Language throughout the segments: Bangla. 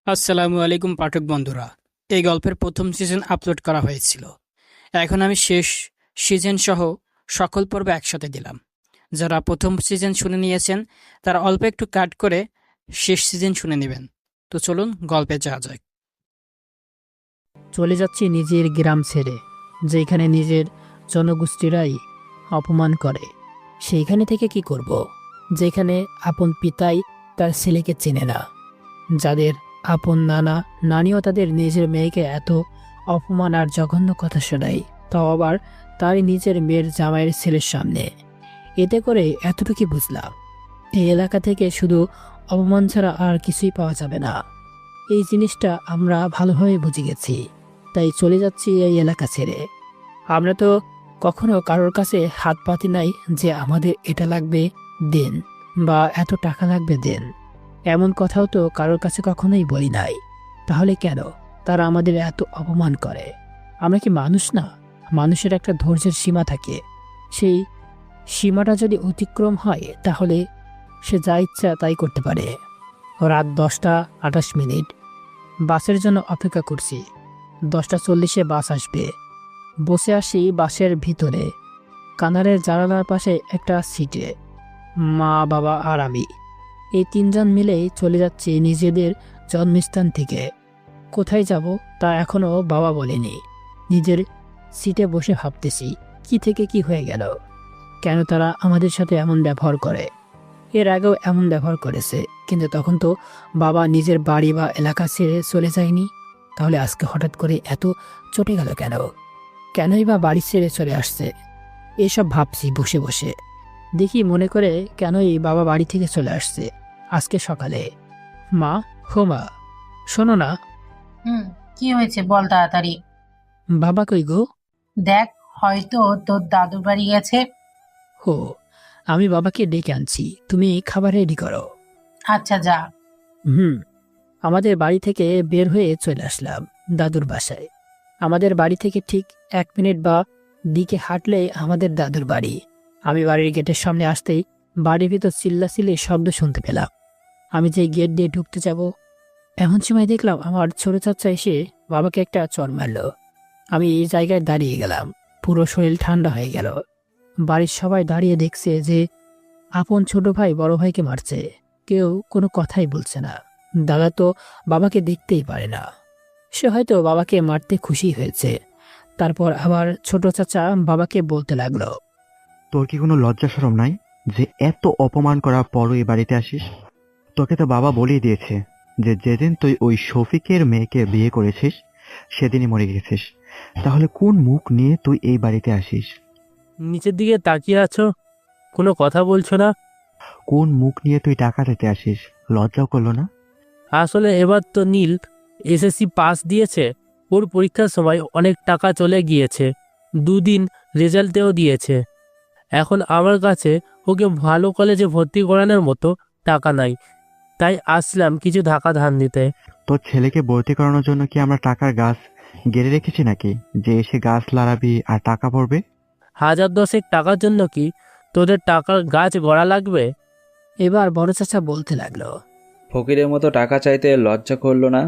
আসসালামু আলাইকুম পাঠক বন্ধুরা। এই গল্পের প্রথম সিজন আপলোড করা হয়েছিল। এখন আমি শেষ সিজন সহ সকল পর্ব একসাথে দিলাম। যারা প্রথম সিজন শুনে নিয়েছেন তারা অল্প একটু কাট করে শেষ সিজন শুনে নেবেন। তো চলুন গল্পে যাওয়া যাক। চলে যাচ্ছি নিজের গ্রাম ছেড়ে, যেখানে নিজের জনগোষ্ঠীরাই অপমান করে। সেইখানে থেকে কি করব, যেখানে আপন পিতাই তার ছেলেকে চেনে না, যাদের আপন নানা নানিও তাদের নিজের মেয়েকে এত অপমান আর জঘন্য কথা শোনায়, তাও আবার তারই নিজের মেয়ের জামাইয়ের ছেলের সামনে। এতে করে এতটুকু বুঝলাম, এই এলাকা থেকে শুধু অপমান ছাড়া আর কিছুই পাওয়া যাবে না। এই জিনিসটা আমরা ভালোভাবে বুঝে গেছি, তাই চলে যাচ্ছি এই এলাকা ছেড়ে। আমরা তো কখনো কারোর কাছে হাত পাতি নাই যে আমাদের এটা লাগবে দেন, বা এত টাকা লাগবে দেন, এমন কথাও তো কারোর কাছে কখনোই বলি নাই। তাহলে কেন তারা আমাদের এত অপমান করে? আমরা কি মানুষ না? মানুষের একটা ধৈর্যের সীমা থাকে, সেই সীমাটা যদি অতিক্রম হয় তাহলে সে যা ইচ্ছা তাই করতে পারে। রাত 10টা 28 মিনিট, বাসের জন্য অপেক্ষা করছি। 10টা 40-এ বাস আসবে। বসে আসি বাসের ভিতরে, কানারের জানালার পাশে একটা সিটে। মা, বাবা আর আমি, এই তিনজন মিলেই চলে যাচ্ছি নিজেদের জন্মস্থান থেকে। কোথায় যাব তা এখনো বাবা বলেনি। নিজের সিটে বসে ভাবতেছি, কি থেকে কি হয়ে গেল, কেন তারা আমাদের সাথে এমন ব্যবহার করে। এর আগেও এমন ব্যবহার করেছে, কিন্তু তখন তো বাবা নিজের বাড়ি বা এলাকা ছেড়ে চলে যায়নি। তাহলে আজকে হঠাৎ করে এত চটে গেল কেন? কেনই বা বাড়ি ছেড়ে চলে আসছে? এসব ভাবছি বসে বসে। দেখি মনে করে কেনই বাবা বাড়ি থেকে চলে আসছে আজকে সকালে। মা, হো মা, শোনো না। হুম। কি হয়েছে বল তাড়াতাড়ি। বাবা কই গো? দেখ, হয়তো তোর দাদুর বাড়ি গেছে। হো, আমি বাবাকে ডেকে আনছি, তুমি খাবার রেডি করো। আচ্ছা, যা। হুম। আমাদের বাড়ি থেকে বের হয়ে চলে আসলাম দাদুর বাসায়। আমাদের বাড়ি থেকে ঠিক 1 মিনিট বা দিকে হাঁটলে আমাদের দাদুর বাড়ি। আমি বাড়ির গেটের সামনে আসতেই বাড়ির ভিতর চিল্লাচিল্লির শব্দ শুনতে পেলাম। আমি যে গেট দিয়ে ঢুকতে যাব, এমন সময় দেখলাম আমার ছোট চাচা এসে বাবাকে একটা চড় মারল। আমি এই জায়গায় দাঁড়িয়ে গেলাম, পুরো শরীর ঠান্ডা হয়ে গেল। বাড়ির সবাই দাঁড়িয়ে দেখছে যে আপন ছোট ভাই বড় ভাইকে মারছে, কেউ কোনো কথাই বলছে না। দাদা তো বাবাকে দেখতেই পারে না, সে হয়তো বাবাকে মারতে খুশি হয়েছে। তারপর আবার ছোট চাচা বাবাকে বলতে লাগলো, তোর কি কোনো লজ্জা শরম নাই যে এত অপমান করার পরও এই বাড়িতে আসিস? তোকে তো বাবা বলেই দিয়েছে যে যেদিন তুই ওই শফিকের মেয়েকে বিয়ে করেছিস সেদিনই মরে গেছিস। তাহলে কোন মুখ নিয়ে তুই এই বাড়িতে আসিস? নিচের দিকে তাকিয়ে আছো, কোনো কথা বলছো না? কোন মুখ নিয়ে তুই টাকা দিতে আসিস? লজ্জাও করলো না? আসলে এবার তো নীল এসএসসি পাস দিয়েছে, ওর পরীক্ষার সময় অনেক টাকা চলে গিয়েছে, 2 দিন রেজাল্টেও দিয়েছে। এখন আমার কাছে ওকে ভালো কলেজে ভর্তি করানোর মতো টাকা নাই, তাই আসলাম কিছু টাকা ধার নিতে। তোর ছেলেকে ভর্তি করানোর জন্য কি আমরা টাকার গাছ গেড়ে রেখেছি নাকি যে এসে গাছ লাগাবি আর টাকা পড়বে? 1010 টাকার জন্য কি তোদের টাকার গাছ গড়া লাগবে? এবার বড় চাচা বলতে লাগলো, ফকিরের মতো টাকা চাইতে লজ্জা করলো না?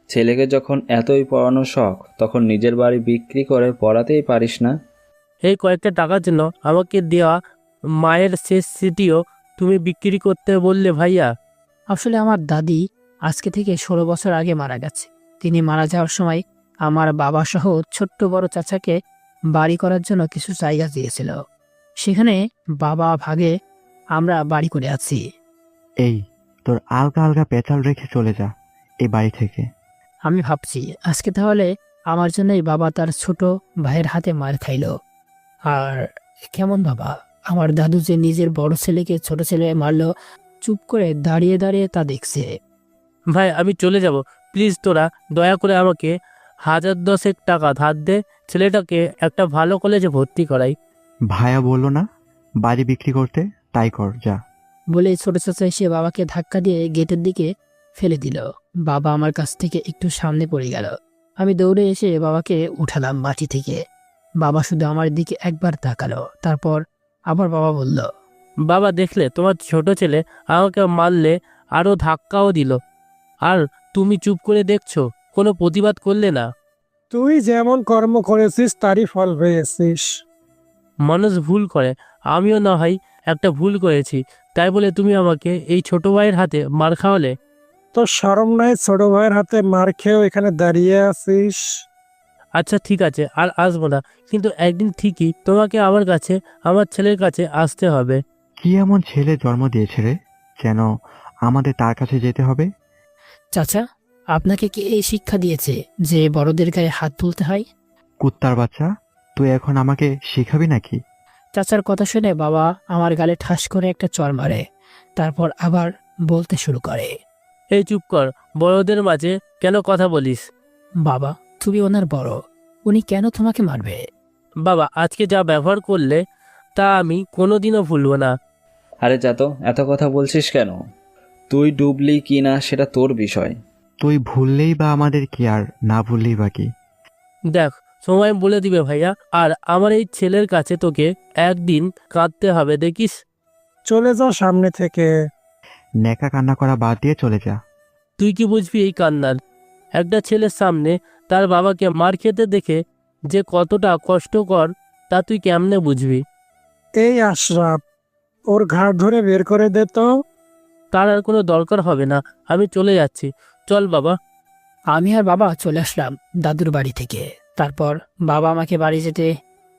ছেলেকে যখন এতই পড়ানোর শখ, তখন নিজের বাড়ি বিক্রি করে পড়াতেই পারিস না? এই কয়েকটা টাকার জন্য আমাকে দেওয়া মায়ের শেষ স্মৃতিও তুমি বিক্রি করতে বললে ভাইয়া? আসলে আমার দাদি আজকে থেকে 16 বছর আগে মারা গেছে। তিনি মারা যাওয়ার সময় আমার বাবা সহ ছোট্ট বড় চাচাকে বাড়ি করার জন্য কিছু জায়গা দিয়েছিল। সেখানে বাবা ভাগে আমরা বাড়ি করে আছি। এই, তোর আলগা আলগা পেঁচাল রেখে চলে যা এই বাড়ি থেকে। আমি ভাবছি আজকে তাহলে আমার জন্যই বাবা তার ছোট ভাইয়ের হাতে মার খাইলো। আর কেমন বাবা, আমার দাদু যে নিজের বড় ছেলেকে ছোট ছেলে মারলো, চুপ করে দাঁড়িয়ে দাঁড়িয়ে তা দেখছে। ভাই আমি চলে যাব, প্লিজ তোরা দয়া করে আমাকে 1010 টাকা ধার দে, ছেলেটাকে একটা ভালো কলেজে ভর্তি করাই। ভাইয়া বললো না বাড়ি বিক্রি করতে? তাই কর, যা। বলে ছোট চাচা এসে বাবাকে ধাক্কা দিয়ে গেটের দিকে ফেলে দিল। বাবা আমার কাছ থেকে একটু সামনে পড়ে গেল। আমি দৌড়ে এসে বাবাকে উঠালাম মাটি থেকে। বাবা শুধু আমার দিকে একবার তাকালো, তারপর আবার বাবা বলল, বাবা দেখলে তোমার ছোট ছেলে আমাকে মারলে, আরও ধাক্কাও দিল, আর তুমি চুপ করে দেখছো, কোনো প্রতিবাদ করলে না। তুই যেমন কর্ম করেছিস তারই ফল পেয়েছিস। মানুষ ভুল করে, আমিও না হয় একটা ভুল করেছি, তাই বলে তুমি আমাকে এই ছোট ভাইয়ের হাতে মার খাওয়ালে। তোর শরম নাই ছোট ভাইয়ের হাতে মার খেয়েও এখানে দাঁড়িয়ে আছিস? আচ্ছা ঠিক আছে, আর আসবো না, কিন্তু একদিন ঠিকই তোমাকে আমার কাছে, আমার ছেলের কাছে আসতে হবে। কি এমন ছেলে জন্ম দিয়েছে রে যেন আমাদের তার কাছে যেতে হবে? চাচা, আপনাকে কে এই শিক্ষা দিয়েছে যে বড়দের গায়ে হাত তুলতে হয়? কুত্তার বাচ্চা, তুই এখন আমাকে শিখাবি নাকি? চাচার কথা শুনে বাবা আমার গালে ঠাস করে একটা চড় মারে, তারপর আবার বলতে শুরু করে। এই চুপ কর, বড়দের মাঝে কেন কথা বলিস? বাবা, তুমি ওনার বড়, উনি কেন তোমাকে মারবে? বাবা, আজকে যা ব্যবহার করলে তা আমি কোনোদিনও ভুলবো না। আরে যা তো, এত কথা বলছিস কেন? তুই ডুবলি কি না সেটা তোর বিষয়। তুই ভুললেই বা আমাদের কি, আর না ভুললেই বা কি? দেখ, সময় বলে দিবে ভাইয়া, আর আমার এই ছেলের কাছে তোকে একদিন কাঁদতে হবে, দেখিস। চলে যাও সামনে থেকে। নেকা কান্না করা বাদ দিয়ে চলে যা। তুই কি বুঝবি এই কান্নার? একটা ছেলের সামনে তার বাবাকে মার খেতে দেখে যে কতটা কষ্টকর, তা তুই কেমনে বুঝবি? এই আশরাফ, ওর ঘাড় ধরে বের করে দে তো। তার আর কোনো দরকার হবে না, আমি চলে যাচ্ছি। চল বাবা। আমি আর বাবা চলে আসলাম দাদুর বাড়ি থেকে। তারপর বাবা আমাকে বাড়ি যেতে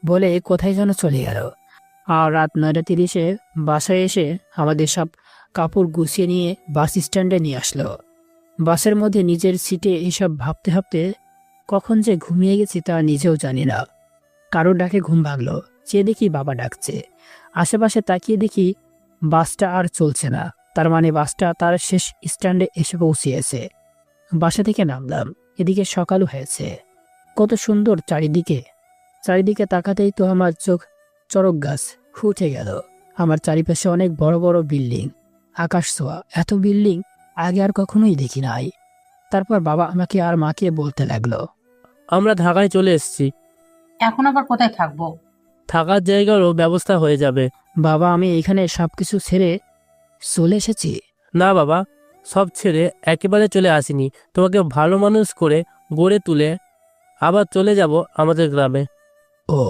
বলে কোথায় যেন চলে গেল। আর রাত 9:30 বাসায় এসে আমাদের সব কাপড় গুছিয়ে নিয়ে বাস স্ট্যান্ডে নিয়ে আসলো। বাসের মধ্যে নিজের সিটে এইসব ভাবতে ভাবতে কখন যে ঘুমিয়ে গেছি তা নিজেও জানি না। কারোর ডাকে ঘুম ভাঙলো, চেয়ে দেখি বাবা ডাকছে। আশেপাশে তাকিয়ে দেখি বাসটা আর চলছে না, তার মানে বাসটা তার শেষ স্ট্যান্ডে এসে পৌঁছিয়েছে। বাসা থেকে নামলাম, এদিকে সকালও হয়েছে। কত সুন্দর চারিদিকে। চারিদিকে তাকাতেই তো আমার চোখ চড়ক গাছ উঠে গেল। আমার চারিপাশে অনেক বড় বড় বিল্ডিং, আকাশ ছোঁয়া এত বিল্ডিং আগে আর কখনোই দেখি নাই। তারপর বাবা আমাকে আর মাকে বলতে লাগলো, আমরা ঢাকায় চলে এসেছি, এখন আবার কোথায় থাকবো? থাকার জায়গারও ব্যবস্থা হয়ে যাবে। বাবা আমি এখানে সবকিছু ছেড়ে চলে এসেছি? না বাবা, সব ছেড়ে একেবারে চলে আসিনি, তোমাকে ভালো মানুষ করে গড়ে তুলে আবার চলে যাব আমাদের গ্রামে। ও।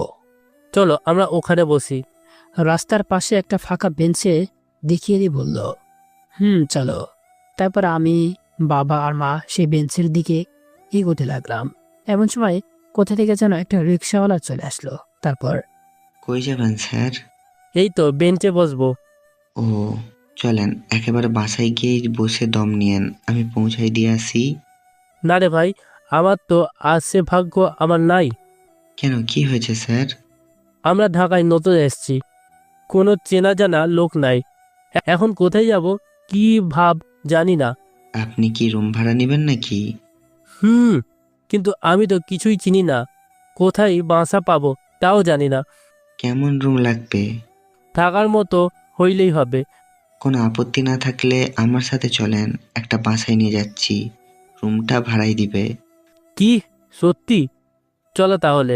চলো আমরা ওখানে বসি। রাস্তার পাশে একটা ফাঁকা বেঞ্চে দেখিয়ে দিয়ে বলল, চলো। তারপর আমি, বাবা আর মা সেই বেঞ্চের দিকে এগোতে লাগলাম। এমন সময় কোথা থেকে যেন একটা রিক্সাওয়ালা চলে আসলো। তারপর, কই যাবেন স্যার? এই তো বেঞ্চে বসবো। ও, চলেন একেবারে বাসায় গিয়ে বসে দম নিয়েন, আমি পৌঁছাই দিয়ে আসি। না রে ভাই, আমার তো আজ সে ভাগ্য আমার নাই। কেন, কি হয়েছে স্যার? আমরা ঢাকায় নতুন এসেছি, কোনো চেনা জানা লোক নাই, এখন কোথায় যাব কি ভাব জানি না। আপনি কি রুম ভাড়া নেবেন নাকি? কিন্তু আমি তো কিছুই চিনি না, কোথায় বাসা পাবো তাও জানি না। কেমন রুম লাগবে? থাকার মতো হইলেই হবে। কোনো আপত্তি না থাকলে আমার সাথে চলেন, একটা বাসায় নিয়ে যাচ্ছি, রুমটা ভাড়াই দিবে। কি সত্যি? চলো তাহলে।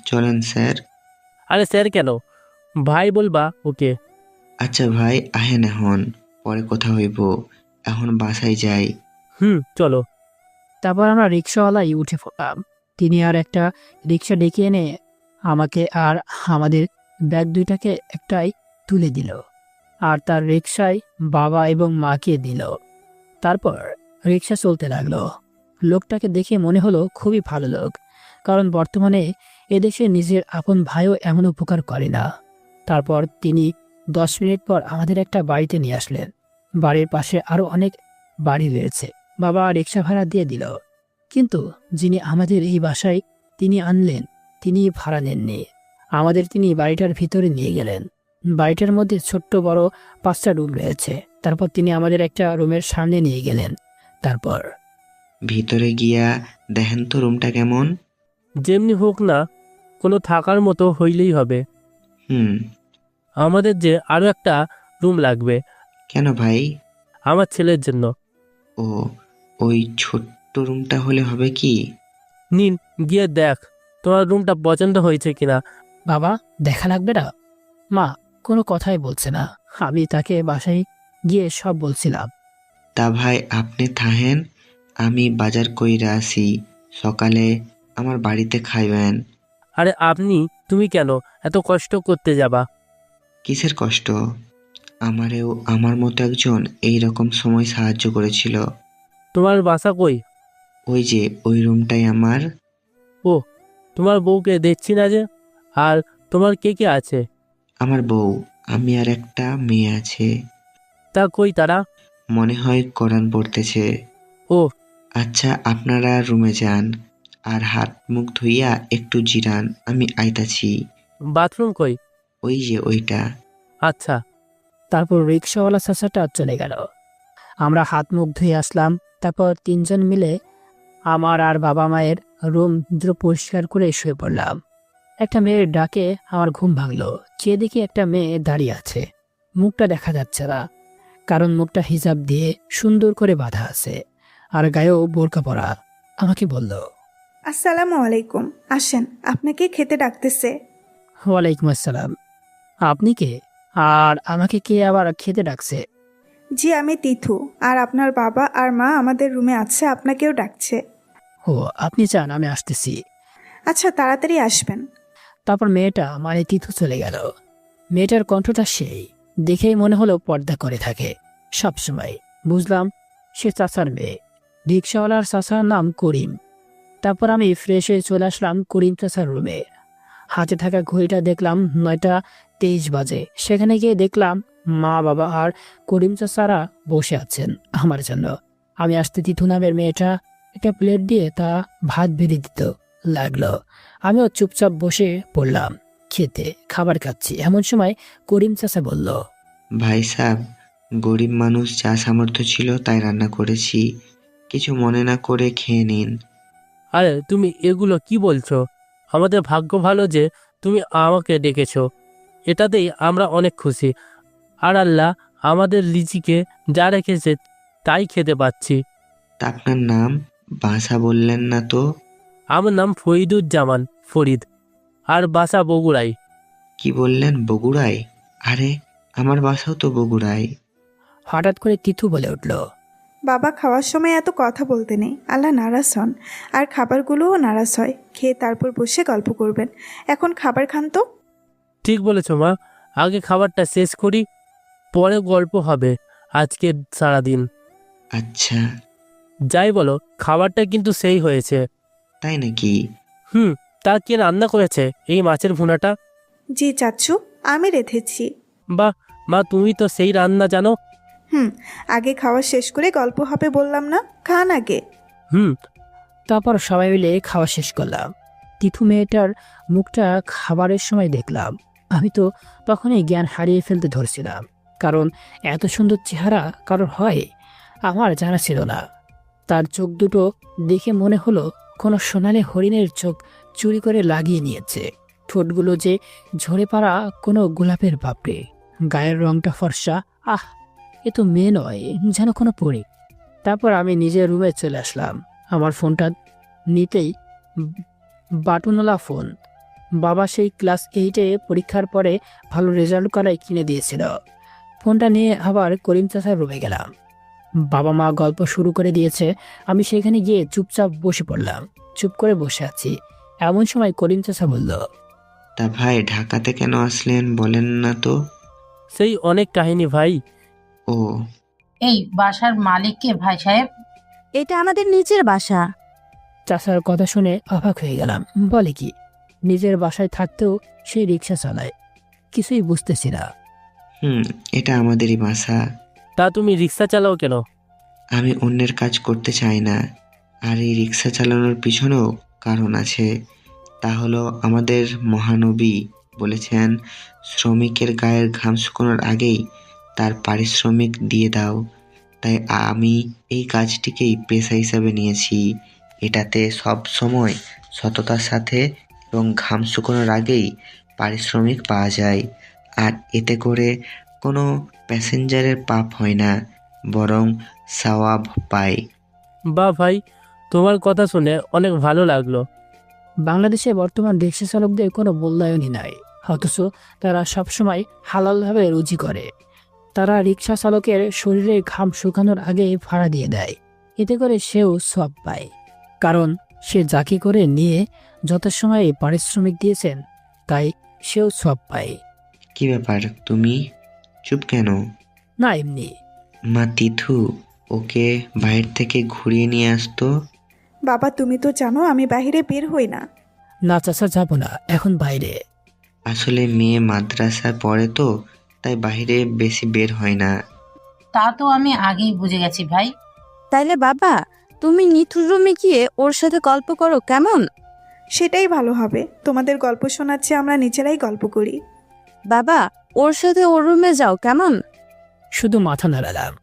চলেন স্যার। আরে স্যার কেন, ভাই বলবা ওকে। আচ্ছা ভাই, আহেন এখন, পরে কথা হইব, এখন বাসায় যাই। চলো। তারপর আমরা রিক্সাওয়ালাই উঠে পড়লাম। তিনি আর একটা রিক্সা ডেকে এনে আমাকে আর আমাদের ব্যাগ দুইটাকে একটাই তুলে দিল, আর তার রিক্সায় বাবা এবং মাকে দিল। তারপর রিক্সা চলতে লাগলো। লোকটাকে দেখে মনে হলো খুবই ভালো লোক, কারণ বর্তমানে এদেশে নিজের আপন ভাইও এমন উপকার করে না। তারপর তিনি 10 মিনিট পর আমাদের একটা বাড়িতে নিয়ে আসলেন। বাড়ির পাশে আরো অনেক বাড়ি রয়েছে। বাবা রিক্সা ভাড়া দিয়ে দিল, কিন্তু যিনি আমাদের এই বাসায় তিনি আনলেন তিনি ভাড়া নেননি। আমাদের তিনি বাড়িটার ভিতরে নিয়ে গেলেন। বাড়িটার মধ্যে ছোট্ট বড় 5টা রুম রয়েছে। তারপর তিনি আমাদের একটা রুমের সামনে নিয়ে গেলেন। তারপর, ভিতরে গিয়া দেখেন তো রুমটা কেমন। যেমনি হোক না, কোনো থাকার মতো হইলেই হবে। আমাদের যে আরো একটা রুম লাগবে। কেন ভাই? আমার ছেলের জন্য। ও, ওই ছোট্ট রুমটা হলে হবে কি? নিন, গিয়ে দেখ তোমার রুমটা পছন্দ হয়েছে কিনা। বাবা দেখা লাগবে না? মা কোনো কথাই বলছে না। আমি তাকে বাসায় গিয়ে সব বলছিলাম। তা ভাই আপনি থাহেন, আমি বাজার কইরা আসি, সকালে আমার বাড়িতে খাইবেন। আরে তুমি কেন এত কষ্ট করতে যাবা? কিসের কষ্ট? আমারেও আমার মতো একজন এই রকম সময় সাহায্য করেছিল। তোমার বাসা কই? ওই যে ওই রুমটাই আমার। ও, তোমার বউকে দেখছি না যে। আর তোমার কে কে আছে? আমার বউ, আমি আর একটা মেয়ে আছে। তা কই তারা? মনে হয় কোরআন পড়তেছে। ও, আচ্ছা আপনারা রুমে যান, আর হাত মুখ ধুইয়া একটু জিরান, আমি আইতাছি। বাথরুম কই? ওই যে ওইটা। আচ্ছা। তারপর রিক্সাওয়ালা চাচাটা চলে গেল। আমরা হাত মুখ ধুয়ে আসলাম। তারপর তিনজন মিলে আমার আর বাবা মায়ের রুম দ্রুত পরিষ্কার করে শুয়ে পড়লাম। একটা মেয়ের ডাকে আমার ঘুম ভাঙলো। চেয়ে দেখি একটা মেয়ে দাঁড়িয়ে আছে। মুখটা দেখা যাচ্ছে না, কারণ মুখটা হিজাব দিয়ে সুন্দর করে বাঁধা আছে, আর গায়েও বোরকা পরা। আমাকে বলল, আসসালামু আলাইকুম, আসেন, আপনাকে খেতে ডাকতেছে। ওয়ালাইকুম আসসালাম। আপনি কে? আর আমাকে কে আবার খেতে ডাকছে? জি, আমি তিথু, আর আপনার বাবা আর মা আমাদের রুমে আছে, আপনাকেও ডাকছে। ও, আপনি চান? আমি আসতেছি। আচ্ছা, তাড়াতাড়ি আসবেন। তারপর মেয়েটা মানে তিথু চলে গেল। মেয়েটার কণ্ঠটা সেই, দেখেই মনে হলো পর্দা করে থাকে সবসময়। বুঝলাম সে চাচার মেয়ে। রিক্সাওয়ালার চাচার নাম করিম। তারপর আমি ফ্রেশ হয়ে চলে আসলাম করিম চাচার রুমে। হাতে থাকা ঘড়িটা দেখলাম 9টা 23 বাজে। সেখানে গিয়ে দেখলাম মা, বাবা আর করিম চাচারা বসে আছেন আমার জন্য। আমি আসতে তিথু নামের মেয়েটা একটা প্লেট দিয়ে তা ভাত বেড়ে দিত লাগলো। আমিও চুপচাপ বসে পড়লাম খেতে। খাবার খাচ্ছি, এমন সময় করিম চাচা বলল, ভাই সাহেব, গরিব মানুষ, যা সামর্থ্য ছিল তাই রান্না করেছি, কিছু মনে না করে খেয়ে নিন। আরে তুমি এগুলো কি বলছো? আমাদের ভাগ্য ভালো যে তুমি আমাকে ডেকেছো। এটাতেই আমরা অনেক খুশি। আর আল্লাহ আমাদের লিচিকে যা রেখেছে তাই খেতে পাচ্ছি। তা আপনার নাম? বাসা বললেন না তো। আমার নাম ফরিদুজ্জামান ফরিদ, আর বাসা বগুড়াই। কি বললেন, বগুড়ায়? আরে আমার বাসাও তো বগুড়ায়। হঠাৎ করে তিথু বলে উঠল, বাবা, খাওয়ার সময় এত কথা বলতে নেই, আল্লাহ নারাজ হন, আর খাবারগুলোও নারাজ হয়। খেয়ে তারপর বসে গল্প করবেন। এখন খাবার খান তো। ঠিক বলেছ মা, আগে খাবারটা শেষ করি, পরে গল্প হবে আজকে সারাদিন। আচ্ছা। যাই বলো, খাবারটা কিন্তু সেই হয়েছে। তাই নাকি? তা কে রান্না করেছে এই মাছের ভুনাটা? জি চাচ্ছু, আমি রেঁধেছি। বাহ মা, তুমি তো সেই রান্না জানো। আগে খাওয়া শেষ করে গল্প হবে বললাম না, খান আগে। হুম। তারপর সবাই মিলে খাওয়া শেষ করলাম। তিথু মেয়েটার মুখটা খাবারের সময় দেখলাম। আমি তো তখনই জ্ঞান হারিয়ে ফেলতে ধরছিলাম, কারণ এত সুন্দর চেহারা কারোর হয় আমার জানা ছিল না। তার চোখ দুটো দেখে মনে হলো কোনো সোনালি হরিণের চোখ চুরি করে লাগিয়ে নিয়েছে। ঠোঁটগুলো যে ঝরে পড়া কোনো গোলাপের পাপড়ি। গায়ের রংটা ফর্সা। আহ, এ তো মেয়ে নয়, যেন কোনো পরী। তারপর আমি নিজের রুমে চলে আসলাম। আমার ফোনটা নিতেই বাটনওয়ালা ফোন। বাবা সেই ক্লাস 8-এ পরীক্ষার পরে ভালো রেজাল্ট করায় কিনে দিয়েছিল। ফোনটা নিয়ে আবার করিম চাচার রুমে গেলাম। বাবা মা গল্প শুরু করে দিয়েছে। আমি সেখানে গিয়ে চুপচাপ বসে পড়লাম। চুপ করে বসে আছি, এমন সময় করিম চাচা বলল, তা ভাই, ঢাকাতে কেন আসলেন বলেন না তো। সেই অনেক কাহিনী ভাই। ও, এই বাসার মালিক কে ভাই সাহেব? এটা আমাদের নিচের বাসা। চাচার কথা শুনে অবাক হয়ে গেলাম। বলে কি, নিজের বাসায় থাকতেও সে রিক্সা চালায়? কিছুই বুঝতেছি না। এটা আমাদেরই বাসা। তা তুমি রিক্সা চালাও কেন? আমি অন্যের কাজ করতে চাই না, আর এই রিক্সা চালানোর পিছনেও কারণ আছে। তা হলো, আমাদের মহানবী বলেছেন, শ্রমিকের গায়ের ঘাম শুকানোর আগেই তার পারিশ্রমিক দিয়ে দাও। তাই আমি এই কাজটিকেই পেশা হিসাবে নিয়েছি। এটাতে সব সময় সততার সাথে এবং ঘাম শুকানোর আগেই পারিশ্রমিক পাওয়া যায়। আর এতে করে কোনো প্যাসেঞ্জারের পাপ হয় না, বরং সওয়াব পায়। বা ভাই, তোমার কথা শুনে অনেক ভালো লাগলো। বাংলাদেশে বর্তমান রিক্সা চালকদের কোনো মূল্যায়নই নাই। অথচ তারা সবসময় হালালভাবে রুজি করে। তারা রিক্সা চালকের শরীরে ঘাম শুকানোর আগে ভাড়া দিয়ে দেয়, এতে করে সেও সওয়াব পায়। কারণ সে জাকি করে নিয়ে যথাসময়ে পারিশ্রমিক দিয়েছেন, তাই সেও সওয়াব পায়। কি ব্যাপার, তুমি চুপ কেন? না, এমনি। মা তিথু, ওকে বাইরে থেকে ঘুরিয়ে নিয়ে আসতো। বাবা তুমি তো জানো আমি বাইরে বের হই না। না চাচা, যাব না, এখন বাইরে। আসলে মেয়ে মাদ্রাসায় পড়ে তো, তাই বাইরে বেশি বের হয় না। তা তো আমি আগেই বুঝে গেছি ভাই। তাইলে বাবা, তুমি নিথুর রুমে গিয়ে ওর সাথে গল্প করো, কেমন? সেটাই ভালো হবে, তোমাদের গল্প শোনাচ্ছে আমরা নিজেরাই গল্প করি। বাবা, ওর সাথে ওর রুমে যাও, কেমন? শুধু মাথা নাড়ালাম।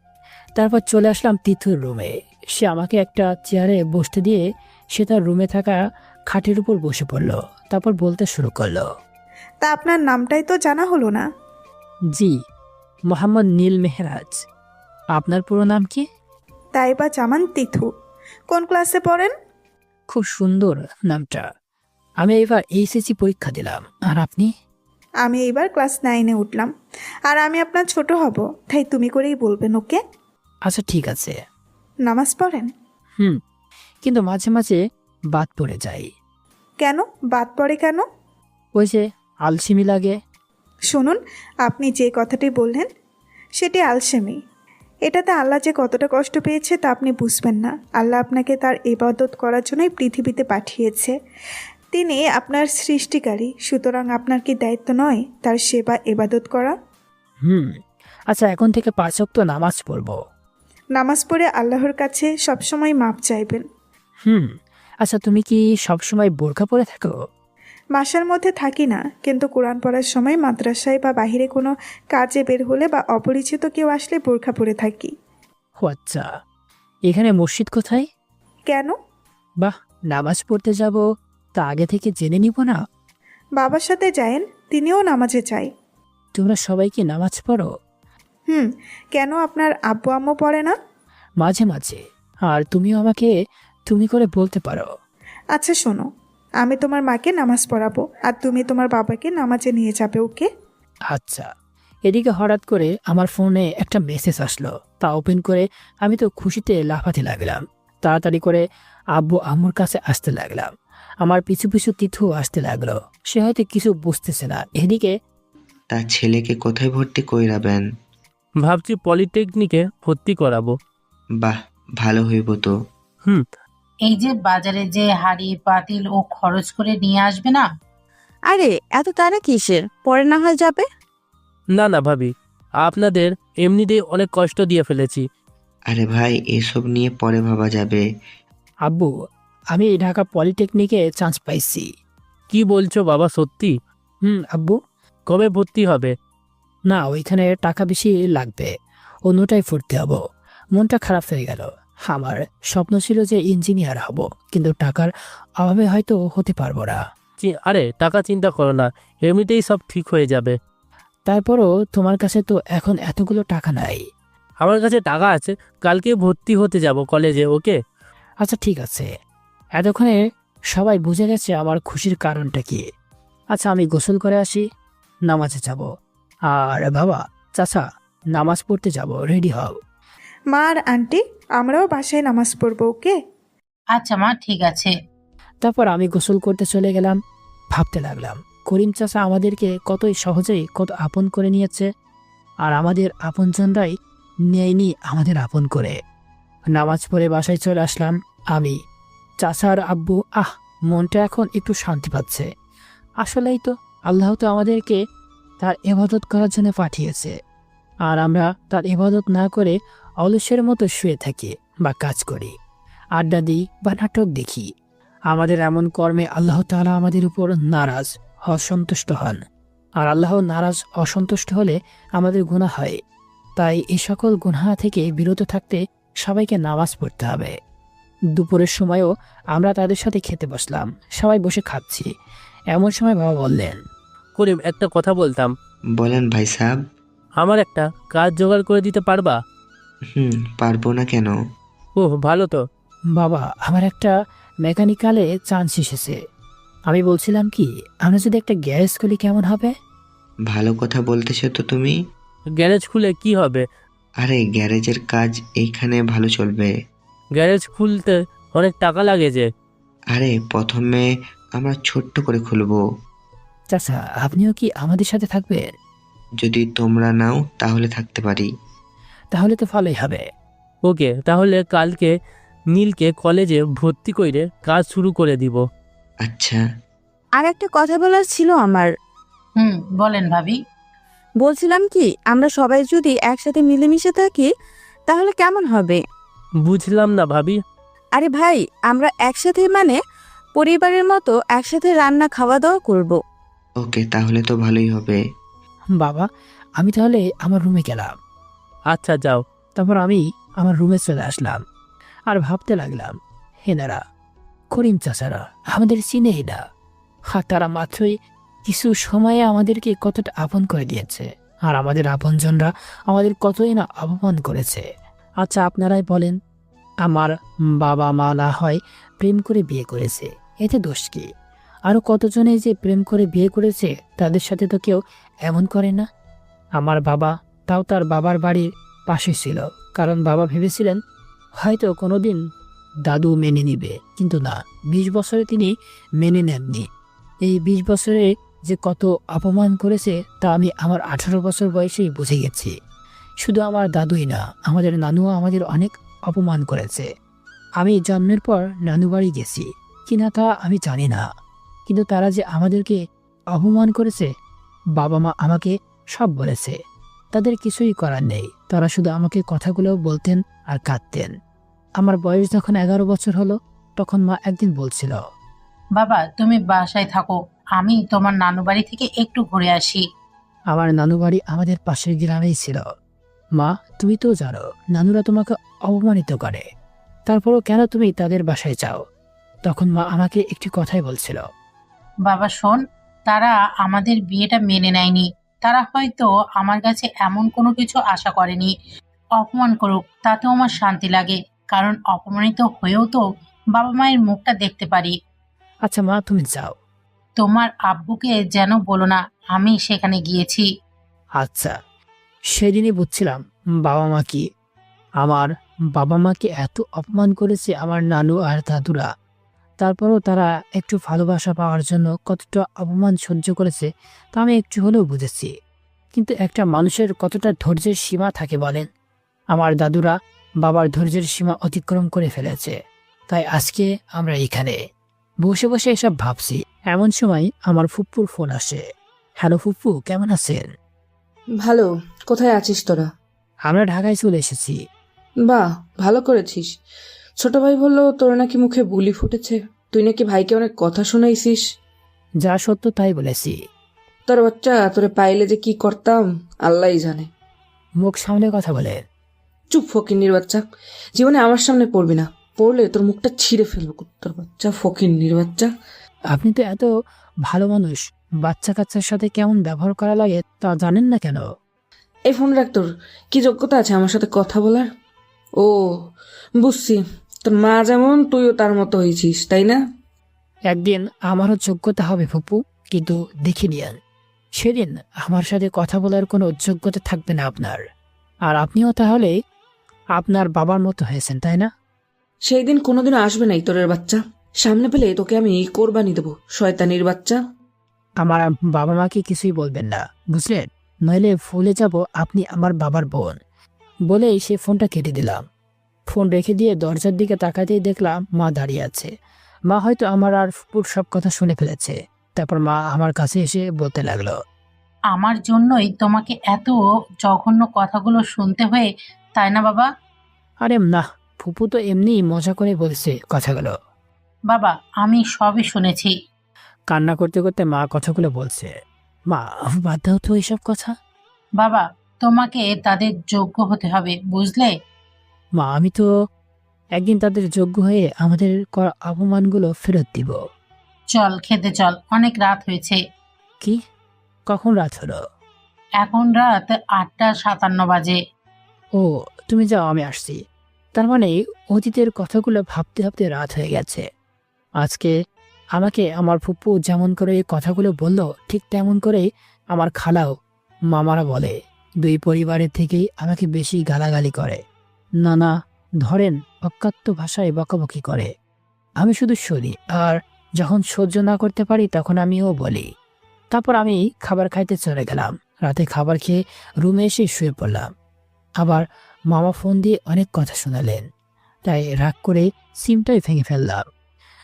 তারপর চলে আসলাম তিথুর রুমে। সে আমাকে একটা চেয়ারে বসতে দিয়ে সে তার রুমে থাকা খাটের উপর বসে পড়ল। তারপর বলতে শুরু করলো। তা আপনার নামটাই তো জানা হলো না। জি, মোহাম্মদ নীল মেহরাজ। আপনার পুরো নাম কি? তাই বা জামান তিথু। কোন ক্লাসে পড়েন? খুব সুন্দর নামটা। আমি এবার এইচএসসি পরীক্ষা দিলাম। আর আপনি? আমি এইবার ক্লাস 9-এ উঠলাম। আর আমি আপনার ছোট হব, তাই তুমি করেই বলবেন, ওকে? আচ্ছা ঠিক আছে। নামাজ পড়েন? কিন্তু মাঝে মাঝে বাদ পড়ে যায়। কেন বাদ পড়ে কেন? ওই যে আলসেমি লাগে। শুনুন, আপনি যে কথাটি বললেন সেটি আলসেমি। এটাতে আল্লাহ যে কতটা কষ্ট পেয়েছে তা আপনি বুঝবেন না। আল্লাহ আপনাকে তার ইবাদত করার জন্যই পৃথিবীতে পাঠিয়েছে। তিনি আপনার সৃষ্টিকারী, সুতরাং আপনার কি দায়িত্ব নয় তার সেবা ইবাদত করা? আচ্ছা, এখন থেকে 5 ওয়াক্ত নামাজ পড়বো। নামাজ পড়ে আল্লাহর কাছে সবসময় মাপ চাইবেন। আচ্ছা, তুমি কি সবসময় বোরকা পরে থাকো? বাসার মধ্যে থাকি না, কিন্তু কোরআন পড়ার সময় মাদ্রাসায় বা বাইরে কোনো কাজে বের হলে বা অপরিচিত কেউ আসলে বোরখা পরে থাকি। ও আচ্ছা, এখানে মসজিদ কোথায়? কেন? বাহ, নামাজ পড়তে যাব, তা আগে থেকে জেনে নিব না? বাবার সাথে যায়েন, তিনিও নামাজে চাই। তোমরা সবাই কি নামাজ পড়ো? কেন আপনার আব্বু আম্মু পড়ে না? মাঝে মাঝে। আর তুমিও আমাকে তুমি করে বলতে পারো। আচ্ছা শোনো, আমি তোমার মাকে নামাজ পড়াবো আর তুমি তোমার বাবাকে নামাজে নিয়ে যাবে, ওকে? আচ্ছা। এদিকে হঠাৎ করে আমার ফোনে একটা মেসেজ আসলো। তা ওপেন করে আমি তো খুশিতে লাফাতে লাগলাম। তাড়াতাড়ি করে আব্বু আম্মুর কাছে আসতে লাগলাম। আমার পিছু পিছু তিথু আসতে লাগলো। সে হয়তো কিছু বুঝতেছে না। এদিকে তার ছেলেকে কোথায় ভর্তি কইরাবেন? ভাবছি পলিটেকনিকে ভর্তি করাবো। বাহ, ভালো হইব তো। এই যে বাজারে যে হাড়ি পাতিল ও খরচ করে নিয়ে আসবে না। আরে এত তারা কিসের, পরে না হয় যাবে। না না ভাবি, আপনাদের এমনিতেই অনেক কষ্ট দিয়ে ফেলেছি। আরে ভাই, এসব নিয়ে পরে ভাবা যাবে। আব্বু, আমি ঢাকা পলিটেকনিকে চান্স পাইছি। কি বলছো বাবা, সত্যি? আব্বু। কবে ভর্তি হবে? না, ওইখানে টাকা বেশি লাগবে, অন্যটাই ভর্তি হব। মনটা খারাপ হয়ে গেল। আমার স্বপ্ন ছিল যে ইঞ্জিনিয়ার হব, কিন্তু টাকার অভাবে হয়তো হতে পারবো না। আরে টাকা চিন্তা করো না, এমনিতেই সব ঠিক হয়ে যাবে। তারপরও তোমার কাছে তো এখন এতগুলো টাকা নাই। আমার কাছে টাকা আছে, কালকে ভর্তি হতে যাব কলেজে, ওকে? আচ্ছা ঠিক আছে। এতক্ষণে সবাই বুঝে গেছে আমার খুশির কারণটা কি। আচ্ছা, আমি গোসল করে আসি, নামাজে যাব। আর বাবা, চাচা, নামাজ পড়তে যাব, রেডি হও। মা আর আন্টি, আমরাও বাসায় নামাজ পড়বো, ওকে? আচ্ছা মা, ঠিক আছে। তারপর আমি গোসল করতে চলে গেলাম। ভাবতে লাগলাম, করিম চাচা আমাদেরকে কতই সহজেই কত আপন করে নিয়েছে, আর আমাদের আপনজনরাই নেয়নি আমাদের আপন করে। নামাজ পড়ে বাসায় চলে আসলাম আমি। চাচার আব্বু মনটা এখন একটু শান্তি পাচ্ছে। আসলেই তো আল্লাহ তো আমাদেরকে তার ইবাদত করার জন্য পাঠিয়েছে, আর আমরা তার ইবাদত না করে অলসের মতো শুয়ে থাকি বা কাজ করি, আড্ডা দিই বা নাটক দেখি। আমাদের এমন কর্মে আল্লাহ তাআলা আমাদের উপর নারাজ, অসন্তুষ্ট হন। আর আল্লাহ নারাজ, অসন্তুষ্ট হলে আমাদের গুনাহ হয়। তাই এই সকল গুনাহ থেকে বিরত থাকতে সবাইকে নামাজ পড়তে হবে। দুপুরের সময়ও আমরা তাদের সাথে খেতে বসলাম। সবাই বসে খাচ্ছি, এমন সময় বাবা বললেন, করিম, একটা কথা বলতাম। বলেন ভাই সাহেব। আমার একটা কাজ জোগাড় করে দিতে পারবা? পারবো না কেন? ভালো তো। বাবা, আমার একটা মেকানিক্যালে চান্স এসেছে, আমি বলছিলাম কি, আমরা যদি একটা গ্যারেজ খুলি কেমন হবে? ভালো কথা বলতেছো তো তুমি। গ্যারেজ খুলে কি হবে? আরে গ্যারেজের কাজ এইখানে ভালো চলবে। গ্যারেজ খুলতে অনেক টাকা লাগে যে। আরে প্রথমে আমরা ছোট্ট করে খুলবো। চাচা, আপনিও কি আমাদের সাথে থাকবেন? যদি তোমরা নাও তাহলে থাকতে পারি। তাহলে তো ভালোই হবে। ওকে, তাহলে কালকে নীলকে কলেজে ভর্তি করে কাজ শুরু করে দিব। আচ্ছা। আর একটা কথা বলার ছিল আমার। বলেন ভাবি। বলছিলাম কি, আমরা সবাই যদি একসাথে মিলেমিশে থাকি তাহলে কেমন হবে? বুঝলাম না ভাবি। আরে ভাই, আমরা একসাথে মানে পরিবারের মতো একসাথে রান্না খাওয়া দাওয়া করব। ওকে, তাহলে তো ভালোই হবে। বাবা, আমি তাহলে আমার রুমে গেলাম। আচ্ছা যাও। তারপর আমি আমার রুমে চলে আসলাম আর ভাবতে লাগলাম, হেনারা, করিম চাচারা আমাদের চিনেই না, আর তারা মাত্রই কিছু সময়ে আমাদেরকে কতটা আপন করে দিয়েছে, আর আমাদের আপনজনরা আমাদের কতই না অপমান করেছে। আচ্ছা আপনারাই বলেন, আমার বাবা মা না হয় প্রেম করে বিয়ে করেছে, এতে দোষ কি? আরও কতজনে যে প্রেম করে বিয়ে করেছে, তাদের সাথে তো কেউ এমন করে না। আমার বাবা তাও তার বাবার বাড়ির পাশে ছিল, কারণ বাবা ভেবেছিলেন হয়তো কোনোদিন দাদু মেনে নিবে, কিন্তু না, 20 বছরে তিনি মেনে নেননি। এই 20 বছরে যে কত অপমান করেছে তা আমি আমার 18 বছর বয়সেই বুঝে গেছি। শুধু আমার দাদুই না, আমাদের নানুও আমাদের অনেক অপমান করেছে। আমি জন্মের পর নানু বাড়ি গেছি কিনা তা আমি জানি না, কিন্তু তারা যে আমাদেরকে অপমান করেছে, বাবা মা আমাকে সব বলেছে। তাদের কিছুই করার নেই, তারা শুধু আমাকে কথাগুলো বলতেন আর কাঁদতেন। আমার বয়স যখন 11 বছর হলো, তখন মা একদিন বলছিল, বাবা তুমি বাসায় থাকো, আমি তোমার নানু বাড়ি থেকে একটু ঘুরে আসি। আমার নানু বাড়ি আমাদের পাশের গ্রামেই ছিল। মা, তুমি তো জানো নানুরা তোমাকে অপমানিত করে, তারপরও কেন তুমি তাদের বাসায় যাও? তখন মা আমাকে একটি কথাই বলছিল, বাবা শোন, তারা আমাদের বিয়েটা মেনে নেয়নি। তারা হয়তো আমার কাছে এমন কোনো কিছু আশা করেনি। অপমান করুক, তাতেও আমার শান্তি লাগে, কারণ অপমানিত হয়েও তো বাবা মায়ের মুখটা দেখতে পারি। আচ্ছা মা, তুমি যাও। তোমার আব্বুকে যেন বলো না আমি সেখানে গিয়েছি। আচ্ছা। সেদিনই বুঝছিলাম বাবা মা কি। আমার বাবা মাকে এত অপমান করেছে আমার নানু আর দাদুরা, তারপরও তারা একটু ভালোবাসা পাওয়ার জন্য কতটা অপমান সহ্য করেছে তা আমি একটু হলেও বুঝেছি। কিন্তু একটা মানুষের কতটা ধৈর্যের সীমা থাকে বলেন? আমার দাদুরা বাবার ধৈর্যের সীমা অতিক্রম করে ফেলেছে, তাই আজকে আমরা এখানে বসে বসে এসব ভাবছি। এমন সময় আমার ফুপ্পুর ফোন আসে। হ্যালো ফুপ্পু, কেমন আছেন? ভালো। কোথায় আছিস তোরা? আমরা ঢাকায় চলে এসেছি। বাহ, ভালো করেছিস। ছোট ভাই বললো তোর নাকি মুখে বুলি ফুটেছে, তুই নাকি ভাইকে অনেক কথা শোনাইছিস। যা সত্য তাই বলেছি। তোর বাচ্চা, তোরে পাইলে যে কি করতাম আল্লাহই জানে। মুখ সামনে কথা বলে। চুপ ফকিন্নির বাচ্চা, জীবনে আমার সামনে পড়বি না, পড়লে তোর মুখটা ছিঁড়ে ফেলবো কুত্তর বাচ্চা, ফকিন্নির বাচ্চা। আপনি তো এত ভালো মানুষ, বাচ্চা কাচ্চার সাথে কেমন ব্যবহার করা লাগে তা জানেন না কেন? এই ফোন রাখ, তোর কি যোগ্যতা আছে আমার সাথে কথা বলার? ও বুঝছি, তোর মা যেমন তুইও তার মতো হয়েছিস, তাই না? একদিন আমারও যোগ্যতা হবে ফুপু, কিন্তু দেখে নিয়েন, সেদিন আমার সাথে কথা বলার কোনো যোগ্যতা থাকবে না আপনার। আর আপনিও তাহলে আপনার বাবার মতো হয়েছেন, তাই না? সেই দিন কোনোদিনও আসবে না তোরের বাচ্চা, সামনে পেলে তোকে আমি কোরবানি দেবো, শয়তানির বাচ্চা। আমার বাবা মাকে কিছুই বলবেন না, বুঝলেন? নইলে ভুলে যাব আপনি আমার বাবার বোন। বলেই সে ফোনটা কেটে দিলাম। ফোন রেখে দিয়ে দরজার দিকে তাকাতেই দেখলাম মা দাঁড়িয়ে আছে। মা হয়তো আমার আর ফুপুর সব কথা শুনে ফেলেছে। তারপর মা আমার কাছে এসে বলতে লাগলো, আমার জন্যই তোমাকে এত জঘন্য কথাগুলো শুনতে হয়ে, তাই না বাবা? আরে না, ফুপু তো এমনি মজা করে বলছে কথাগুলো। বাবা আমি সবই শুনেছি। কান্না করতে করতে মা কথাগুলো বলছে। মা, বাদ দাও তো এইসব কথা। বাবা তোমাকে তাদের যোগ্য হতে হবে, বুঝলে? মা, আমি তো একদিন তাদের যোগ্য হয়ে আমাদের করা অপমানগুলো ফেরত দিব। চল খেতে চল, অনেক রাত হয়েছে। কি? কখন রাত হলো? এখন রাত 8:57 বাজে। ও, তুমি যাও, আমি আসছি। তার মানে অতীতের কথাগুলো ভাবতে ভাবতে রাত হয়ে গেছে। আজকে আমাকে আমার ফুপ্পু যেমন করে এই কথাগুলো বলল, ঠিক তেমন করেই আমার খালাও মামারা বলে। দুই পরিবারের থেকেই আমাকে বেশি গালাগালি করে, নানা ধরেন অকাত্য ভাষায় বকাবকি করে। আমি শুধু শুনি, আর যখন সহ্য না করতে পারি তখন আমিও বলি। তারপর আমি খাবার খাইতে চলে গেলাম। রাতে খাবার খেয়ে রুমে এসে শুয়ে পড়লাম। আবার মামা ফোন দিয়ে অনেক কথা শোনালেন, তাই রাগ করে সিমটাই ভেঙে ফেললাম।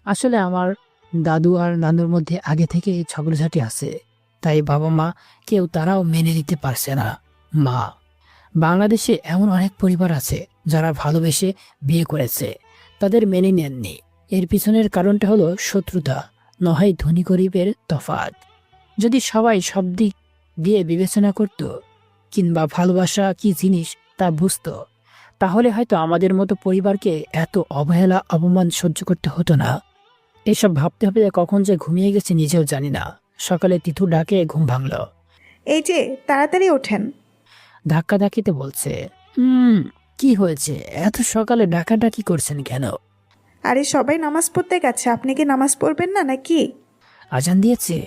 আসলে আমার দাদু আর নানুর মধ্যে আগে থেকে ঝগড়াঝাটি আছে, তাই বাবা মা কেউ তারাও মেনে নিতে পারছে না। মা, বাংলাদেশে এমন অনেক পরিবার আছে যারা ভালোবেসে বিয়ে করেছে, তাদের মেনে নেননি। এর পিছনের কারণটা হলো শত্রুতা, নয় ধনী গরিবের তফাৎ। যদি সবাই সব দিক দিয়ে বিবেচনা করত, কিংবা ভালোবাসা কি জিনিস তা বুঝতো, তাহলে হয়তো আমাদের মতো পরিবারকে এত অবহেলা অপমান সহ্য করতে হতো না। এসব ভাবতে ভাবতে কখন যে ঘুমিয়ে গেছে নিজেও জানি না। সকালে তিথু ডাকে ঘুম ভাঙল। এই যে তাড়াতাড়ি ওঠেন। ধাক্কা ধাক্কিতে বলছে, কি হয়েছে? এত সকালে ডাকাডাকি করছেন কেন? আরে সবাই নামাজ পড়তে গেছে, আপনি কি নামাজ পড়বেন না নাকি? আজান দিয়েছে?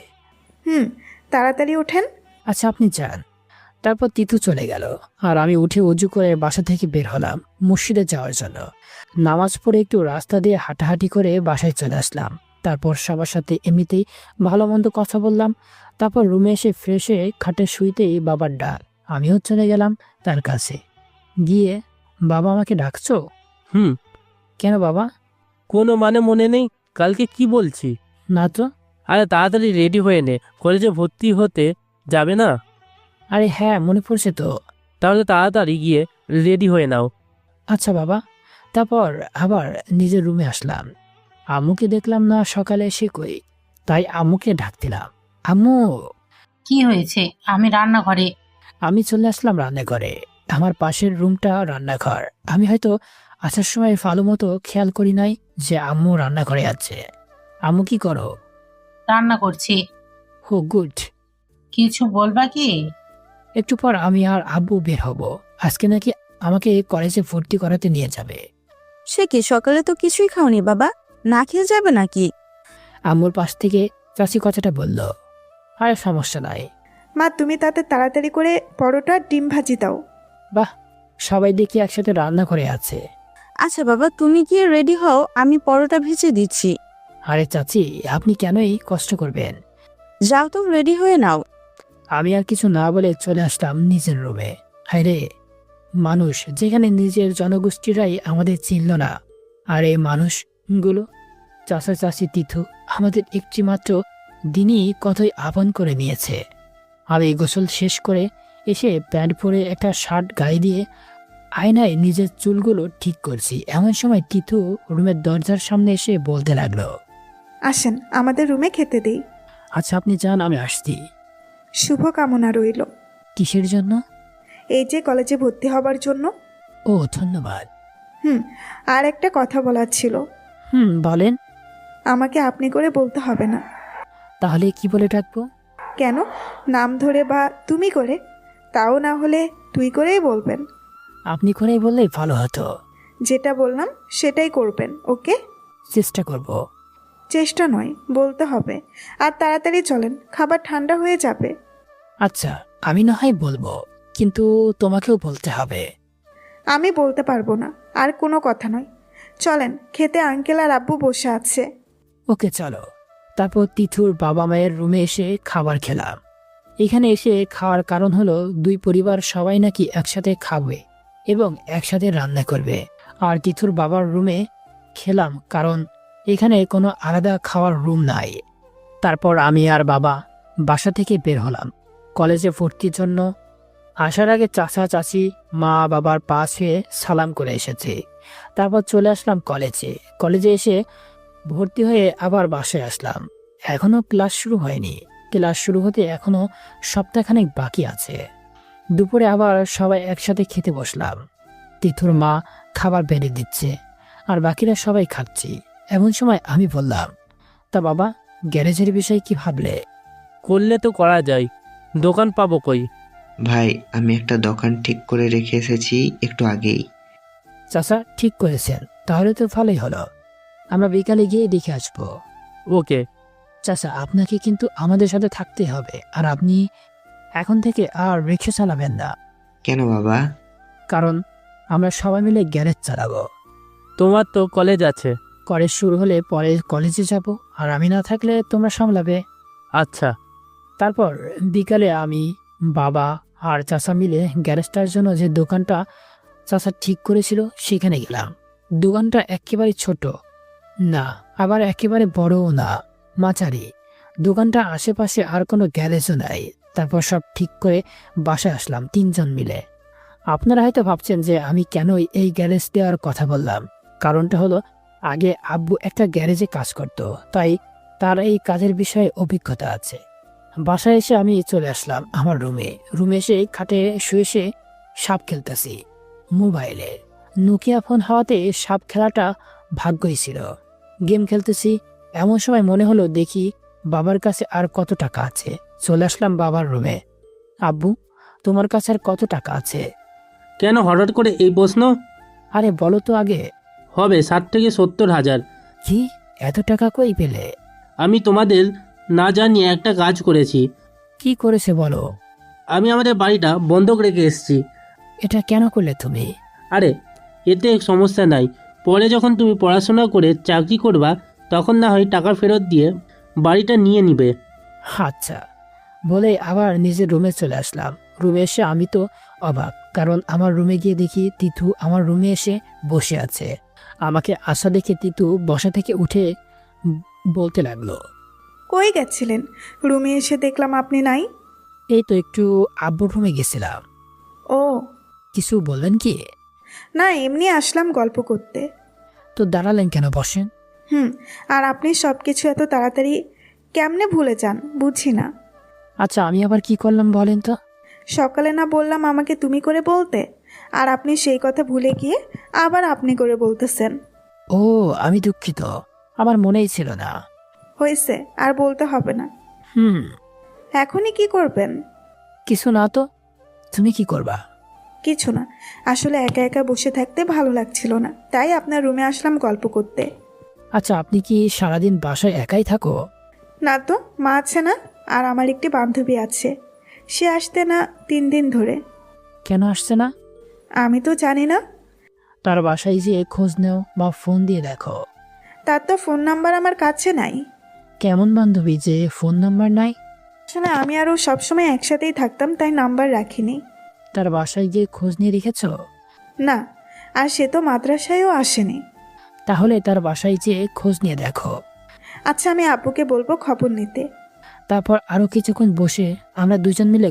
তাড়াতাড়ি ওঠেন। আচ্ছা, আপনি যান। তারপর তিথু চলে গেল, আর আমি উঠে উজু করে বাসা থেকে বের হলাম মসজিদে যাওয়ার জন্য। নামাজ পড়ে একটু রাস্তা দিয়ে হাঁটাহাঁটি করে বাসায় চলে আসলাম। তারপর সবার সাথে এমনিতেই ভালো মন্দ কথা বললাম। তারপর রুমে এসে ফ্রেশ হয়ে খাটে শুইতেই বাবার ডাক। আমিও চলে গেলাম তার কাছে। গিয়ে, বাবা আমাকে ডাকছো? হুম। কেন বাবা? কোনো মানে মনে নেই কালকে কি বলছি? না তো। আরে তাড়াতাড়ি রেডি হয়ে নে, কলেজে ভর্তি হতে যাবে না? আরে হ্যাঁ, মনে পড়ছে তো। তাহলে তাড়াতাড়ি গিয়ে রেডি হয়ে নাও। আচ্ছা বাবা। তারপর আবার নিজের রুমে আসলাম। আম্মুকে দেখলাম না সকালে, এসে কই, তাই আম্মুকে ডাক দিলাম। আম্মু। কি হয়েছে? আমি রান্নাঘরে। আমি চলে আসলাম রান্নাঘরে। আমার পাশের রুমটা রান্নাঘর। আমি হয়তো আসার সময় ভালো মতো খেয়াল করি নাই যে আম্মু রান্নাঘরে আছে। আম্মু কি করো? রান্না করছি। হো গুড। কিছু বলবা কি? একটু পর আমি আর আব্বু বের হব। আজকে নাকি আমাকে কলেজে ভর্তি করাতে নিয়ে যাবে। সে কি, সকালে তো কিছুই খাওনি বাবা, না খেয়ে যাবে নাকি? আম্মুর পাশ থেকে চাচি কথাটা বলল। আরে সমস্যা নাই মা, তুমি তাতে তাড়াতাড়ি করে পরোটা ডিম ভাজি দাও। বাহ, সবাই দেখি একসাথে রান্না করে আছে। আচ্ছা বাবা, তুমি গিয়ে রেডি হও, আমি পরোটা ভেজে দিচ্ছি। আরে চাচি, আপনি কেনই কষ্ট করবেন? যাও তো, রেডি হয়ে নাও। আমি আর কিছু না বলে চলে আসলাম নিজের রুমে। হায় রে, মানুষ যেখানে নিজের জনগোষ্ঠীরাই আমাদের চিনল না, আর এই মানুষগুলো চাচা চাচি তিথু আমাদের একটি মাত্র দিনই কতই আপন করে নিয়েছে। আমি গোসল শেষ করে এসে প্যান্ট পরে একটা শার্ট গায়ে দিয়ে আয়নায় নিজের চুলগুলো ঠিক করছি। এমন সময় তিথু রুমের দরজার সামনে এসে বলতে লাগলো, আসেন আমাদের রুমে খেতে দেই। আচ্ছা আপনি যান, আমি আসছি। শুভ কামনা রইল। কিসের জন্য? এই যে কলেজে ভর্তি হবার জন্য। ও ধন্যবাদ। আর একটা কথা বলার ছিল। বলেন। আমাকে আপনি করে বলতে হবে না। তাহলে কি বলে ডাকবো? কেন, নাম ধরে বা তুমি করে, তাও না হলে তুই করেই বলবেন। আপনি করেই বললেই ভালো হতো। যেটা বললাম সেটাই করবেন, ওকে? চেষ্টা করব। চেষ্টা নয়, বলতে হবে। আর তাড়াতাড়ি চলেন, খাবার ঠান্ডা হয়ে যাবে। আচ্ছা, আমি না হয় বলবো, কিন্তু তোমাকেও বলতে হবে। আমি বলতে পারবো না। আর কোনো কথা নয়, চলেন খেতে, আঙ্কেল আর আব্বু বসে আছে। ওকে চলো। তারপর তিথুর বাবা মায়ের রুমে এসে খাবার খেলাম। এখানে এসে খাওয়ার কারণ হলো দুই পরিবার সবাই নাকি একসাথে খাবে এবং একসাথে রান্না করবে। আর তিথুর বাবার রুমে খেলাম কারণ এখানে কোনো আলাদা খাওয়ার রুম নাই। তারপর আমি আর বাবা বাসা থেকে বের হলাম কলেজে ভর্তির জন্য। আসার আগে চাচা চাচি মা বাবার পাশে সালাম করে এসেছে। তারপর চলে আসলাম কলেজে এসে ভর্তি হয়ে আবার বাসায় আসলাম। এখনো ক্লাস শুরু হয়নি। ক্লাস শুরু হতে এখনো সপ্তাহখানেক বাকি আছে। দুপুরে আবার সবাই একসাথে খেতে বসলাম। তিথুর মা খাবার বেড়ে দিচ্ছে আর বাকিরা সবাই খাচ্ছি। এমন সময় আমি বললাম, তা বাবা, গ্যারেজের বিষয়ে কি ভাবলে? করলে তো করা যায়, দোকান পাবো কই? ভাই, আমি একটা দোকান ঠিক করে রেখে এসেছি একটু আগেই। চাচা ঠিক করেছেন, তাহলে তো ভালোই হলো। আমরা বিকালে গিয়ে দেখে আসবো। ওকে। চাচা, আপনাকে কিন্তু আমাদের সাথে থাকতে হবে, আর আপনি এখন থেকে আর রিক্সা চালাবেন না, কেন বাবা? কারণ আমরা সবাই মিলে গ্যারেজ চালাবো। তোমার তো কলেজ আছে। কলেজ শুরু হলে পরে কলেজে যাব, আর আমি না থাকলে তোমরা সামলাবে। আচ্ছা। তারপর বিকালে আমি, বাবা আর চাচা মিলে গ্যারেজটার জন্য যে দোকানটা চাচা ঠিক করেছিল সেখানে গেলাম। দোকানটা একেবারে ছোট না, আবার একেবারে বড়ও না, মাঝারি। দোকানটা আশেপাশে আর কোনো গ্যারেজও নাই। তারপর সব ঠিক করে বাসায় আসলাম 3 জন মিলে। আপনারা হয়তো ভাবছেন যে আমি কেন এই গ্যারেজ দেওয়ার কথা বললাম। কারণটা হলো, আগে আব্বু একটা গ্যারেজে কাজ করত, তাই তার এই কাজের বিষয়ে অভিজ্ঞতা আছে। বাসায় এসে আমি চলে আসলাম আমার রুমে এসে খাটে শুয়ে শুয়ে সাপ খেলতেছি মোবাইলে। নোকিয়া ফোন হওয়াতে সাপ খেলাটা ভাগ্যই ছিল। গেম খেলতেছি, এমন সময় মনে হলো দেখি বাবার কাছে আর কত টাকা আছে। চলে আসলাম বাবার রুমে। আব্বু, তোমার কাছে আর কত টাকা আছে? কেন হঠাৎ করে এই প্রশ্ন? আরে বলো তো আগে। হবে 60 থেকে 70,000। কি, এত টাকা কই পেলে? আমি তোমাদের না জানিয়ে একটা কাজ করেছি। কি করেছে বলো? আমি আমাদের বাড়িটা বন্ধক রেখে এসেছি। এটা কেন করলে তুমি? আরে এতে সমস্যা নাই, পরে যখন তুমি পড়াশোনা করে চাকরি করবা তখন না হয় টাকা ফেরত দিয়ে বাড়িটা নিয়ে নিবে। আচ্ছা বলে আবার নিজের রুমে চলে আসলাম। রুমে এসে আমি তো অবাক, কারণ আমার রুমে গিয়ে দেখি তিতু আমার রুমে এসে বসে আছে। আমাকে আসা দেখে তিতু বসা থেকে উঠে বলতে লাগলো, কই গেছিলেন? রুমে এসে দেখলাম আপনি নাই। এই তো একটু আব্বুর রুমে গেছিলাম। ও কিছু বললেন কি? না, এমনি আসলাম গল্প করতে। তো দাঁড়ালেন কেন, বসেন। আর আপনি সব কিছু এত তাড়াতাড়ি কেমনে ভুলে যান বুঝি না। আচ্ছা আমি আবার কি করলাম বলেন তো? সকালে না বললাম আমাকে তুমি করে বলতে, আর আপনি সেই কথা ভুলে গিয়ে আবার আপনি করে বলতেছেন। ও আমি দুঃখিত, আমার মনেই ছিল না। হয়েছে, আর বলতে হবে না। এখনই কি করবেন? কিছু না তো, তুমি কি করবা? কিছু না, আসলে একা একা বসে থাকতে ভালো লাগছিল না, তাই আপনার রুমে আসলাম গল্প করতে। আচ্ছা আপনি কি সারাদিন বাসায় একাই থাকো? না তো, মা আছে না, আর আমার একটি বান্ধবী আছে। সে আসতে না 3 দিন ধরে। কেন আসছে না? আমি তো জানি না। তার বাসায় যেয়ে খোঁজ নেও বা ফোন দিয়ে দেখো। তার তো ফোন নাম্বার আমার কাছে নাই। কেমন বান্ধবী যে ফোন নাম্বার নাই? আসলে আমি আরও সবসময় একসাথেই থাকতাম, তাই নাম্বার রাখিনি। তার বাসায় গিয়ে খোঁজ নিয়ে রেখেছ? না, আর সে তো মাদ্রাসায়ও আসেনি। তাহলে তার বাসায় যেয়ে খোঁজ নিয়ে দেখো। আচ্ছা, আমি আব্বুকে বলবো খবর নিতে। তারপর আরো কিছুক্ষণ বসে আমরা 2 জন মিলে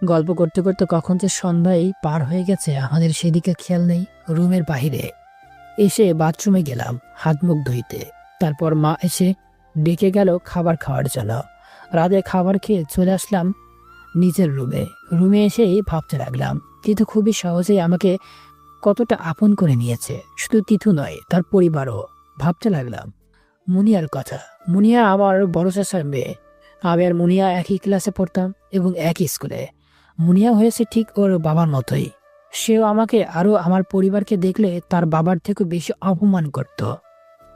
গল্প করতে করতে কখন যে সন্ধ্যায় পার হয়ে গেছে আমাদের সেদিকে খেয়াল নেই। রুমের বাহিরে এসে বাথরুমে গেলাম হাত মুখ ধুইতে। তারপর মা এসে ডেকে গেল খাবার খাওয়ার জন্য। রাতে খাবার খেয়ে চলে আসলাম নিজের রুমে এসেই ভাবতে লাগলাম তিথু খুবই সহজেই আমাকে কতটা আপন করে নিয়েছে। শুধু তিথু নয়, তার পরিবারও। ভাবতে লাগলাম মুনিয়ার কথা। মুনিয়া আমার বড় চাচার মেয়ে। আমি আর মুনিয়া একই ক্লাসে পড়তাম এবং একই স্কুলে। মুনিয়া হয়েছে ঠিক ওর বাবার মতোই। সেও আমাকে আরও আমার পরিবারকে দেখলে তার বাবার থেকে বেশি অপমান করত।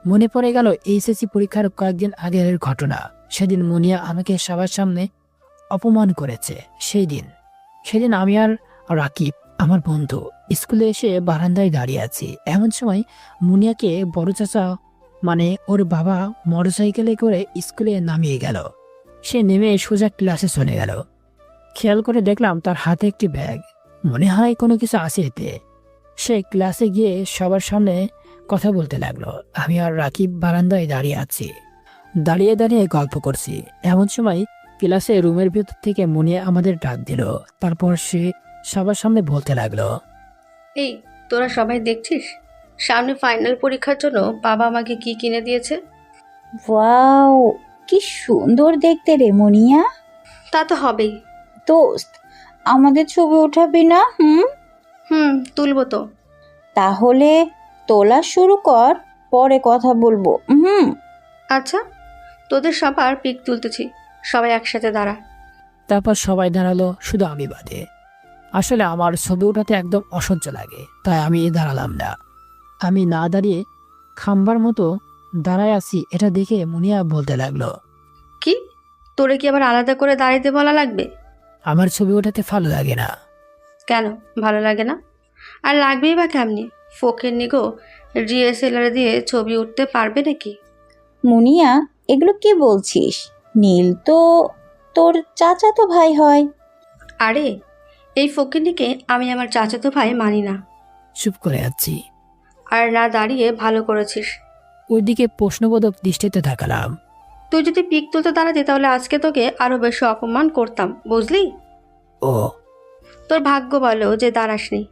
মনে পড়ে গেল এইচএসসি পরীক্ষার কয়েকদিন আগের ঘটনা। সেদিন মুনিয়া আমাকে সবার সামনে অপমান করেছে। সেদিন আমি আর রাকিব, আমার বন্ধু, স্কুলে এসে বারান্দায় দাঁড়িয়ে আছি। এমন সময় মুনিয়াকে বড় চাচা মানে ওর বাবা মোটরসাইকেলে করে স্কুলে নামিয়ে গেল। সে নেমে সোজা ক্লাসে চলে গেল। খেয়াল করে দেখলাম তার হাতে একটি ব্যাগ, মনে হয় কোনো কিছু আছে এতে। সে ক্লাসে গিয়ে সবার সামনে কথা বলতে লাগলো। আমি আর রাকিব বারান্দায় দাঁড়িয়ে আছি, দাঁড়িয়ে গল্প করছি। এমন সময় ক্লাসে রুমের ভেতর থেকে মুনিয়া আমাদের ডাক দিল। তারপর সে সবার সামনে বলতে লাগলো, এই তোরা সবাই দেখছিস, সামনে ফাইনাল পরীক্ষার জন্য বাবা আমাকে কি কিনে দিয়েছে। ওয়াও, কি সুন্দর দেখতে রে মুনিয়া। তা তো হবেই। দোস্ত, আমাদের ছবি উঠাবি না? তুলবো তো। তাহলে তোলা শুরু কর, পরে কথা বলবো। আচ্ছা, তোদের সবার পিক তুলতেছি, সবাই একসাথে দাঁড়া। তারপর সবাই দাঁড়ালো, শুধু আমি বাদে। আসলে আমার ছবি ওঠাতে একদম অসহ্য লাগে, তাই আমি দাঁড়ালাম না। আমি না দাঁড়িয়ে খাম্বার মতো দাঁড়ায় আছি এটা দেখে মুনিয়া বলতে লাগলো, কি তোরে কি আবার আলাদা করে দাঁড়াইতে বলা লাগবে? আমার ছবি ওঠাতে ভালো লাগে না। কেন ভালো লাগে না? আর লাগবেই বা কেমনি? ফোকের নিগো ডিএসএলআর দিয়ে ছবি উঠতে পারবে নাকি? মুনিয়া, এগুলো কি বলছিস? নীল তো তোর চাচাতো ভাই হয়। আরে এই ফকিরনিকে আমি আমার চাচাতো ভাই মানি না। চুপ করে আছি। আর না দাঁড়িয়ে ভালো করেছিস। ওইদিকে প্রশ্নবোধক দৃষ্টিতে তাকালাম। তুই যদি পিক তুলতে দাঁড়াতি তাহলে আজকে তোকে আরো বেশি অপমান করতাম, বুঝলি? ও, তোর ভাগ্য বলো যে দাঁড়াসনি।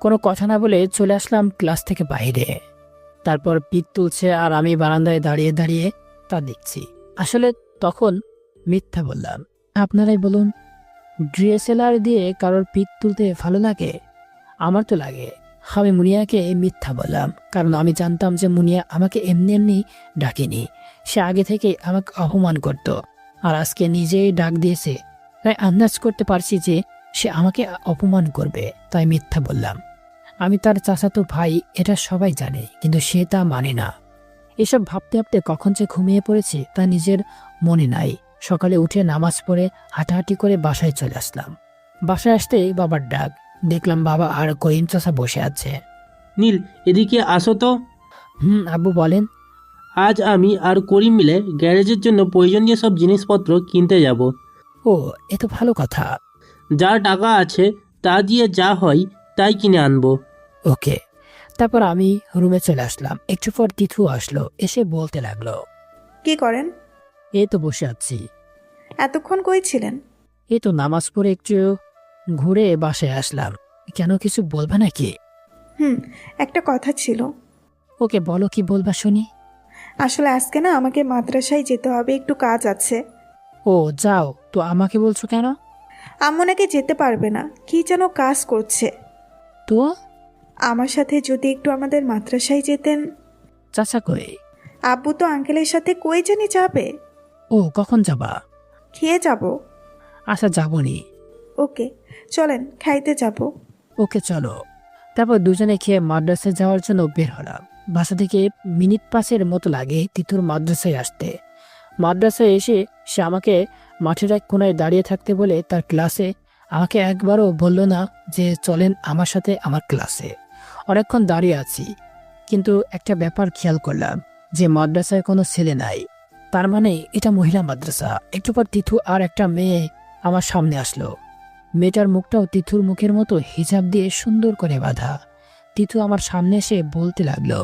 কোনো কথা না বলে চলে আসলাম ক্লাস থেকে বাইরে। তারপর পিক তুলছে আর আমি বারান্দায় দাঁড়িয়ে দাঁড়িয়ে তা দেখছি। আসলে তখন মিথ্যা বললাম। আপনারাই বলুন, ডিএসএলআর দিয়ে কারোর পিক তুলতে ভালো লাগে? আমার তো লাগে। আমি মুনিয়াকে মিথ্যা বললাম, কারণ আমি জানতাম যে মুনিয়া আমাকে এমনি এমনি ডাকেনি। সে আগে থেকে আমাকে অপমান করত, আর আজকে নিজেই ডাক দিয়েছে। তাই আন্দাজ করতে পারছি যে সে আমাকে অপমান করবে, তাই মিথ্যা বললাম। আমি তার চাচাতো ভাই, এটা সবাই জানে, কিন্তু সে তা মানে না। এসব ভাবতে ভাবতে কখন যে ঘুমিয়ে পড়েছি তা নিজের মনে নাই। সকালে উঠে নামাজ পড়ে হাঁটাহাঁটি করে বাসায় চলে আসলাম। বাসায় আসতেই বাবার ডাক। দেখলাম বাবা আর করিম চাচা বসে আছে। নীল, এদিকে আসো তো। আব্বু বলেন। আজ আমি আর করিম মিলে গ্যারেজের জন্য প্রয়োজনীয় সব জিনিসপত্র কিনতে যাব। ও, এ তো ভালো কথা। যা টাকা আছে তা দিয়ে যা হয় তাই কিনে আনবো। ওকে। তারপর আমি রুমে চলে আসলাম। একটু পর তিথু আসলো, এসে বলতে লাগলো, কি করেন? এই তো বসে আছি। এতক্ষণ কই ছিলেন? এই তো নামাজ পড়ে একটু ঘুরে বাসায় আসলাম। কেন, কিছু বলবে নাকি? একটা কথা ছিল। ওকে বলো, কি বলবা শুনি। আসলে আজকে না আমাকে মাদ্রাসায় যেতে হবে, একটু কাজ আছে। ও যাও তো, আমাকে বলছো কেন? আম্মু নাকি যেতে পারবে না, কি যেন কাজ করছে। তো আমার সাথে যদি একটু আমাদের মাদ্রাসায় যেতেন। চাচা কই? আব্বু তো আঙ্কেলের সাথে কই জানি যাবে। ও, কখন যাবা? খেয়ে যাব। আচ্ছা, যাবনি। ওকে চলেন, খাইতে যাব। ওকে চলো। তারপর দুজনে খেয়ে মাদ্রাসায় যাওয়ার জন্য বের হলাম। বাসা থেকে মিনিট 5 মতো লাগে তিতুর মাদ্রাসায় আসতে। মাদ্রাসায় এসে সে আমাকে মাঠের এক কোনায় দাঁড়িয়ে থাকতে বলে তার ক্লাসে আমাকে একবারও বলল না যে চলেন আমার সাথে আমার ক্লাসে। অনেকক্ষণ দাঁড়িয়ে আছি, কিন্তু একটা ব্যাপার খেয়াল করলাম যে মাদ্রাসায় কোনো ছেলে নাই। তার মানে এটা মহিলা মাদ্রাসা। একটু পর তিথু আর একটা মেয়ে আমার সামনে আসলো। মেয়েটার মুখটাও তিথুর মুখের মতো হিজাব দিয়ে সুন্দর করে বাঁধা। তিথু আমার সামনে এসে বলতে লাগলো,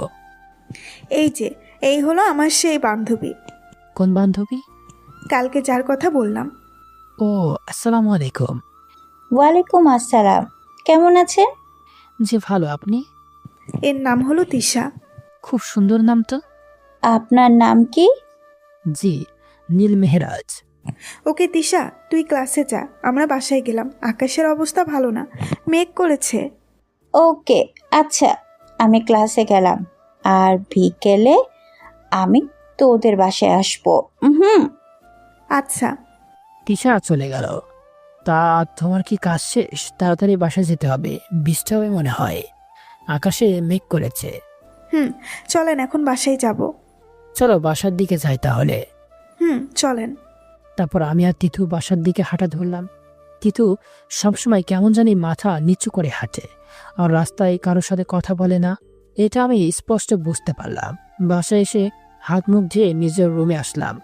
এই হলো আমার সেই বান্ধবী। কোন বান্ধবী? কালকে যার কথা বললাম। ও, আসসালামু আলাইকুম। ওয়ালাইকুম আসসালাম। কেমন আছেন? জি ভালো, আপনি? এর নাম হলো তিশা। খুব সুন্দর নাম তো। আপনার নাম কি? জি, নীল মেহরাজ। ওকে তিশা, তুই ক্লাসে যা, আমরা বাসায় গেলাম। আকাশের অবস্থা ভালো না, মেঘ করেছে। ওকে আচ্ছা, আমি ক্লাসে গেলাম, আর বিকেলে আমি তোদের বাসায় আসবো। আচ্ছা। তিশা চলে গেল। তা তোমার কি কাজ শেষ? তাড়াতাড়ি বাসায় যেতে হবে, বৃষ্টি হবে মনে হয়। আকাশে মেঘ করেছে। চলেন এখন বাসায় যাব। চলো বাসার দিকে যাই তাহলে। চলেন। তারপর আমি আর তিথু বাসার দিকে হাঁটা ধরলাম। তিথু সবসময় কেমন জানি মাথা নিচু করে হাঁটে, আর রাস্তায় কারোর সাথে কথা বলে না। এটা আমি স্পষ্ট বুঝতে পারলাম। বাসায় এসে হাত মুখ ধুয়ে নিজের রুমে আসলাম।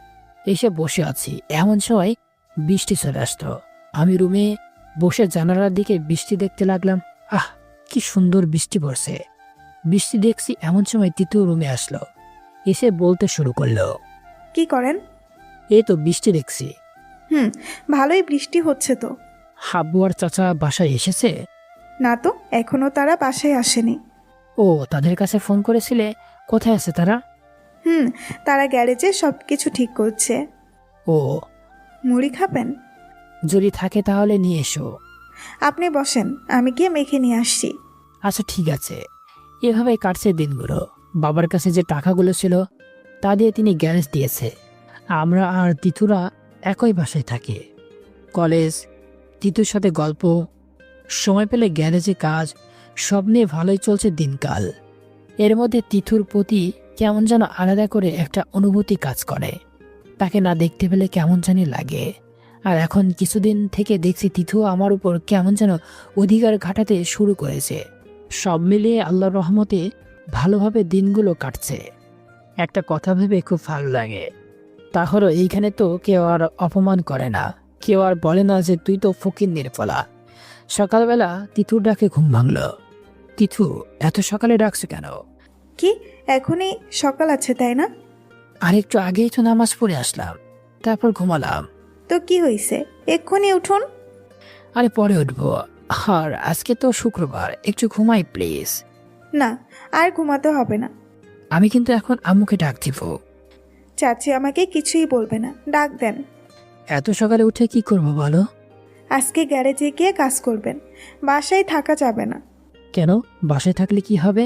এসে বসে আছি, এমন সময় বৃষ্টি চলে আসতো। আমি রুমে বসে জানালার দিকে বৃষ্টি দেখতে লাগলাম। আহ, কি সুন্দর বৃষ্টি পড়ছে। বৃষ্টি দেখছি, এমন সময় তিথু রুমে আসলো। এসে বলতে শুরু করলো, কি করেন? এই তো বৃষ্টি দেখছি। ভালোই বৃষ্টি হচ্ছে তো। হাব্বু আর চাচা বাসায় এসেছে? না তো, এখনো তারা বাসায় আসেনি। ও, তাদের কাছে ফোন করেছিলে? কোথায় আছে তারা? তারা গ্যারেজে সবকিছু ঠিক করছে। ও, মুড়ি খাবেন? যদি থাকে তাহলে নিয়ে এসো। আপনি বসেন, আমি গিয়ে মেখে নিয়ে আসছি। আচ্ছা ঠিক আছে। এভাবেই কাটছে দিনগুলো। বাবার কাছে যে টাকাগুলো ছিল তা দিয়ে তিনি গ্যারেজ দিয়েছে। আমরা আর তিথুরা একই বাসায় থাকি। কলেজ, তিথুর সাথে গল্প, সময় পেলে গ্যারেজে কাজ, সব নিয়ে ভালোই চলছে দিনকাল। এর মধ্যে তিথুর প্রতি কেমন যেন আলাদা করে একটা অনুভূতি কাজ করে। তাকে না দেখতে পেলে কেমন জানি লাগে। আর এখন কিছুদিন থেকে দেখছি তিথু আমার উপর কেমন যেন অধিকার ঘাটাতে শুরু করেছে। সব মিলিয়ে আল্লাহর রহমতে ভালোভাবে দিনগুলো কাটছে। একটা কথা ভেবে খুব ভালো লাগে, তা হলো এইখানে তো কেউ আর অপমান করে না, কেউ আর বলে না যে তুই তো ফকির নির্ফলা। সকালবেলা তিথুর ডাকে ঘুম ভাঙল। তিথু, এত সকালে ডাকছে কেন? কি এখনই সকাল আছে তাই না? আর একটু আগেই তো নামাজ পড়ে আসলাম, তারপর ঘুমালাম। তো কি হয়েছে, এক্ষুনি উঠুন। আরে পরে উঠবো, আর আজকে তো শুক্রবার, একটু ঘুমাই প্লিজ। না, আর ঘুমাতে হবে না। আমি কিন্তু এখন আম্মুকে ডাক দিব। চাচি আমাকে কিছুই বলবে না, ডাক দেন। এত সকালে উঠে কি করব বলো? আজকে গ্যারেজে গিয়ে কাজ করবেন, বাসায় থাকা যাবে না। কেন, বাসায় থাকলে কি হবে?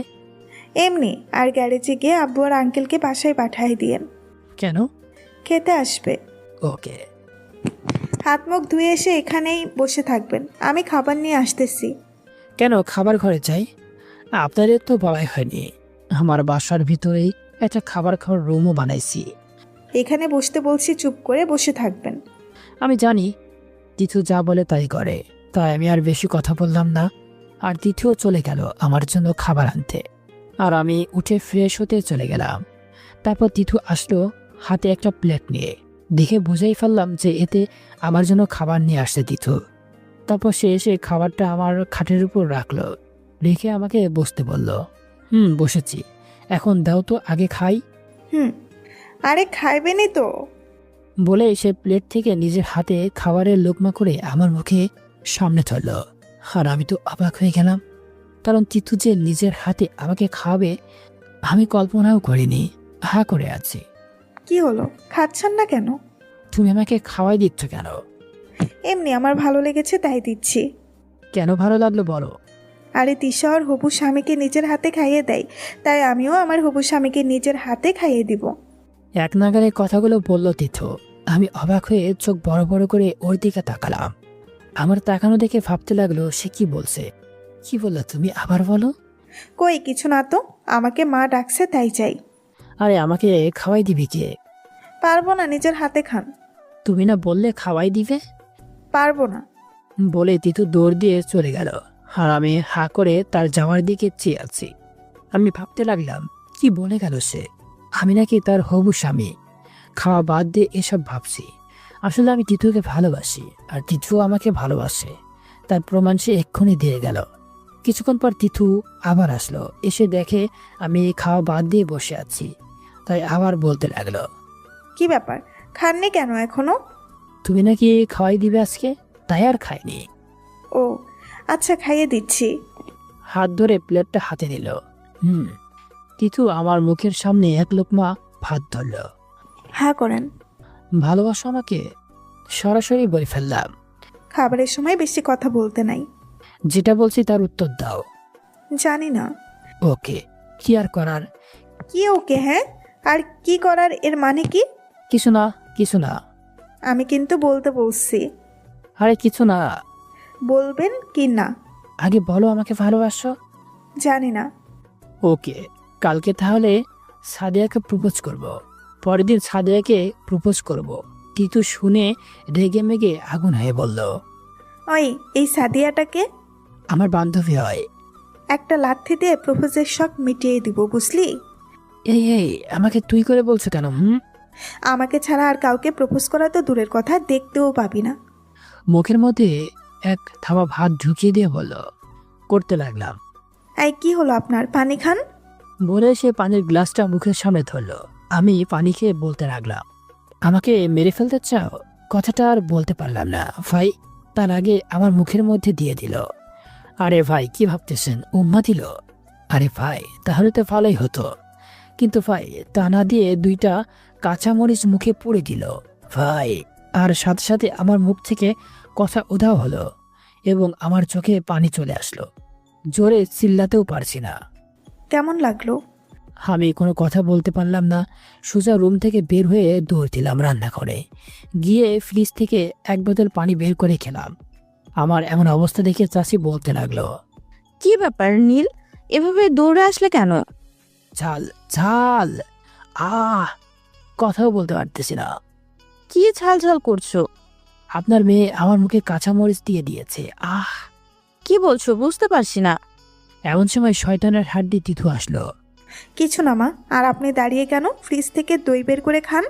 এমনি, আর গ্যারেজে গিয়ে আব্বু আর আঙ্কেলকে বাসায় পাঠিয়ে দিয়েন। কেন? খেতে আসবে। ওকে। হাত মুখ ধুয়ে এসে এখানেই বসে থাকবেন, আমি খাবার নিয়ে আসতেছি। কেন খাবার ঘরে চাই? আপনাদের তো বলাই হয়নি, আমার বাসার ভিতরেই একটা খাবার খাওয়ার রুমও বানাইছি। এখানে বসতে বলছি, চুপ করে বসে থাকবেন। আমি জানি তিথু যা বলে তাই করে, তাই আমি আর বেশি কথা বললাম না। আর তিথুও চলে গেল আমার জন্য খাবার আনতে, আর আমি উঠে ফ্রেশ হতে চলে গেলাম। তারপর তিথু আসলো হাতে একটা প্লেট নিয়ে, দেখে বুঝেই ফেললাম যে এতে আমার জন্য খাবার নিয়ে আসছে তিথু। তারপর সে এসে খাবারটা আমার খাটের উপর রাখলো, রেখে আমাকে বসতে বলল। বসেছি, এখন দাও তো আগে খাই। আরে খাইবেনই তো। বলে সে প্লেট থেকে নিজের হাতে খাবারের লোকমা করে আমার মুখে সামনে ধরল। আর আমি তো অবাক হয়ে গেলাম, কারণ তিথু যে নিজের হাতে আমাকে খাওয়াবে আমি কল্পনাও করিনি। হা করে আছি। কি হলো, খাচ্ছেন না কেন? তুমি আমাকে খাওয়াই দিচ্ছ কেন? এমনি আমার ভালো লেগেছে তাই দিচ্ছি। কেন ভালো লাগলো বলো? আরে তিশা ওর হবু স্বামীকে নিজের হাতে খাইয়ে দেয়, তাই আমিও আমার হবু স্বামীকে নিজের হাতে খাইয়ে দিব। এক নাগারে কথাগুলো বলল তিথু। আমি অবাক হয়ে চোখ বড় বড় করে ওর দিকে তাকালাম। আমার তাকানো দেখে ভাবতে লাগলো সে কি বলছে। কি বললো তুমি, আবার বলো। কই কিছু না তো, আমাকে মা ডাকছে তাই চাই। আরে আমাকে খাওয়াই দিবি কে? পারবো না, নিজের হাতে খান। তুমি না বললে খাওয়াই দিবে? পারবো না। বলে তিতু দৌড় দিয়ে চলে গেল, আর আমি হা করে তার যাওয়ার দিকে চেয়ে আছি। আমি ভাবতে লাগলাম কি বলে গেল সে, আমি নাকি তার হবু স্বামী। খাওয়া বাদ দিয়ে এসব ভাবছি। আসলে আমি তিতুকে ভালোবাসি, আর তিতু আমাকে ভালোবাসে, তার প্রমাণ সে এক্ষুনি দিয়ে গেল। কিছুক্ষণ পর তিতু আবার আসলো, এসে দেখে আমি খাওয়া বাদ দিয়ে বসে আছি, তাই আবার বলতে লাগলো। কি ব্যাপার, খাননি কেন এখনো? তুমি নাকি খাওয়াই দিবে আজকে, তাই আর খাইনি। ও আচ্ছা, খাইয়ে দিচ্ছি। হাত ধরে প্লেটটা হাতে নিল। তিতু আমার মুখের সামনে এক লোকমা ভাত ধরল। হ্যাঁ করেন। ভালোবাসো আমাকে? সরাসরি বলে ফেললাম। খাবারের সময় বেশি কথা বলতে নাই। যেটা বলছি তার উত্তর দাও। জানি না। ওকে, কি আর করার। কি ওকে? হ্যাঁ, আর কি করার এর মানে কি? কিছু না, কিছু না। আমি কিন্তু বলতে বলছি। আরে কিছু না। বলবেন কি না? আগে বলো আমাকে ভালোবাসো। জানি না। ওকে, কালকে তাহলে সাদিয়াকে প্রপোজ করব। পরের দিন সাদিয়াকে প্রপোজ করব। তিতু শুনে রেগে মেগে আগুন হয়ে বলল। ওই, এই সাদিয়াটাকে? আমার বান্ধবী হয়। একটা লাথি দিয়ে প্রপোজের শখ মিটিয়ে দিব, বুঝলি? এই আমাকে তুই করে বলছো কেন? আমাকে ছাড়া আর কাউকে প্রপোজ করা তো দূরের কথা, দেখতেও পাবি না। মুখের মধ্যে এক থাবা ভাত ঢুকিয়ে দিয়ে বলল। করতে লাগলাম। এই কি হলো আপনার, পানি খান। বলে সে পানির গ্লাসটা মুখের সামনে ধরলো। আমি পানি খেয়ে বলতে লাগলাম, আমাকে মেরে ফেলতে চাও? কথাটা আর বলতে পারলাম না ভাই, তার আগে আমার মুখের মধ্যে দিয়ে দিল। আরে ভাই কি ভাবতেছেন, উম্মা দিল? আরে ভাই তাহলে তো ভালোই হতো, কিন্তু ভাই তা না দিয়ে দুইটা কাঁচামরিচ মুখে পুড়ে দিল ভাই। আর সাথে সাথে আমার মুখ থেকে কথা উধাও হলো এবং আমার চোখে পানি চলে আসলো। জোরে চিল্লাতেও পারছি না। কেমন লাগলো? আমি কোনো কথা বলতে পারলাম না। সোজা রুম থেকে বের হয়ে দৌড় দিলাম রান্নাঘরে, গিয়ে ফ্রিজ থেকে এক বোতল পানি বের করে খেলাম। আমার এমন অবস্থা দেখে চাচি বলতে লাগলো। কি ব্যাপার নীল, এভাবে দৌড়ে আসলে কেন? ঝাল ঝাল, কথাও বলতে পারতেছি না। কি ঝাল ঝাল করছো? আপনার মেয়ে আমার মুখে কাঁচামরিচ দিয়ে দিয়েছে। কি বলছো বুঝতে পারছি না। এমন সময় শয়তানের হাড্ডি তিথু আসলো। কিছু না মা। আর আপনি দাঁড়িয়ে কেন? ফ্রিজ থেকে দই বের করে খান।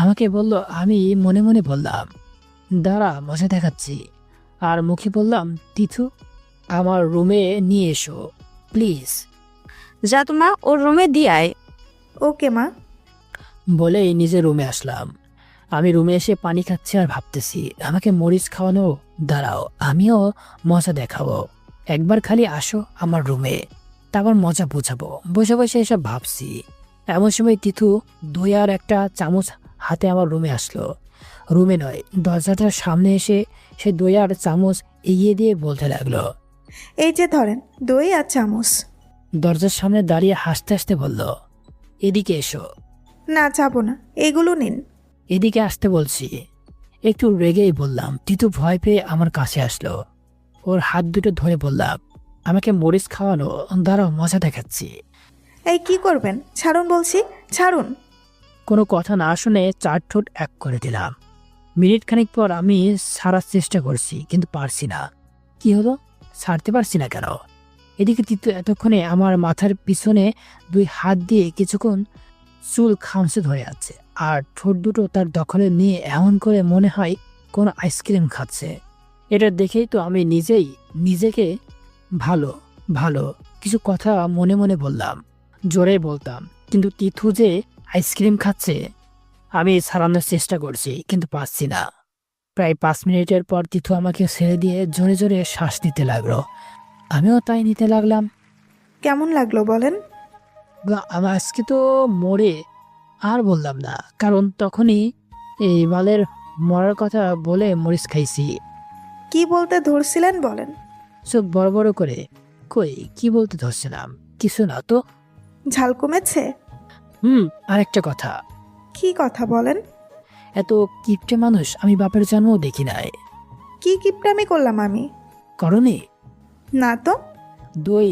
আমাকে বলল, আমি মনে মনে বললাম দাঁড়া মজা দেখাচ্ছি, আর মুখে বললাম তিথু আমার রুমে নিয়ে এসো প্লিজ। যা তোমা ওর রুমে দিয়ে আয়। ওকে মা। বলেই নিজের রুমে আসলাম। আমি রুমে এসে পানি খাচ্ছি আর ভাবতেছি আমাকে মরিচ খাওয়ানো, দাঁড়াও আমিও মজা দেখাবো, একবার খালি আসো আমার রুমে, তারপর মজা বোঝাবো। বসে বসে এসব ভাবছি। এমন সময় তিথু দই আর একটা চামচ হাতে আমার রুমে আসলো। রুমে নয়, দরজাটার সামনে এসে সে দই আর চামচ এগিয়ে দিয়ে বলতে লাগলো, এই যে ধরেন দই আর চামচ। দরজার সামনে দাঁড়িয়ে হাসতে হাসতে বলল, এদিকে এসো। না যাব না, এগুলো নিন। এদিকে আসতে বলছি। একটু রেগেই বললাম। তিতু ভয় পেয়ে আমার কাছে আসলো। ওর হাত দুটো ধরে বললাম, আমাকে মরিচ খাওয়ানো, দাঁড়াও মজা দেখাচ্ছি। এই কি করবেন? ছাড়ুন বলছি, ছাড়ুন। কোনো কথা না শুনে 4 ঠোঁট এক করে দিলাম। মিনিট খানিক পর আমি ছাড়ার চেষ্টা করছি, কিন্তু পারছি না। কি হলো? ছাড়তে পারছি না কেন? এদিকে তিতু এতক্ষণে আমার মাথার পিছনে 2 হাত দিয়ে কিছুক্ষণ চুল খামচে ধরে আছে, আর ঠোঁট দুটো তার দখলে নিয়ে এমন করে মনে হয় কোনো আইসক্রিম খাচ্ছে। এটা দেখেই তো আমি নিজেই নিজেকে ভালো ভালো কিছু কথা মনে মনে বললাম, জোরে বলতাম, কিন্তু তিথু যে আইসক্রিম খাচ্ছে। আমি ছাড়ানোর চেষ্টা করছি, কিন্তু পারছি না। প্রায় 5 মিনিটের পর তিথু আমাকে ছেড়ে দিয়ে জোরে জোরে শ্বাস নিতে লাগলো। আমিও তাই নিতে লাগলাম। কেমন লাগলো বলেন? আমার আজকে তো মরে আর বললাম না, কারণ তখনই এই বালের মরার কথা বলে মরিচ খাইছি। কি বলতে ধরছিলেন বলেন? চোখ বড় বড় করে, কই কি বলতে ধরছিলাম? কিছু না তো। ঝাল কমেছে? আরেকটা কথা। কি কথা বলেন? এত কিপটে মানুষ আমি বাপের জন্মও দেখি নাই। কি কিপটামি করলাম আমি? করনি? না তো। দই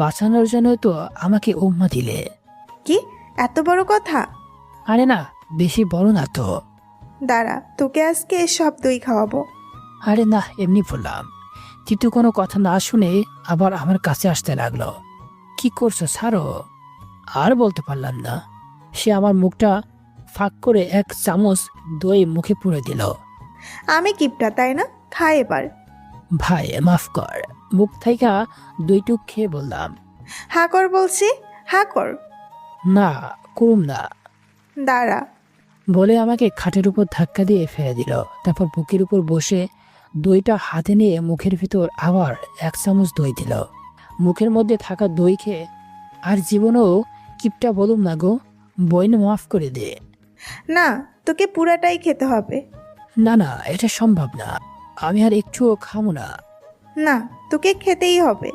বাঁচানোর জন্য তো আমাকে উম্মা দিলে। কি এত বড় কথা? আরে না, বেশি বড় না তো। দাঁড়া, তোকে আজকে সব দই খাওয়াবো। আরে না, এমনি বললাম। তিতু কোনো কথা না শুনে আবার আমার কাছে আসতে লাগলো। কি করছো ছাড়ো। আর বলতে পারলাম না। সে আমার মুখটা ফাঁক করে 1 চামচ দই মুখে পুরে দিল। আমি কিপটা তাই না? খাই এবার। ভাই মাফ কর। মুখ থাইকা 2 টুক খেয়ে বললাম, হা কর বলছি, হা কর। না করুম না। দাঁড়া। বলে আমাকে খাটের উপর ধাক্কা দিয়ে ফেলে দিল। তারপর বুকের উপর বসে দইটা হাতে নিয়ে মুখের ভিতর আবার 1 চামচ দই দিল। মুখের মধ্যে থাকা দই খেয়ে আর জীবনেও কিপটা বলুম না গো, বইন মাফ করে দে। না, তোকে পুরাটাই খেতে হবে। না না, এটা সম্ভব না। আমি আর একটুও খামো না। না, তোকে খেতেই হবে।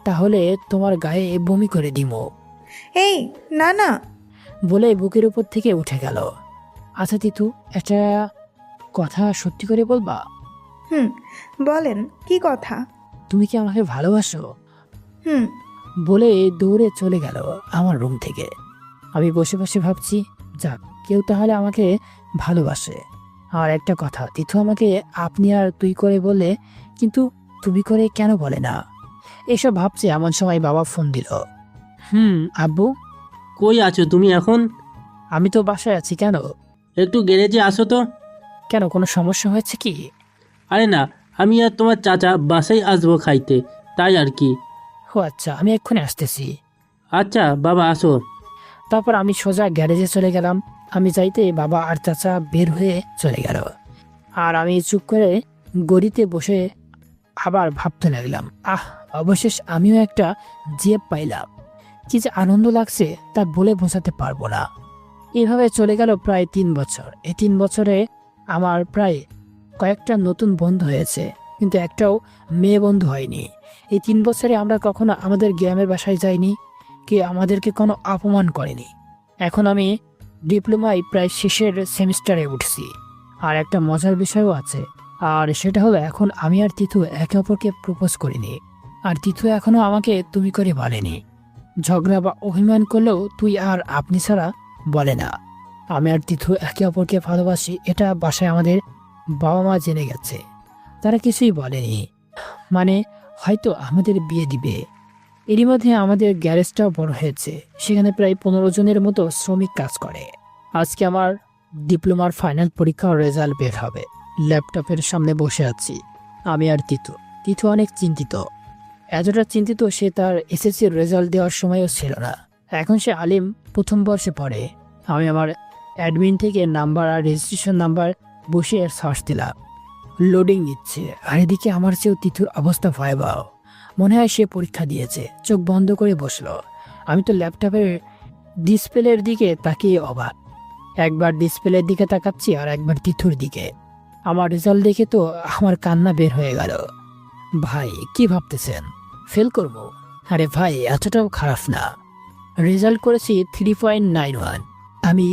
তাহলে তোমার গায়ে বমি করে দিমো। এই না না। বলে বুকের উপর থেকে উঠে গেল। আচ্ছা তিতু, একটা কথা সত্যি করে বলবা? বলেন কি কথা? তুমি কি আমাকে ভালোবাসো? হুম। বলে দৌড়ে চলে গেল আমার রুম থেকে। আমি বসে বসে ভাবছি, যাক কেউ তাহলে আমাকে ভালোবাসে। আর একটা কথা, তিথু আমাকে আপনি আর তুই করে বলে, কিন্তু তুমি করে কেন বলে না? এসব ভাবছি এমন সময় বাবা ফোন দিল। আব্বু কই আছো তুমি এখন? আমি তো বাসায় আছি। কেন? একটু গ্যারেজে আসো তো। কেন, কোনো সমস্যা হয়েছে কি? আরে না, আমি আর তোমার চাচা বাসায় আসবো খাইতে, তাই আর কি। ও আচ্ছা, আমি এক্ষুনি আসতেছি। আচ্ছা বাবা আসো। তারপর আমি সোজা গ্যারেজে চলে গেলাম। আমি যাইতে বাবা আর চাচা বের হয়ে চলে গেল। আর আমি চুপ করে গড়িতে বসে আবার ভাবতে লাগলাম, অবশেষ আমিও একটা জিএফ পাইলাম। কি যে আনন্দ লাগছে তা বলে বোঝাতে পারবো না। এইভাবে চলে গেল প্রায় 3 বছর। এই 3 বছরে আমার প্রায় কয়েকটা নতুন বন্ধু হয়েছে, কিন্তু একটাও মেয়ে বন্ধু হয়নি। এই 3 বছরে আমরা কখনো আমাদের গ্রামের বাসায় যাইনি, কে আমাদেরকে কোনো অপমান করেনি। এখন আমি ডিপ্লোমায় প্রায় শেষের সেমিস্টারে উঠছি। আর একটা মজার বিষয়ও আছে, আর সেটা হলো এখন আমি আর তিথু একে অপরকে প্রপোজ করিনি। আর তিথু এখনো আমাকে তুমি করে বলেনি। ঝগড়া বা অভিমান করলেও তুই আর আপনি ছাড়া বলে না। আমি আর তিথু একে অপরকে ভালোবাসি, এটা বাসায় আমাদের বাবা মা জেনে গেছে। তারা কিছুই বলেনি, মানে হয়তো আমাদের বিয়ে দিবে। এরই মধ্যে আমাদের গ্যারেজটাও বড় হয়েছে, সেখানে প্রায় 15 জনের মতো শ্রমিক কাজ করে। আজকে আমার ডিপ্লোমার ফাইনাল পরীক্ষার রেজাল্ট বের হবে। ল্যাপটপের সামনে বসে আছি আমি আর তিথু। তিথু অনেক চিন্তিত, এতটা চিন্তিত সে তার এসএসসির রেজাল্ট দেওয়ার সময়ও ছিল না। এখন সে আলিম প্রথম বর্ষে পড়ে। আমি আমার অ্যাডমিন থেকে নাম্বার আর রেজিস্ট্রেশন নাম্বার বসিয়ে সার্চ দিলাম। লোডিং নিচ্ছে, আর এদিকে আমার চেয়েও তিথুর অবস্থা ভয়াবহ। মনে হয় সে পরীক্ষা দিয়েছে। চোখ বন্ধ করে বসলো। আমি তো ল্যাপটপের ডিসপ্লের দিকে তাকিয়ে অবাক। একবার ডিসপ্লের দিকে তাকাচ্ছি আর একবার তিথুর দিকে। আমার রেজাল্ট দেখে তো আমার কান্না বের হয়ে গেল। ভাই কি ভাবতেছেন, ফেল করব? আরে ভাই এতটাও খারাপ না, রেজাল্ট করেছি 3.91। আমি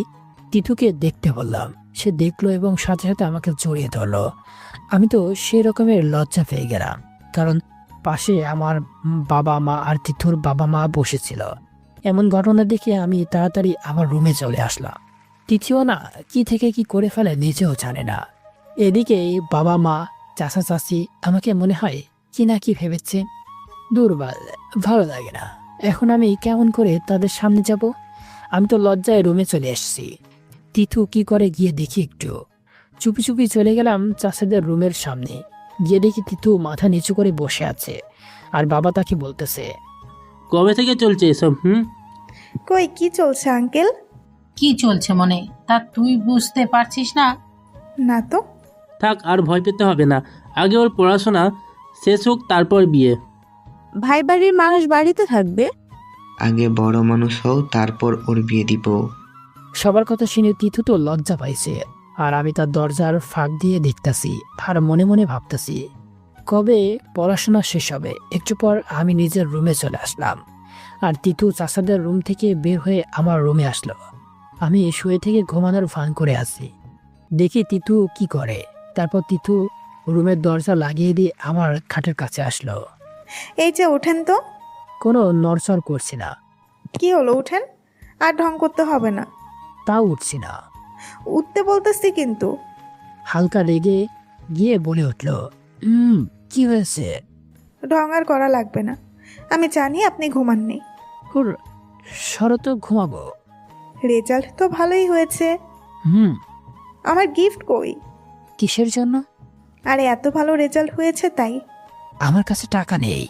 তিথুকে দেখতে বললাম, সে দেখলো এবং সাথে সাথে আমাকে জড়িয়ে ধরলো। আমি তো সেই রকমের লজ্জা পেয়ে গেলাম, কারণ পাশে আমার বাবা মা আর তিথুর বাবা মা বসেছিল। এমন ঘটনা দেখে আমি তাড়াতাড়ি আমার রুমে চলে আসলাম। তিথিও না কি থেকে কি করে ফেলে নিজেও জানে না। এদিকে বাবা মা চাচা চাচি আমাকে মনে হয় কি না কি ভেবেছে। দুর্বল, ভালো লাগে না। এখন আমি কেমন করে তাদের সামনে যাব? আমি তো লজ্জায় রুমে চলে এসেছি। তিথু কি করে গিয়ে দেখি একটু। চুপি চুপি চলে গেলাম চাচাদের রুমের সামনে। গিয়ে দেখি তিথু মাথা নিচু করে বসে আছে, আর বাবা তাকে বলতেছে, কবে থেকে চলছে এসব? কই কি চলছে আঙ্কেল? কি চলছে মনে, তা তুই বুঝতে পারছিস না? না তো। থাক, আর ভয় পেতে হবে না। আগে ওর পড়াশোনা শেষ হোক, তারপর বিয়ে। ভাই বাড়ির মানুষ বাড়িতে থাকবে। আগে বড় মানুষ হও, তারপর ওর বিয়ে দিব। সবার কথা শুনে তিথু তো লজ্জা পাইছে, আর আমি তার দরজার ফাঁক দিয়ে দেখতাছি আর মনে মনে ভাবতাছি কবে পড়াশোনা শেষ হবে। একটু পর আমি নিজের রুমে চলে আসলাম, আর তিথু চাচাদের রুম থেকে বের হয়ে আমার রুমে আসলো। আমি শুয়ে থেকে ঘুমানোর ভান করে আছি। দেখি তিথু কি করে। তারপর তিথু রুমের দরজা লাগিয়ে দিয়ে আমার খাটের কাছে আসলো। এই যে ওঠেন তো। কোনো নড়চড় করছি না। কি হলো, ওঠেন। আর ঢং করতে হবে না। তাও উঠছি না। উঠতে বলতেছি কিন্তু। হালকা রেগে গিয়ে বলে উঠল, কি হয়েছে? ঢং আর করা লাগবে না, আমি জানি আপনি ঘুমাননি। শরত ঘুমাবো। রেজাল্ট তো ভালোই হয়েছে। আমার গিফট কই? কিসের জন্য? আরে এত ভালো রেজাল্ট হয়েছে তাই। আমার কাছে টাকা নেই।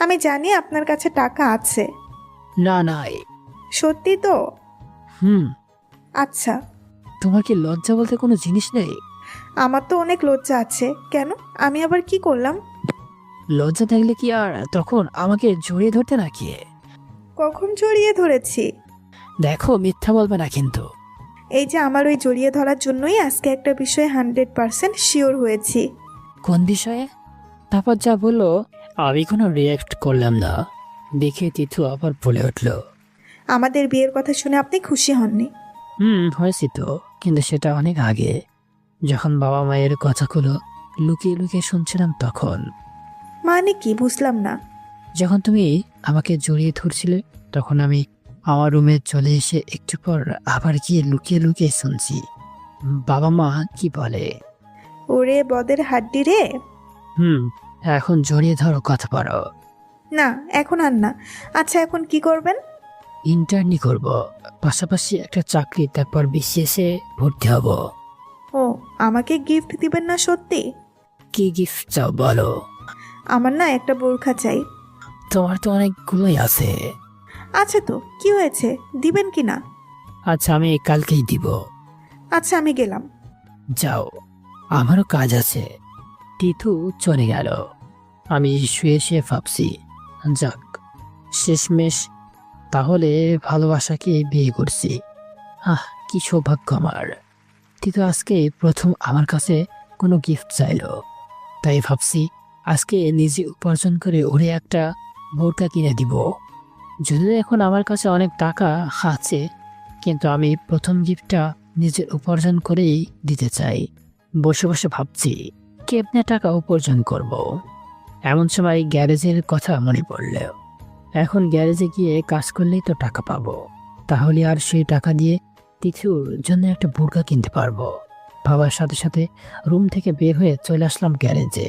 আমি জানি আপনার কাছে টাকা আছে। না নাই। সত্যি তো? আচ্ছা। তোমার কি লজ্জা বলতে কোনো জিনিস নেই? আমার তো অনেক লজ্জা আছে। কেন, আমি আবার কি করলাম? লজ্জা থাকলে কি আর তখন আমাকে জড়িয়ে ধরতে নাকি? কখন জড়িয়ে ধরেছি? দেখো, মিথ্যা বলবে না কিন্তু। এই যে আমার ওই জড়িয়ে ধরার জন্যই আজকে একটা বিষয়ে 100% শিওর হয়েছি। কোন বিষয়ে? তারপর যা বললো আমি কোনো রিয়াক্ট করলাম না। দেখে তিথু আবার বলে উঠল, আমাদের বিয়ের কথা শুনে আপনি খুশি হননি? হয়েছি তো, কিন্তু সেটা অনেক আগে, যখন বাবা মায়ের কথাগুলো লুকিয়ে লুকিয়ে শুনছিলাম তখন। মানে কি, বুঝলাম না। যখন তুমি আমাকে জড়িয়ে ধরছিলে তখন আমি আমার রুমে চলে এসে একটু পর আবার গিয়ে লুকিয়ে লুকিয়ে শুনছি বাবা মা কি বলে। ওরে বদের হাড্ডি রে। এখন জড়িয়ে ধরো, কথা বলো। না এখন আর না। আচ্ছা এখন কি করবেন? ইন্টার্নি করব, পাশাপাশি একটা চাকরি, তারপর বিসিএসে ভর্তি হব। ও, আমাকে গিফট দিবেন না সত্যি? কি গিফট চাও বলো? আমার না একটা বোরখা চাই। তোমার তো অনেকগুলোই আছে। আচ্ছা তো কি হয়েছে, দিবেন কি না? আচ্ছা আমি কালকেই দিব। আচ্ছা আমি গেলাম। যাও, আমারও কাজ আছে। তিথু চলে গেল। আমি শুয়ে শুয়ে ভাবছি, যাক শেষমেশ তাহলে ভালোবাসাকে বিয়ে করছি। কি সৌভাগ্য আমার। তিথু আজকে প্রথম আমার কাছে কোনো গিফট চাইলো, তাই ভাবছি আজকে নিজে উপার্জন করে ওরে একটা বোরকা কিনে দিব। যদিও এখন আমার কাছে অনেক টাকা আছে, কিন্তু আমি প্রথম গিফটটা নিজের উপার্জন করেই দিতে চাই। বসে বসে ভাবছি কেমনে টাকা উপার্জন করব। এমন সময় গ্যারেজের কথা মনে পড়ল। এখন গ্যারেজে গিয়ে কাজ করলেই তো টাকা পাবো, তাহলে আর সেই টাকা দিয়ে তিথুর জন্য একটা বোরকা কিনতে পারবো। ভাবার সাথে সাথে রুম থেকে বের হয়ে চলে আসলাম গ্যারেজে।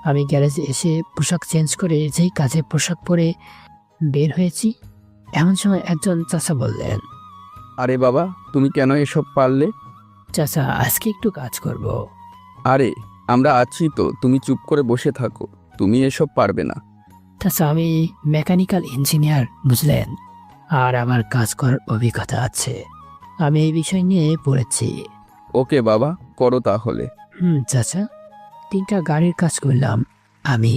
আমি গ্যারেজে এসে পোশাক চেঞ্জ করে যেই কাজে পোশাক পরে বের হয়েছি, এমন সময় একজন চাচা বললেন, আরে বাবা, তুমি কেন এসব পারলে? চাচা আজকে একটু কাজ করব। আরে আমরা আছি তো, তুমি চুপ করে বসে থাকো, তুমি এসব পারবে না। চাচা আমি মেকানিক্যাল ইঞ্জিনিয়ার, বুঝলেন, আর আমার কাজ করার অভিজ্ঞতা আছে। আমি এই বিষয় নিয়ে পড়েছি। ওকে বাবা, করো তাহলে। চাচা 3টা গাড়ির কাজ করলাম আমি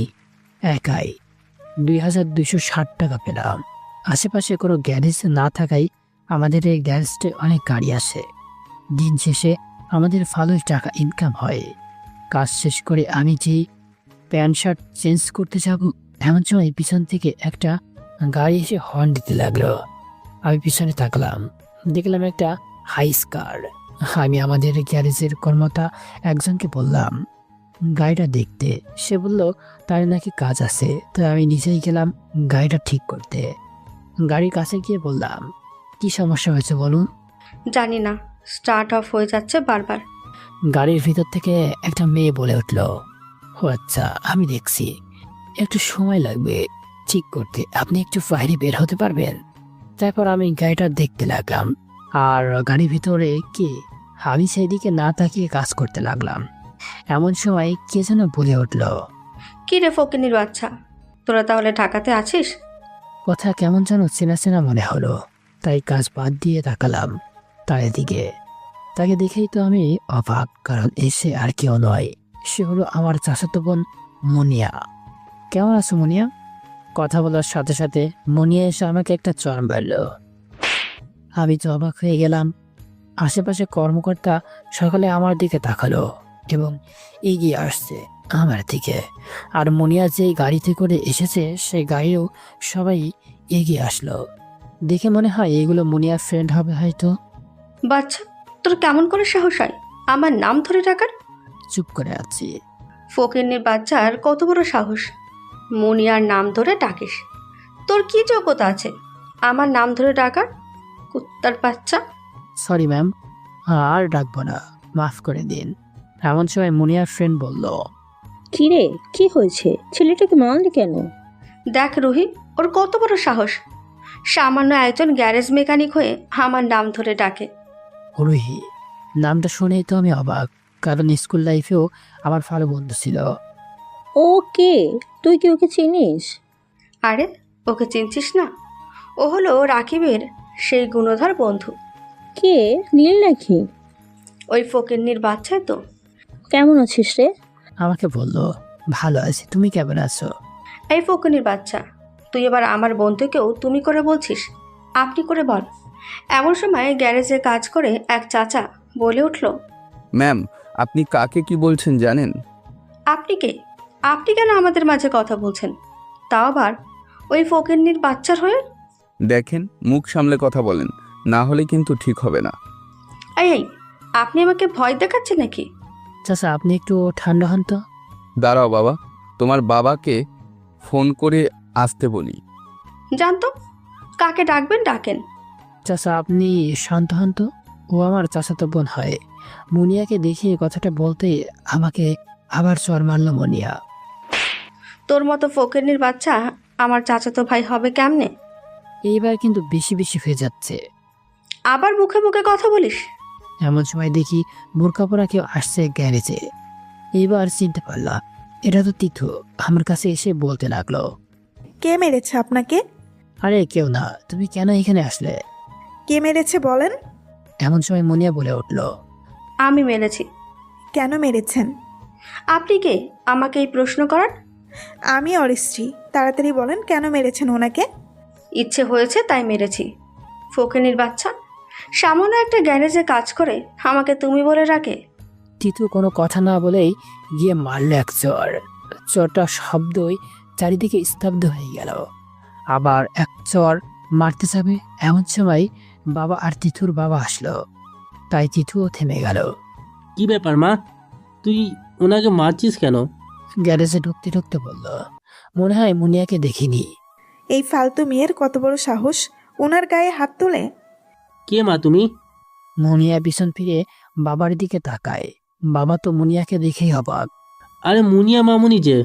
একাই, 2260 টাকা পেলাম। আশেপাশে কোনো গ্যারেজ না থাকায় আমাদের এই গ্যারেজে অনেক গাড়ি আসে। দিন শেষে আমাদের ভালোই টাকা ইনকাম হয়। কাজ শেষ করে আমি যে প্যান্ট শার্ট চেঞ্জ করতে যাব, এমন সময় পিছন থেকে একটা গাড়ি এসে হর্ন দিতে লাগলো। আমি পিছনে তাকলাম, দেখলাম একটা হাইস কার। আমি আমাদের গ্যারেজের কর্মতা একজনকে বললাম গাড়িটা দেখতে। সে বলল তার নাকি কাজ আছে, তাই আমি নিজেই গেলাম গাড়িটা ঠিক করতে। গাড়ির কাছে গিয়ে বললাম, কি সমস্যা হয়েছে বলুন। জানি না, স্টার্ট অফ হয়ে যাচ্ছে বারবার। গাড়ির ভিতর থেকে একটা মেয়ে বলে উঠল, ও আচ্ছা আমি দেখছি, একটু সময় লাগবে ঠিক করতে, আপনি একটু বাইরে বের হতে পারবেন? তারপর আমি গাড়িটা দেখতে লাগলাম, আর গাড়ির ভিতরে কে, আমি সেদিকে না তাকিয়ে কাজ করতে লাগলাম। এমন সময় কে যেন বলে উঠল, কি রে ফকিনির বাচ্চা, তোরা তাহলে ঢাকাতে আছিস? কথা কেমন যেন চেনা চেনা মনে হলো, তাই কাজ বাদ দিয়ে তাকালাম তার দিকে। তাকে দেখেই তো আমি অবাক, কারণ এসে আর কেউ নয়, সে হলো আমার চাচাতো বোন মুনিয়া। কেমন আছো মুনিয়া? কথা বলার সাথে সাথে মুনিয়া এসে আমাকে একটা চড় মারল। আমি তো অবাক হয়ে গেলাম। আশেপাশে কর্মকর্তা সকালে আমার দিকে তাকালো এবং এগিয়ে আসছে আমার দিকে। আর মুনিয়া যেই গাড়িতে করে এসেছে সেই গাড়িও সবাই এগিয়ে আসলো। দেখে মনে হয় এগুলো মুনিয়ার ফ্রেন্ড হবে হয়তো। বাচ্চা, তোর কেমন করে সাহস হয় আমার নাম ধরে ডাকার? চুপ করে আছি। ফকিন্নির বাচ্চার কত বড় সাহস, মুনিয়ার নাম ধরে ডাকিস? তোর কি যোগ্যতা আছে আমার নাম ধরে ডাকার, কুত্তার বাচ্চা? সরি ম্যাম, আর ডাকবো না, মাফ করে দিন। এমন সময় মুনিয়ার ফ্রেন্ড বলল, কি রে, কি হয়েছে? ছেলেটাকে মারলি কেন? দেখ রুহি, ওর কত বড় সাহস, সামান্য একজন গ্যারেজ মেকানিক হয়ে আমার নাম ধরে ডাকে। রুহি নামটা শুনেই তো আমি অবাক, কারণ স্কুল লাইফেও আমার ভালো বন্ধু ছিল। ও কে? তুই কি ওকে চিনিস? আরে ওকে চিনছিস না? ও হলো রাকিবের সেই গুণধর বন্ধু। কে, নীল নাকি? ওই ফকিন্নির বাচ্চাই তো। কেমন আছিস রে? আমাকে বলল, ভালো আছি, তুমি কেমন আছো? এই ফকিন্নির বাচ্চা, তুই এবার আমার বন্ধুকেও তুমি করে বলছিস, আপনি করে বল। এমন সময় গ্যারেজে কাজ করে এক চাচা বলে উঠল, ম্যাম, আপনি কাকে কি বলছেন জানেন? আপনি কে? আপনি কেন আমাদের মাঝে কথা বলছেন, তাও আবার ওই ফকিন্নির বাচ্চার হয়ে? দেখেন, মুখ সামলে কথা বলেন, না হলে কিন্তু ঠিক হবে না। এই আপনি আমাকে ভয় দেখাচ্ছেন নাকি? চাচা আপনি একটু ঠান্ডা হন তো। দাঁড়াও বাবা, তোমার বাবাকে ফোন করে আসতে বলি। জানতো, কাকে ডাকবেন ডাকেন। চাচা আপনি শান্ত হন তো, ও আমার চাচাতো বোন হয়। মুনিয়াকে দেখিয়ে কথাটা বলতে আমাকে আবার চড় মারল মুনিয়া। তোর মতো ফকিন্নির বাচ্চা আমার চাচাতো ভাই হবে কেমনে? এইবার কিন্তু বেশি বেশি হয়ে যাচ্ছে। আবার মুখে মুখে কথা বলিস। এমন সময় দেখি বোরকা পরা কেউ আসছে গ্যারেজে। এইবার চিনতে পারলাম, এটা তো তিথু। আমার কাছে এসে বলতে লাগলো, কে মেরেছে আপনাকে? আরে কেউ না, তুমি কেন এখানে আসলে? কে মেরেছে বলেন? এমন সময় মুনিয়া বলে উঠল, আমি মেরেছি। কেন মেরেছেন? আপনি কে আমাকে এই প্রশ্ন করার? আমি ওর স্ত্রী, তাড়াতাড়ি বলেন কেন মেরেছেন ওনাকে? ইচ্ছে হয়েছে তাই মেরেছি। ফকিন্নির বাচ্চা, সামান্য একটা গ্যারেজে কাজ করে আমাকে তুমি বলে রাখে? তিতু কোনো কথা না বলেই গিয়ে মারল এক চর। চরটা শব্দই চারিদিকে স্তব্ধ হয়ে গেল। আবার এক চর মারতে যাবে, এমন সময় বাবা আর তিথুর বাবা আসলো, তাই তিথুও থেমে গেল। কি ব্যাপার মা, তুই ওনাকে মারছিস কেন? গ্যারেজে ঢুকতে ঢুকতে বলল, মনে হয় মুনিয়াকে দেখিনি। এই ফালতু মেয়ের কত বড় সাহস ওনার গায়ে হাত তোলে। কে মা তুমি? মুনিয়া পিছন ফিরে বাবার দিকে তাকায়। বাবা তো মুনিয়াকে দেখেই অবাক। আরে মুনিয়া মামুনি যে,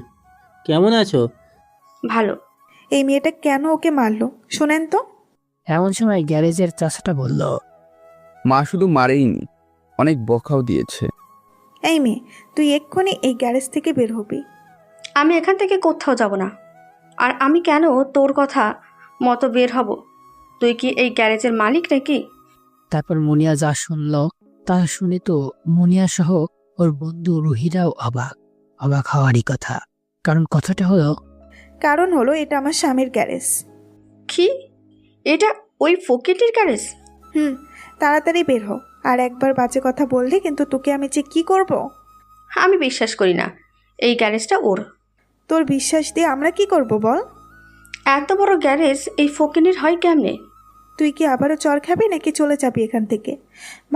কেমন আছো? ভালো। এই মেয়েটা কেন ওকে মারলো শোনেন তো। এমন সময় গ্যারেজের চাচাটা বলল, মা শুধু মারেইনি, অনেক বকাও দিয়েছে। এই মেয়ে, তুই এক্ষুনি এই গ্যারেজ থেকে বের হবি। আমি এখান থেকে কোথাও যাব না। আর আমি কেন তোর কথা মতো বের হব? তুই কি এই গ্যারেজের মালিক নাকি? তারপর মুনিয়া যা শুনল তা শুনে তো মুনিয়া সহ ওর বন্ধু রুহিরাও অবাক হওয়ারই কথা। কারণ কথাটা হলো, কারণ হলো এটা আমার স্বামীর গ্যারেজ। কি? এটা ওই ফকিরটির গ্যারেজ? তাড়াতাড়ি বের হ। আর একবার বাজে কথা বললে কিন্তু তোকে আমি যে কি করব। আমি বিশ্বাস করি না এই গ্যারেজটা ওর। তোর বিশ্বাস দিয়ে আমরা কি করব বল? এত বড় গ্যারেজ এই ফকিনির হয় কেমনে? তুই কি আবারও চর খাবি নাকি চলে যাবি এখান থেকে?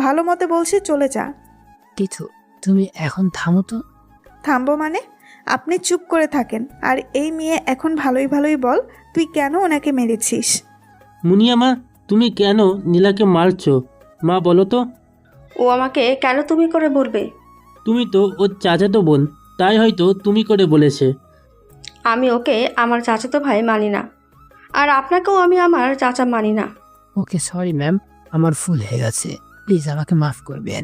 ভালো মতো বলছি চলে যা। তিথু তুমি এখন থামো তো। থামবো মানে? আপনি চুপ করে থাকেন। আর এই মেয়ে এখন ভালোই ভালোই বল, তুই কেন ওনাকে মেরেছিস? মুনিয়া মা, তুমি কেন নীলাকে মারছো? মা বলো তো। ও আমাকে কেন তুমি করে বলবে? তুমি তো ওর চাচাতো বোন, তাই হয়তো তুমি করে বলেছে। আমি ওকে আমার চাচাতো ভাই মানি না, আর আপনাকেও আমি আমার চাচা মানি না। ওকে সরি ম্যাম, আমার ভুল হয়ে গেছে, প্লিজ আমাকে মাফ করবেন।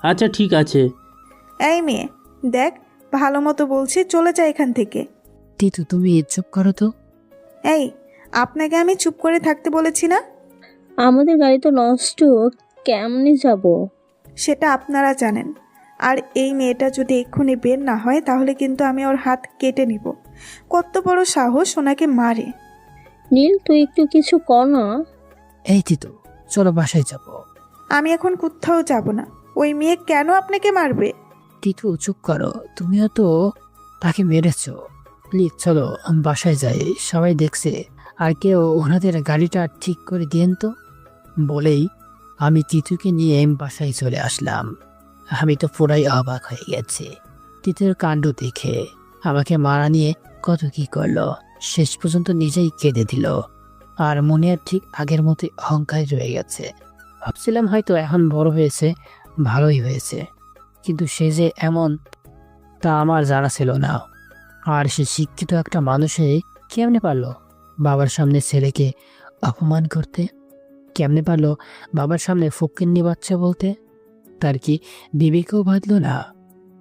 আচ্ছা ঠিক আছে। এই মেয়ে দেখ, ভালো মতো বলছি চলে যা এখান থেকে। তিথু তুমি চুপ করো তো। এই, আপনাকে আমি চুপ করে থাকতে বলেছি না? আমাদের গাড়ি তো নষ্ট, কেমনে যাব? সেটা আপনারা জানেন। আর এই মেয়েটা যদি এক্ষুনি বের না হয় তাহলে কিন্তু আমি ওর হাত কেটে নিব। কত বড় সাহস ওনাকে মারে। নীল তুই একটু কিছু কর না। এই তিথু চলো বাসায় যাব। আমি এখন কোথাও যাব না। ওই মেয়ে কেন আপনাকে মারবে? তিথু চুপ করো, তুমিও তো তাকে মেরেছো। প্লিজ চলো বাসায় যাই, সবাই দেখছে। আর কেউ ওনাদের গাড়িটা ঠিক করে দিয়েন তো। বলেই আমি তিথুকে নিয়ে বাসায় চলে আসলাম। আমি তো পুরাই অবাক হয়ে গেছি তিথুর কাণ্ড দেখে। আমাকে মারা নিয়ে কত কি করলো, শেষ পর্যন্ত নিজেই কেঁদে দিল। আর মনে ঠিক আগের মতোই অহংকার রয়ে গেছে। ভাবছিলাম হয়তো এখন বড় হয়েছে, ভালোই হয়েছে, কিন্তু সে যে এমন তা আমার জানা ছিল না। আর সে শিক্ষিত একটা মানুষে কেমনে পারলো বাবার সামনে ছেলেকে অপমান করতে? কেমনে পারলো বাবার সামনে ফকিন্নি বাচ্চা বলতে? তার কি বিবেকেও বাঁধল না?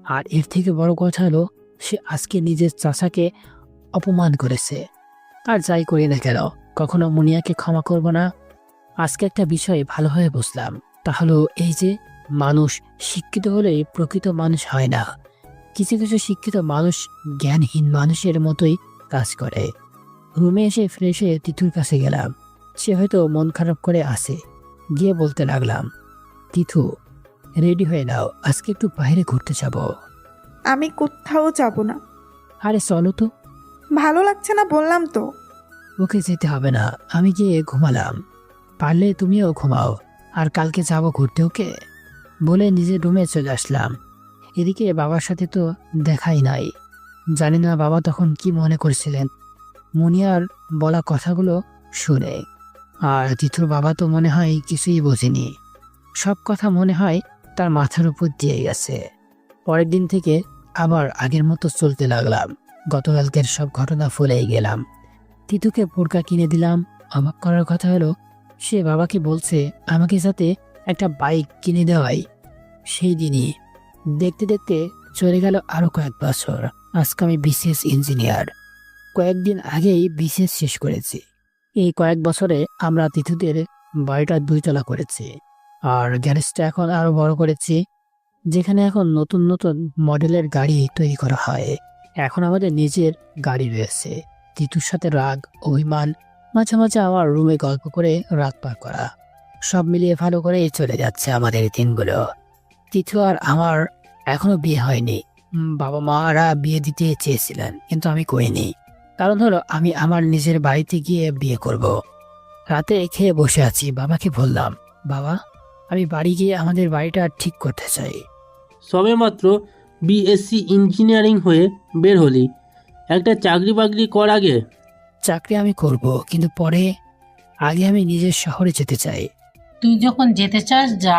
আর এর থেকে বড় কথা হলো, সে আজকে নিজের চাচাকে অপমান করেছে। আর যাই করি না কেন, কখনো মুনিয়াকে ক্ষমা করব না। আজকে একটা বিষয় ভালোভাবে বুঝলাম, তা হলো এই যে মানুষ শিক্ষিত হলেই প্রকৃত মানুষ হয় না। কিছু কিছু শিক্ষিত মানুষ জ্ঞানহীন মানুষের মতোই কাজ করে। রুমে এসে ফ্রেশ হয়ে তিথুর কাছে গেলাম। সে হয়তো মন খারাপ করে আসে। গিয়ে বলতে লাগলাম, তিথু রেডি হয়ে নাও, আজকে একটু বাইরে ঘুরতে যাব। আমি কোথাও যাব না। আরে চলো তো। ভালো লাগছে না বললাম তো। ওকে যেতে হবে না, আমি গিয়ে ঘুমালাম। পারলে তুমিও ঘুমাও, আর কালকে যাব ঘুরতে ওকে। বলে নিজের রুমে চলে আসলাম। এদিকে বাবার সাথে তো দেখাই নাই, জানি না বাবা তখন কি মনে করছিলেন মুনিয়ার বলা কথাগুলো শুনে। আর তিথুর বাবা তো মনে হয় কিছুই বোঝেনি, সব কথা মনে হয় তার মাথার উপর দিয়ে গেছে। পরের দিন থেকে আবার আগের মতো চলতে লাগলাম। গতকালকের সব ঘটনা ভুলেই গেলাম। তিথুকে বোরকা কিনে দিলাম। অবাক করার কথা হলো, সে বাবাকে বলছে আমাকে যাতে একটা বাইক কিনে দেওয়াই। সেই দিনই দেখতে দেখতে চলে গেল আরো কয়েক বছর। আজকে আমি বিসিএস ইঞ্জিনিয়ার। কয়েকদিন আগেই বিসিএস শেষ করেছি। এই কয়েক বছরে আমরা তিথুদের বাড়িটা 2 তলা করেছি, আর গ্যারেজটা এখন আরো বড় করেছি, যেখানে এখন নতুন নতুন মডেলের গাড়ি তৈরি করা হয়। এখন আমাদের নিজের গাড়ি রয়েছে। তিথুর সাথে রাগ, অভিমান, মাঝে মাঝে আমার রুমে গল্প করে রাত পার করা, সব মিলিয়ে ভালো করে চলে যাচ্ছে আমাদের দিনগুলো। তিথু আর আমার এখনো বিয়ে হয়নি। বাবা মারা বিয়ে দিতে চেয়েছিলেন, কিন্তু আমি করিনি। কারণ হলো আমি আমার নিজের বাড়িতে গিয়ে বিয়ে করব। রাতে খেয়ে বসে আছি, বাবাকে বললাম, বাবা আমি বাড়ি গিয়ে আমাদের বাড়িটা ঠিক করতে চাই। সবেমাত্র বিএসসি ইঞ্জিনিয়ারিং হয়ে বের হলি, একটা চাকরি বাকরি কর আগে। চাকরি আমি করব, কিন্তু পরে আগে আমি নিজের শহরে যেতে চাই। তুই যখন যেতে চাস যা।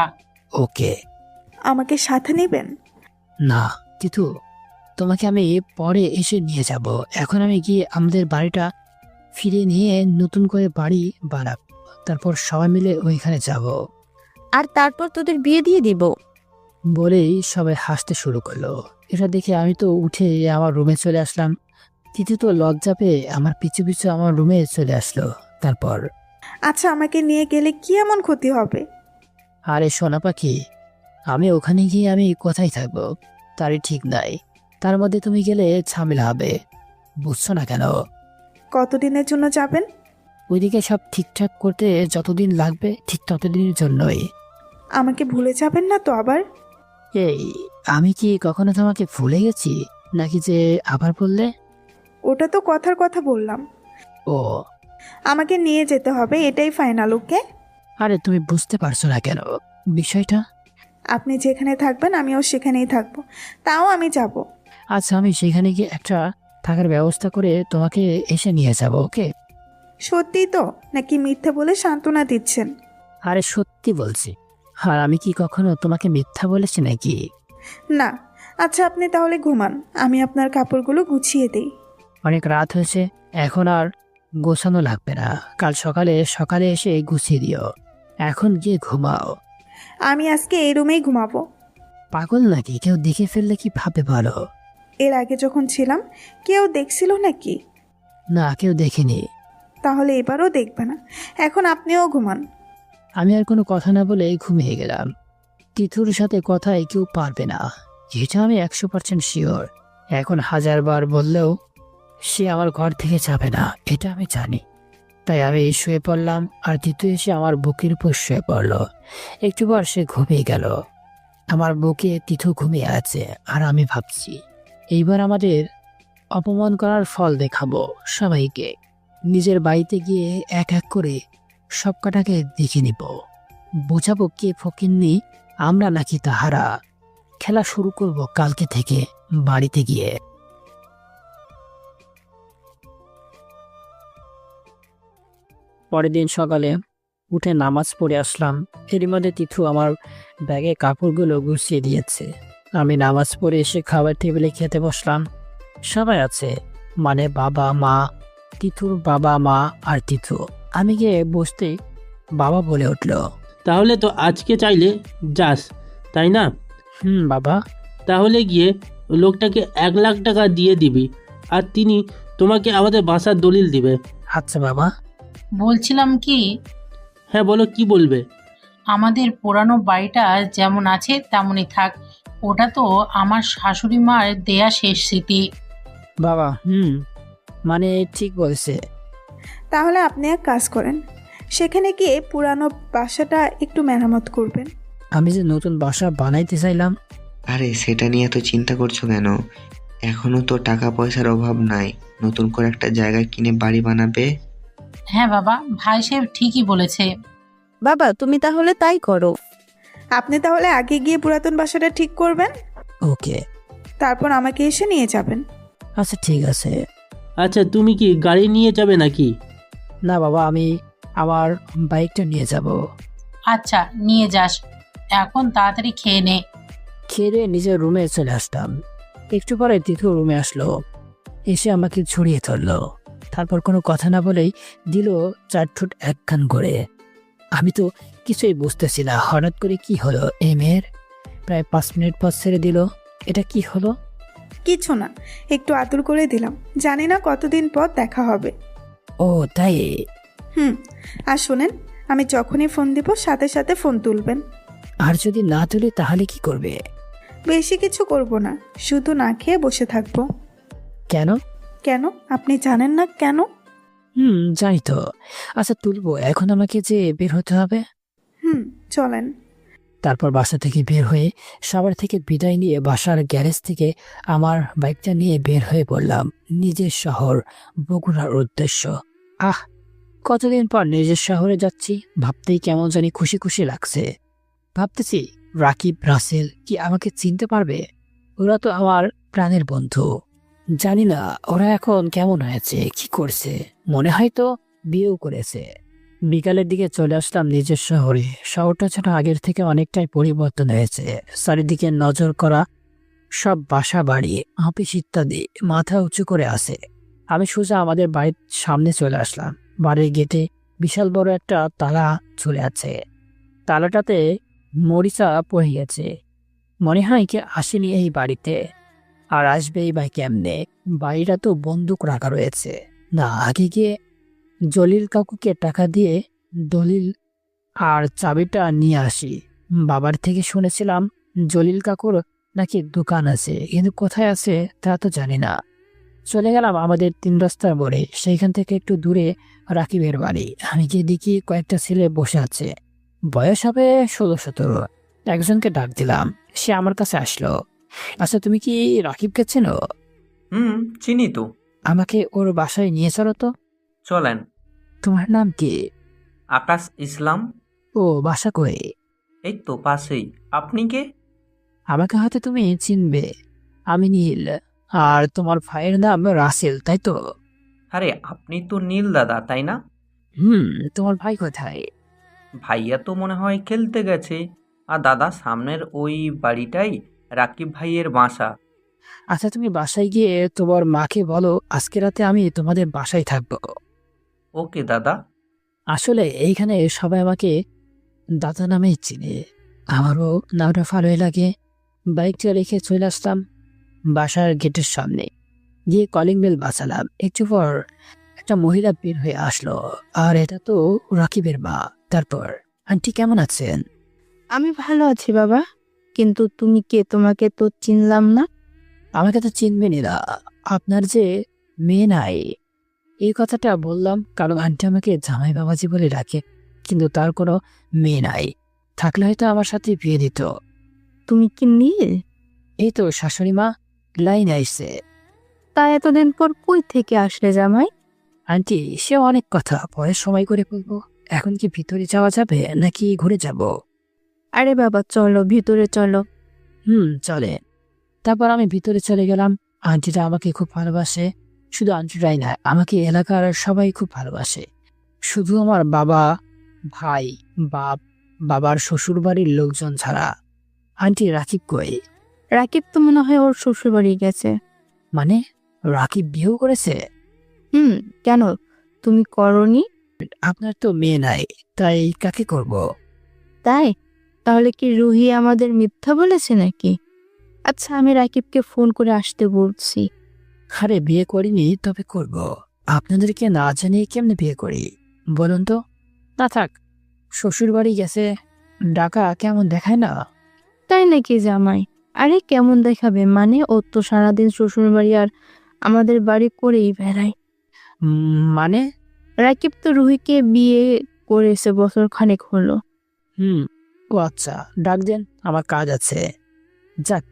ওকে। আমাকে সাথে নেবেন? না তিতু, তোমাকে আমি পরে এসে নিয়ে যাব। এখন আমি গিয়ে আমাদের বাড়িটা ফিরে নিয়ে নতুন করে বাড়ি বানাব, তারপর সবাই মিলে ওইখানে যাব। আর তারপর তোদের বিয়ে দিয়ে দিব। বলেই সবাই হাসতে শুরু করলো। এটা দেখে আমি তো উঠে আমার রুমে চলে আসলাম। তিতু তো লজ্জা পেয়ে আমার পিছু পিছু আমার রুমে চলে আসলো। তারপর আচ্ছা, আমাকে নিয়ে গেলে কি এমন ক্ষতি হবে? আরে সোনা পাখি, আমি ওখানে গিয়ে আমি কোথায় থাকবো তারই ঠিক নাই। তার মধ্যে তুমি গেলে ঝামেলা হবে, বুঝছো না কেন? কতদিনের জন্য যাবেন? ওইদিকে সব ঠিকঠাক করতে যতদিন লাগবে ঠিক ততদিনের জন্যই। আমাকে ভুলে যাবেন না তো আবার? এই, আমি কি কখনো তোমাকে ভুলে গেছি নাকি যে আবার বললে? ওটা তো কথার কথা বললাম। ও, আমাকে নিয়ে যেতে হবে, এটাই ফাইনাল। ওকে? আরে তুমি বুঝতে পারছো না কেন বিষয়টা? আপনি যেখানে থাকবেন আমিও সেখানেই থাকবো, তাও আমি যাব। আচ্ছা, আমি সেখানে গিয়ে একটা থাকার ব্যবস্থা করে তোমাকে এসে নিয়ে যাব। ওকে? সত্যি তো নাকি মিথ্যে বলে সান্ত্বনা দিচ্ছেন? আরে সত্যি বলছি। আর আমি কি কখনো তোমাকে মিথ্যা বলেছি নাকি? না। আচ্ছা, আপনি তাহলে ঘুমান, আমি আপনার কাপড়গুলো গুছিয়ে দিই। অনেক রাত হয়েছে, এখন আর গোছানো লাগবে না। কাল সকালে এসে গুছিয়ে দিও। এখন গিয়ে ঘুমাও। আমি আজকে এই রুমেই ঘুমাবো। পাগল নাকি? কেউ দেখে ফেললে কি ভাবে বলো? এর আগে যখন ছিলাম কেউ দেখছিল নাকি? না, কেউ দেখেনি। তাহলে এবারও দেখবে না। এখন আপনিও ঘুমান। আমি আর কোনো কথা না বলে ঘুমিয়ে গেলাম। তিথুর সাথে কথায় কেউ পারবে না, যেটা আমি 100% শিওর। এখন 1000বার বললেও সে আমার ঘর থেকে যাবে না, এটা আমি জানি। তাই আমি শুয়ে পড়লাম, আর তিথু এসে আমার বুকের উপর শুয়ে পড়ল। একটু পর সে ঘুমিয়ে গেল। আমার বুকে তিথু ঘুমিয়ে আছে, আর আমি ভাবছি এইবার আমাদের অপমান করার ফল দেখাবো সবাইকে। নিজের বাড়িতে গিয়ে এক এক করে সব কটাকে দেখে নিব, বোঝাবো কে ফকিন্নি, আমরা নাকি তাহারা। খেলা শুরু করব কালকে থেকে বাড়িতে গিয়ে। পরের দিন সকালে উঠে নামাজ পড়ে আসলাম। এরই মধ্যে তিথু আমার ব্যাগে কাপড়গুলো গুছিয়ে দিয়েছে। আমি নামাজ পড়ে এসে খাবার টেবিলে খেতে বসলাম। সবাই আছে, মানে বাবা মা, তিথুর বাবা মা আর তিথু। আমি গিয়ে বসতে বাবা বলে উঠল, তাহলে তো আজকে চাইলে যাস, তাই না? বাবা। তাহলে গিয়ে লোকটাকে 1,00,000 টাকা দিয়ে দিবি, আর তিনি তোমাকে আমাদের বাসার দলিল দিবে। আচ্ছা বাবা। বলছিলাম কি, হ্যাঁ বলো, কি বলবে? আমাদের পুরানো বাড়িটা যেমন আছে তেমনই থাক। ওটা তো আমার শাশুড়ি মার দেয়া শেষ স্মৃতি। বাবা মানে ঠিক বলছে। তাহলে আপনি এক কাজ করেন, সেখানে গিয়ে পুরানো বাসাটা একটু মেরামত করবেন। আমি যে নতুন বাসা বানাইতে চাইলাম। আরে সেটা নিয়ে এত চিন্তা করছো কেন? এখনো তো টাকা পয়সার অভাব নাই, নতুন করে একটা জায়গা কিনে বাড়ি বানাবে। হ্যাঁ বাবা, ভাই সাহেব ঠিকই বলেছে। বাবা তুমি তাহলে তাই করো। আপনি তাহলে আগে গিয়ে পুরাতন বাসাটা ঠিক করবেন, ওকে। তারপর আমাকে এসে নিয়ে যাবেন। আচ্ছা ঠিক আছে। আচ্ছা, তুমি কি গাড়ি নিয়ে যাবে নাকি? না বাবা, আমি আমার বাইকটা নিয়ে যাব। আচ্ছা নিয়ে যাস, এখন তাড়াতাড়ি খেয়ে নে। খেয়ে নিজের রুমে চলে আসলাম। একটু পরে তিথু রুমে আসলো, এসে আমাকে ছড়িয়ে ধরলো। তারপর কোনো কথা না বলেই দিল 4 ঠোঁট একখান করে। আমি তো কিছুই বুঝতেছি না, হঠাৎ করে কি হলো এই মেয়ের। প্রায় 5 মিনিট পর ছেড়ে দিল। এটা কি হলো? কিছু না, একটু আদর করে দিলাম, জানি না কতদিন পর দেখা হবে। ও তাই? আর শোনেন, আমি যখনই ফোন দিব সাথে সাথে ফোন তুলবেন। আর যদি না তুলি তাহলে কি করবে? বেশি কিছু করব না, শুধু না খেয়ে বসে থাকবো। কেন? কেন আপনি জানেন না কেন? জানি তো। আচ্ছা তুলবো, এখন আমাকে যে বের হতে হবে। চলেন। তারপর বাসা থেকে বের হয়ে সবার থেকে বিদায় নিয়ে বাসার গ্যারেজ থেকে আমার বাইকটা নিয়ে বের হয়ে পড়লাম নিজের শহর বগুড়ার উদ্দেশ্য। কতদিন পর নিজের শহরে যাচ্ছি, ভাবতেই কেমন জানি খুশি খুশি লাগছে। ভাবতেছি রাকিব রাসেল কি আমাকে চিনতে পারবে? ওরা তো আমার প্রাণের বন্ধু। জানি না ওরা এখন কেমন হয়েছে, কি করছে, মনে হয় তো বিয়েও করেছে। বিকালের দিকে চলে আসলাম নিজের শহরে। শহরটা ছোট আগের থেকে অনেকটাই পরিবর্তন হয়েছে। চারিদিকে নজর করা সব বাসা বাড়ি, অফিস ইত্যাদি মাথা উঁচু করে আসে। আমি সোজা আমাদের বাড়ির সামনে চলে আসলাম। বাড়ির গেটে বিশাল বড় একটা তালা ঝুলে আছে। তালাটাতে মরিচা পড়ে গেছে। মনে হয় কি আসেনি এই বাড়িতে, আর আসবেই বা কেমনে? বাড়িটা তো বন্দুক রাখা রয়েছে। না, আগে গিয়ে জলিল কাকুকে টাকা দিয়ে দলিল আর চাবিটা নিয়ে আসি। বাবার থেকে শুনেছিলাম জলিল কাকুর নাকি দোকান আছে, কিন্তু কোথায় আছে তা তো জানি না। চলে গেলাম আমাদের 3 রাস্তার মোড়ে। সেইখান থেকে একটু দূরে রাকিবের বাড়ি। আমি গিয়ে দেখি কয়েকটা ছেলে বসে আছে, বয়স হবে 16-17। একজনকে ডাক দিলাম, সে আমার কাছে আসলো। আচ্ছা, তুমি কি রাকিবকে চেনো? চিনি তো। আমাকে ওর বাসায় নিয়ে চলো তো। চলেন। তোমার নাম কি? আকাশ ইসলাম। ও, বাসা কই? এই তো পাশেই। আপনি কে? আমাকে হয়তো তুমি চিনবে। আমি নীল, আর তোমার ভাইয়ের নাম রাসেল, তাই তো? আরে আপনি তো নীল দাদা, তাই না? তোমার ভাই কোথায়? ভাইয়া তো মনে হয় খেলতে গেছে। আর দাদা সামনের ওই বাড়িটাই রাকিব ভাইয়ের বাসা। আচ্ছা, তুমি বাসায় গিয়ে তোমার মাকে বলো আজকে রাতে আমি তোমাদের বাসায় থাকবো। ওকে দাদা। আসলে এইখানে সবাই আমাকে দাদা নামেই চিনে। আমারও নামটা ভালোই লাগে। বাইকটা রেখে চলে আসলাম বাসার গেটের সামনে। গিয়ে কলিং বেল বাজালাম। একটু পর একটা মহিলা বের হয়ে আসলো, আর এটা তো রাকিবের মা। তারপর, আন্টি কেমন আছেন? আমি ভালো আছি বাবা, কিন্তু তুমি কে? তোমাকে তো চিনলাম না। আমাকে তো চিনবেনই না। আপনার যে মেয়ে নাই, এই কথাটা বললাম কারণ আন্টি আমাকে জামাই বাবাজি বলে ডাকে, কিন্তু তার কোনো মেয়ে নাই। থাকলে হয়তো আমার সাথে বিয়ে দিত। তুমি কি নীল? এই তো শাশুড়ি মা লাইন আইসে। তা এতদিন পর কই থেকে আসলে জামাই? আন্টি, সে অনেক কথা পরে সময় করে বলবো। এখন কি ভিতরে যাওয়া যাবে নাকি ঘুরে যাব? আরে বাবা চলো, ভিতরে চলো। চলে। তারপর আমি ভিতরে চলে গেলাম। আন্টিটা আমাকে খুব ভালোবাসে। শুধু আন্টিটাই না, আমাকে এলাকার সবাই খুব ভালোবাসে। শুধু আমার বাবা, ভাই, বাবার শ্বশুর বাড়ির লোকজন ছাড়া। আন্টি, রাকিব কই? রাকিব তো মনে হয় ওর শ্বশুর বাড়ি গেছে। মানে, রাকিব বিয়েও করেছে? কেন, তুমি করনি? আপনার তো মেয়ে নাই, তাই কাকে করব? তাই? তাহলে কি রুহি আমাদের মিথ্যা বলেছে নাকি? আচ্ছা, আমি রাকিবকে ফোন করে আসতে বলছি। আরে বিয়ে করিনি, তবে করব। আপনাদেরকে না জানিয়ে কেমনে বিয়ে করি বলুন তো? না থাক, শ্বশুর বাড়ি গেছে, ডাকা কেমন দেখায় না? তাই নাকি জামাই? আরে কেমন দেখাবে মানে? ও তো সারাদিন শ্বশুর বাড়ি আর আমাদের বাড়ি করেই বেড়ায়। মানে? রাকিব তো রুহিকে বিয়ে করেছে বছর খানেক হলো। ও আচ্ছা, ডাক দেন, আমার কাজ আছে। যাক,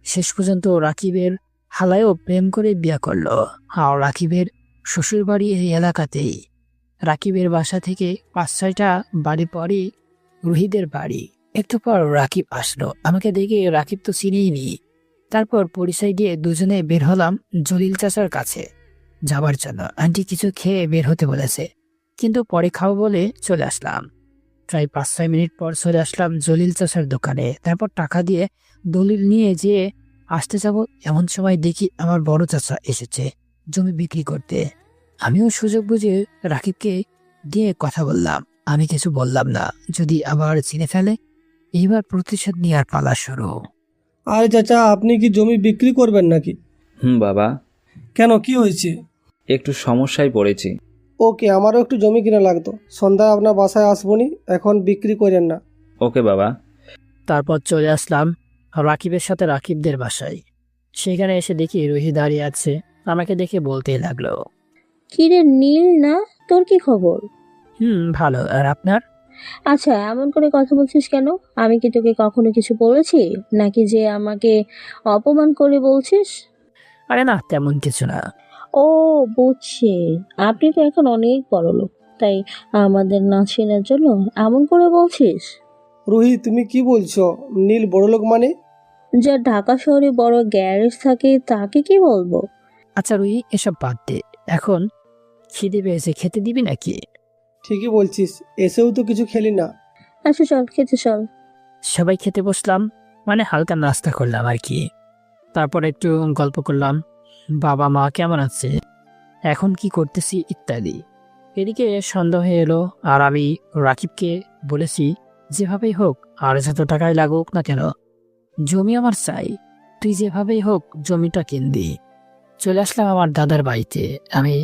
শেষ পর্যন্ত রাকিবের হালায়ও প্রেম করে বিয়ে করলো। আর রাকিবের শ্বশুর বাড়ি এই এলাকাতেই। রাকিবের বাসা থেকে 5-6টা বাড়ি পরই রুহিদের বাড়ি। একটু পর রাকিব আসলো। আমাকে দেখে রাকিব তো চিনেই নি। তারপর পরিচয় দিয়ে দুজনে বের হলাম জলিল চাচার কাছে যাবার জন্য। আন্টি কিছু খেয়ে বের হতে বলেছে, কিন্তু পরে খাবো বলে চলে আসলাম। প্রায় 5-6 মিনিট পর চলে আসলাম জলিল চাচার দোকানে। তারপর টাকা দিয়ে দলিল নিয়ে যেয়ে আসতে যাব, এমন সময় দেখি আমার বড় চাচা এসেছে জমি বিক্রি করতে। আমিও সুযোগ বুঝে রাকিবকে দিয়ে কথা বললাম। আমি কিছু বললাম না, যদি আবার চিনে ফেলে। এইবার প্রতিশোধ নেওয়ার পালা শুরু। আরে চাচা, আপনি কি জমি বিক্রি করবেন নাকি? বাবা। কেন, কি হয়েছে? একটু সমস্যায় পড়েছি। ওকে, আমারও একটু জমি কিনা লাগতো। সন্ধ্যায় আপনার বাসায় আসবনি, এখন বিক্রি করেন না। ওকে বাবা। তারপর চলে আসলাম রাকিবের সাথে রাকিবদের বাসায়। সেখানে এসে দেখি রুহি দাঁড়িয়ে আছে। আমাকে দেখে বলতেই লাগলো, কিরে নীল না, তোর কি খবর? ভালো। আর আপনার? আচ্ছা, এমন করে কথা বলছিস কেন? আমি কি তোকে কখনো কিছু বলেছি নাকি যে আমাকে অপমান করে বলছিস? আরে না, তেমন কিছু না। ও বুঝছি, আপনি তো এখন অনেক বড় লোক, তাই আমাদের না চেনার জন্য এমন করে বলছিস? রুহি, তুমি কি বলছো? নীল বড়লোক মানে? যার ঢাকা শহরে বড় গ্যারেজ থাকে তাকে কি বলবো? আচ্ছা রুহি, এসব বাদ দে, এখন খিদে পেয়েছে, খেতে দিবি নাকি? ঠিকই বলছিস, এসেও তো কিছু খেলি না। আচ্ছা চল খেতে চল। সবাই খেতে বসলাম, মানে হালকা নাস্তা করলাম আর কি। তারপর একটু গল্প করলাম, বাবা মা কেমন আছে, এখন কি করতেছি ইত্যাদি। এদিকে সন্ধ্যা হয়ে এলো, আর আমি রাকিবকে বলেছি যেভাবেই হোক আর যত টাকাই লাগুক না কেন, জমি আমার চাই, তুই যেভাবেই হোক জমিটা কিনবি। চলে আসলাম আমার দাদার বাড়িতে। আমি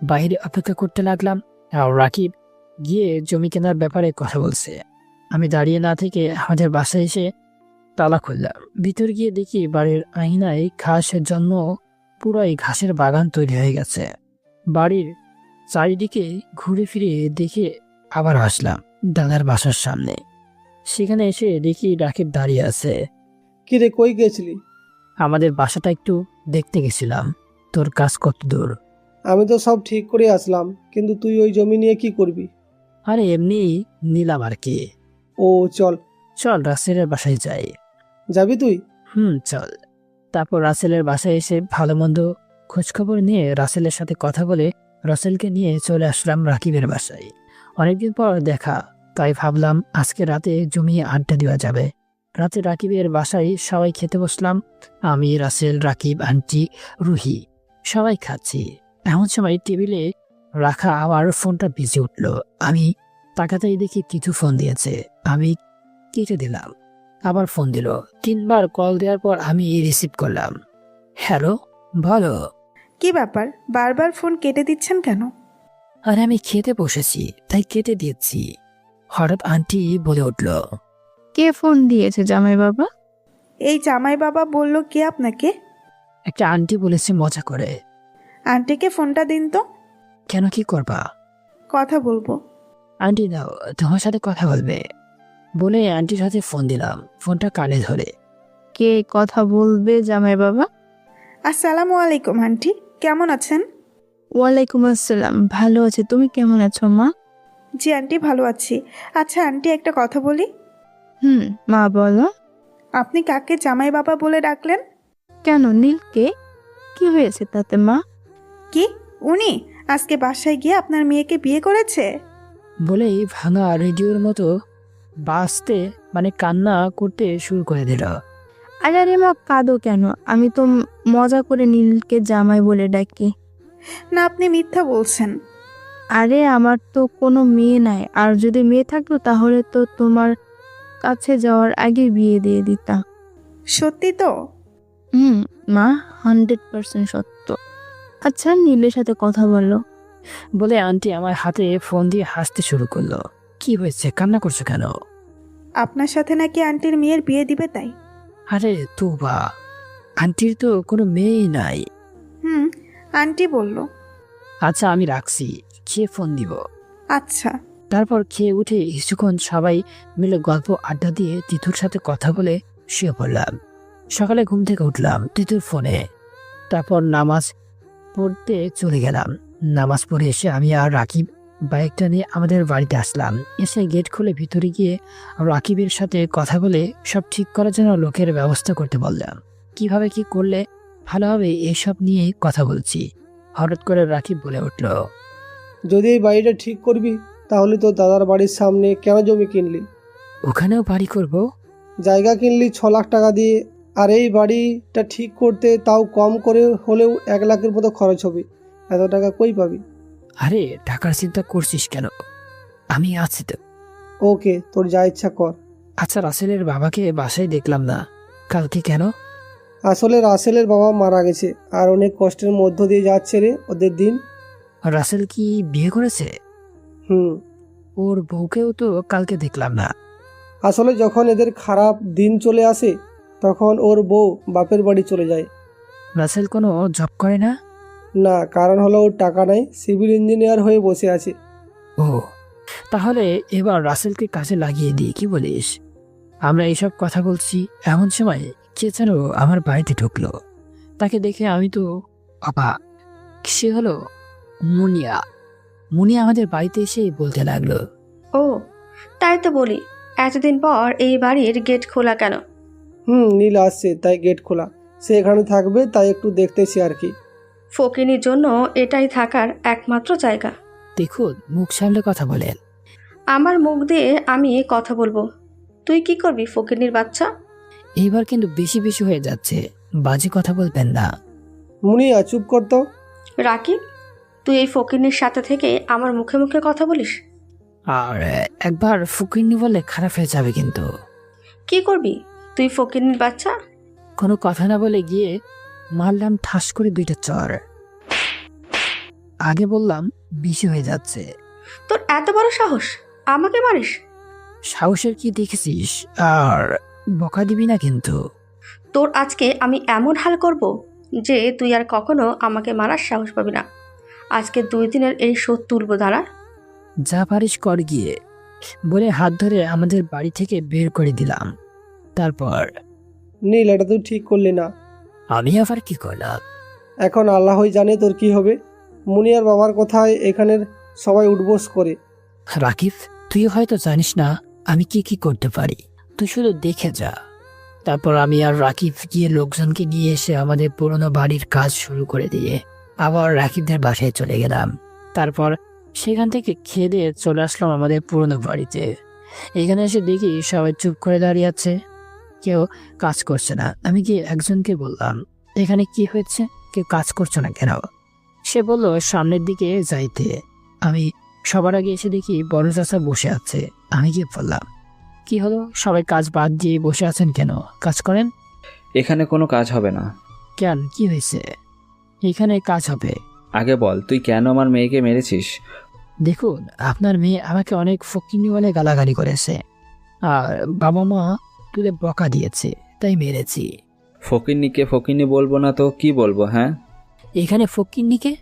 বাইরে অপেক্ষা করতে লাগলাম, আর রাকিব গিয়ে জমি কেনার ব্যাপারে কথা বলছে। আমি দাঁড়িয়ে না থেকে আমাদের বাসায় এসে তালা খুললাম। ভিতর গিয়ে দেখি বাড়ির আঙিনায় ঘাসের জন্য পুরাই ঘাসের বাগান তৈরি হয়ে গেছে। বাড়ির চারিদিকে ঘুরে ফিরে দেখে আবার আসলাম দাদার বাসার সামনে। সেখানে এসে দেখি রাকিব দাঁড়িয়ে আছে। কি রে, কই গেছিলি? আমাদের বাসাটা একটু দেখতে গেছিলাম। তোর কাজ কত দূর? আমি তো সব ঠিক করে আসলাম, কিন্তু তুই ওই জমি নিয়ে কি করবি? আরে এমনি নিলাম আর কি। ও চল। চল রাসেলের বাসায় যাই। যাবি তুই? চল। তারপর রাসেলের বাসায় এসে ভালো মন্দ খোঁজখবর নিয়ে রাসেলের সাথে কথা বলে রাসেলকে নিয়ে চলে আসলাম রাকিবের বাসায়। অনেকদিন পর দেখা, তাই ভাবলাম আজকে রাতে জমিয়ে আড্ডা দেওয়া যাবে। রাতে রাকিবের বাসায় সবাই খেতে বসলাম। আমি, রাসেল, রাকিব, আন্টি, রুহি সবাই খাচ্ছি। এমন সময় টেবিলে রাখা আমার ফোনটা বেজে উঠল। আমি তাকাতেই দেখি কিছু ফোন দিয়েছে। আমি কেটে দিলাম, আবার ফোন দিল। 3 বার কল দেওয়ার পর আমি রিসিভ করলাম। হ্যালো, বলো। কি ব্যাপার, বারবার ফোন কেটে দিচ্ছেন কেন? আরে আমি খেতে বসেছি, তাই কেটে দিয়েছি। হঠাৎ আন্টি বলে উঠল, কে ফোন দিয়েছে জামাই বাবা? এই জামাই বাবা বলল কে আপনাকে? একটা আন্টি বলেছে মজা করে। আন্টিকে ফোনটা দিন তো। কেন, কি করবা? কথা বলবো। আন্টি দাও, তোমার সাথে কথা বলবে বলে আন্টির হাতে ফোন দিলাম। ফোনটা কানে ধরে, কে কথা বলবে জামাই বাবা? আসসালামু আলাইকুম আন্টি, কেমন আছেন? ওয়ালাইকুম আসসালাম, ভালো আছে, তুমি কেমন আছো মা? জি আন্টি, ভালো আছি। আচ্ছা আন্টি, একটা কথা বলি। মা বলো। আপনি কাকে জামাই বাবা বলে ডাকলেন? কেন, নীলকে? কি হয়েছে তাতে মা? কি, উনি আজকে বাসায় গিয়ে আপনার মেয়েকে বিয়ে করেছে? বলেই ভাঙা রেডিওর মতো বাজতে মানে কান্না করতে শুরু করে দিল। আরে আরে মা, কাঁদো কেন? আমি তো মজা করে নীলকে জামাই বলে ডাকি। না, আপনি মিথ্যা বলছেন। আরে আমার তো কোনো মেয়ে নাই, আর যদি মেয়ে থাকতো তাহলে তো তোমার কাছে যাওয়ার আগে বিয়ে দিয়ে দিতা। সত্যি তো? মা, 100% সত্য। আচ্ছা, নীলের সাথে কথা বলো। বলে আন্টি আমার হাতে ফোন দিয়ে হাসতে শুরু করলো। কি হয়েছে, কান্না করছো কেন? আপনার সাথে নাকি আন্টির মেয়ের বিয়ে দিবে তাই। আরে তোবা, আন্টির তো কোনো মেয়েই নাই। আন্টি বলল। আচ্ছা আমি রাখছি, খেয়ে ফোন দিব। আচ্ছা। তারপর খেয়ে উঠে কিছুক্ষণ সবাই মিলে গল্প আড্ডা দিয়ে তিথুর সাথে কথা বলে শুয়ে পড়লাম। সকালে ঘুম থেকে উঠলাম তিথুর ফোনে। তারপর নামাজ পড়তে চলে গেলাম। নামাজ পড়ে এসে আমি আর রাকিব বাইকটা নিয়ে আমাদের বাড়িতে আসলাম। এসে গেট খুলে ভিতরে গিয়ে রাকিবের সাথে কথা বলে সব ঠিক করার জন্য লোকের ব্যবস্থা করতে বললাম। কিভাবে কি করলে ভালো হবে এসব নিয়ে কথা বলছি। হঠাৎ করে রাকিব বলে উঠল, যদি এই বাড়িটা ঠিক করবি তাহলে তো দাদার বাড়ির সামনে কেন জমি কিনলি? ওখানেও বাড়ি করব? জায়গা কিনলি 6 লাখ টাকা দিয়ে, আর এই বাড়িটা ঠিক করতে তাও কম করে হলেও 1 লাখের মতো খরচ হবে। এত টাকা কই পাবি? আরে টাকার চিন্তা করছিস কেন, আমি আছি তো। ওকে, তোর যা ইচ্ছা কর। আচ্ছা, রাসেলের বাবাকে বাসায় দেখলাম না কালকে, কেন? আসলে রাসেলের বাবা মারা গেছে, আর অনেক কষ্টের মধ্য দিয়ে যাচ্ছে রে ওদের দিন। রাসেল কি বিয়ে করেছে? ওর বউকেও তো কালকে দেখলাম না। আসলে যখন এদের খারাপ দিন চলে আসে তখন ওর বউ বাপের বাড়ি চলে যায়। রাসেল কোনো জব করে না? না, কারণ হলো ওর টাকা নাই, সিভিল ইঞ্জিনিয়ার হয়ে বসে আছে। ও, তাহলে এবার রাসেলকে কাজে লাগিয়ে দিই, কি বলিস? আমরা এইসব কথা বলছি, এমন সময় কে যেন আমার বাড়িতে ঢুকলো। তাকে দেখে আমি তো অবাক। সে হলো মুনিয়া। মুনিয়া আমাদের বাড়িতে এসে বলতে লাগলো, ও তাই তো বলি, এতদিন পর এই বাড়ির গেট খোলা কেন? নীল আসছে তাই গেট খোলা, সে এখানে থাকবে তাই একটু দেখতেছি আর কি। ফকিনীর জন্য এটাই থাকার একমাত্র জায়গা। দেখুন, মুখ সামলে কথা বলেন। আমার মুখ দিয়ে আমি কথা বলবো, তুই কি করবি ফকিনীর বাচ্চা? এইবার কিন্তু বেশি বেশি হয়ে যাচ্ছে, বাজে কথা বলবেন না। মুনিয়া চুপ করতো। রাকিব, তুই এই ফকিনীর সাথে থেকে আমার মুখে মুখে কথা বলিস। আর একবার ফুকিনি বলে খারাপ হয়ে যাবে কিন্তু। কি করবি তুই ফকিনীর বাচ্চা? কোনো কথা না বলে গিয়ে মারলাম ঠাস করে 2টা চর। আগে বললাম বেশি হয়ে যাচ্ছে। তোর এত বড় সাহস, আমাকে মারিস? সাহসের কি দেখেছিস? আর বকা দিবি না কিন্তু। তোর আজকে আমি এমন হাল করব যে তুই আর কখনো আমাকে মারার সাহস পাবি না। আজকে 2 দিনের এই শোধ তুলবো, দাঁড়া। যা পারিস কর গিয়ে, বলে হাত ধরে আমাদের বাড়ি থেকে বের করে দিলাম। তারপর নীল, এটা তুই ঠিক করলি না। আমি আবার কি করলাম? এখন আল্লাহই জানে তোর কি হবে। মুনিয়ার বাবার কথায় এখানের সবাই উঠবোস করে। রাকিব, তুই হয়তো জানিস না আমি কি কি করতে পারি, তুই শুধু দেখে যা। তারপর আমি আর রাকিব গিয়ে লোকজনকে নিয়ে এসে আমাদের পুরনো বাড়ির কাজ শুরু করে দিয়ে আবার রাকিবদের বাসায় চলে গেলাম। তারপর সেখান থেকে খেয়ে দিয়ে চলে আসলাম আমাদের পুরনো বাড়িতে। এখানে এসে দেখি সবাই চুপ করে দাঁড়িয়ে আছে, কেউ কাজ করছে না। আমি গিয়ে একজনকে বললাম, এখানে কি হয়েছে, কেউ কাজ করছো না কেন? সে বলল সামনের দিকে যাইতে। আমি সবার আগে এসে দেখি বড় চাচা বসে আছে। আমি গিয়ে বললাম, কি হলো, সবাই কাজ বাদ দিয়ে বসে আছেন কেন? কাজ করেন। এখানে কোনো কাজ হবে না। কেন, কি হয়েছে? এখানে কাজ হবে। আগে বল, তুই কেন আমার মেয়েকে মেরেছিস? দেখুন, আপনার মেয়ে আমাকে অনেক ফকিনি বলে গালাগালি করেছে, আর বাবা মা তুলে বকা দিয়েছে, তাই মেরেছি। ফকিন্নিকে ফকিন্নি বলবো না তো কি বলবো? হ্যাঁ, এখানে ফকিন্নিকে?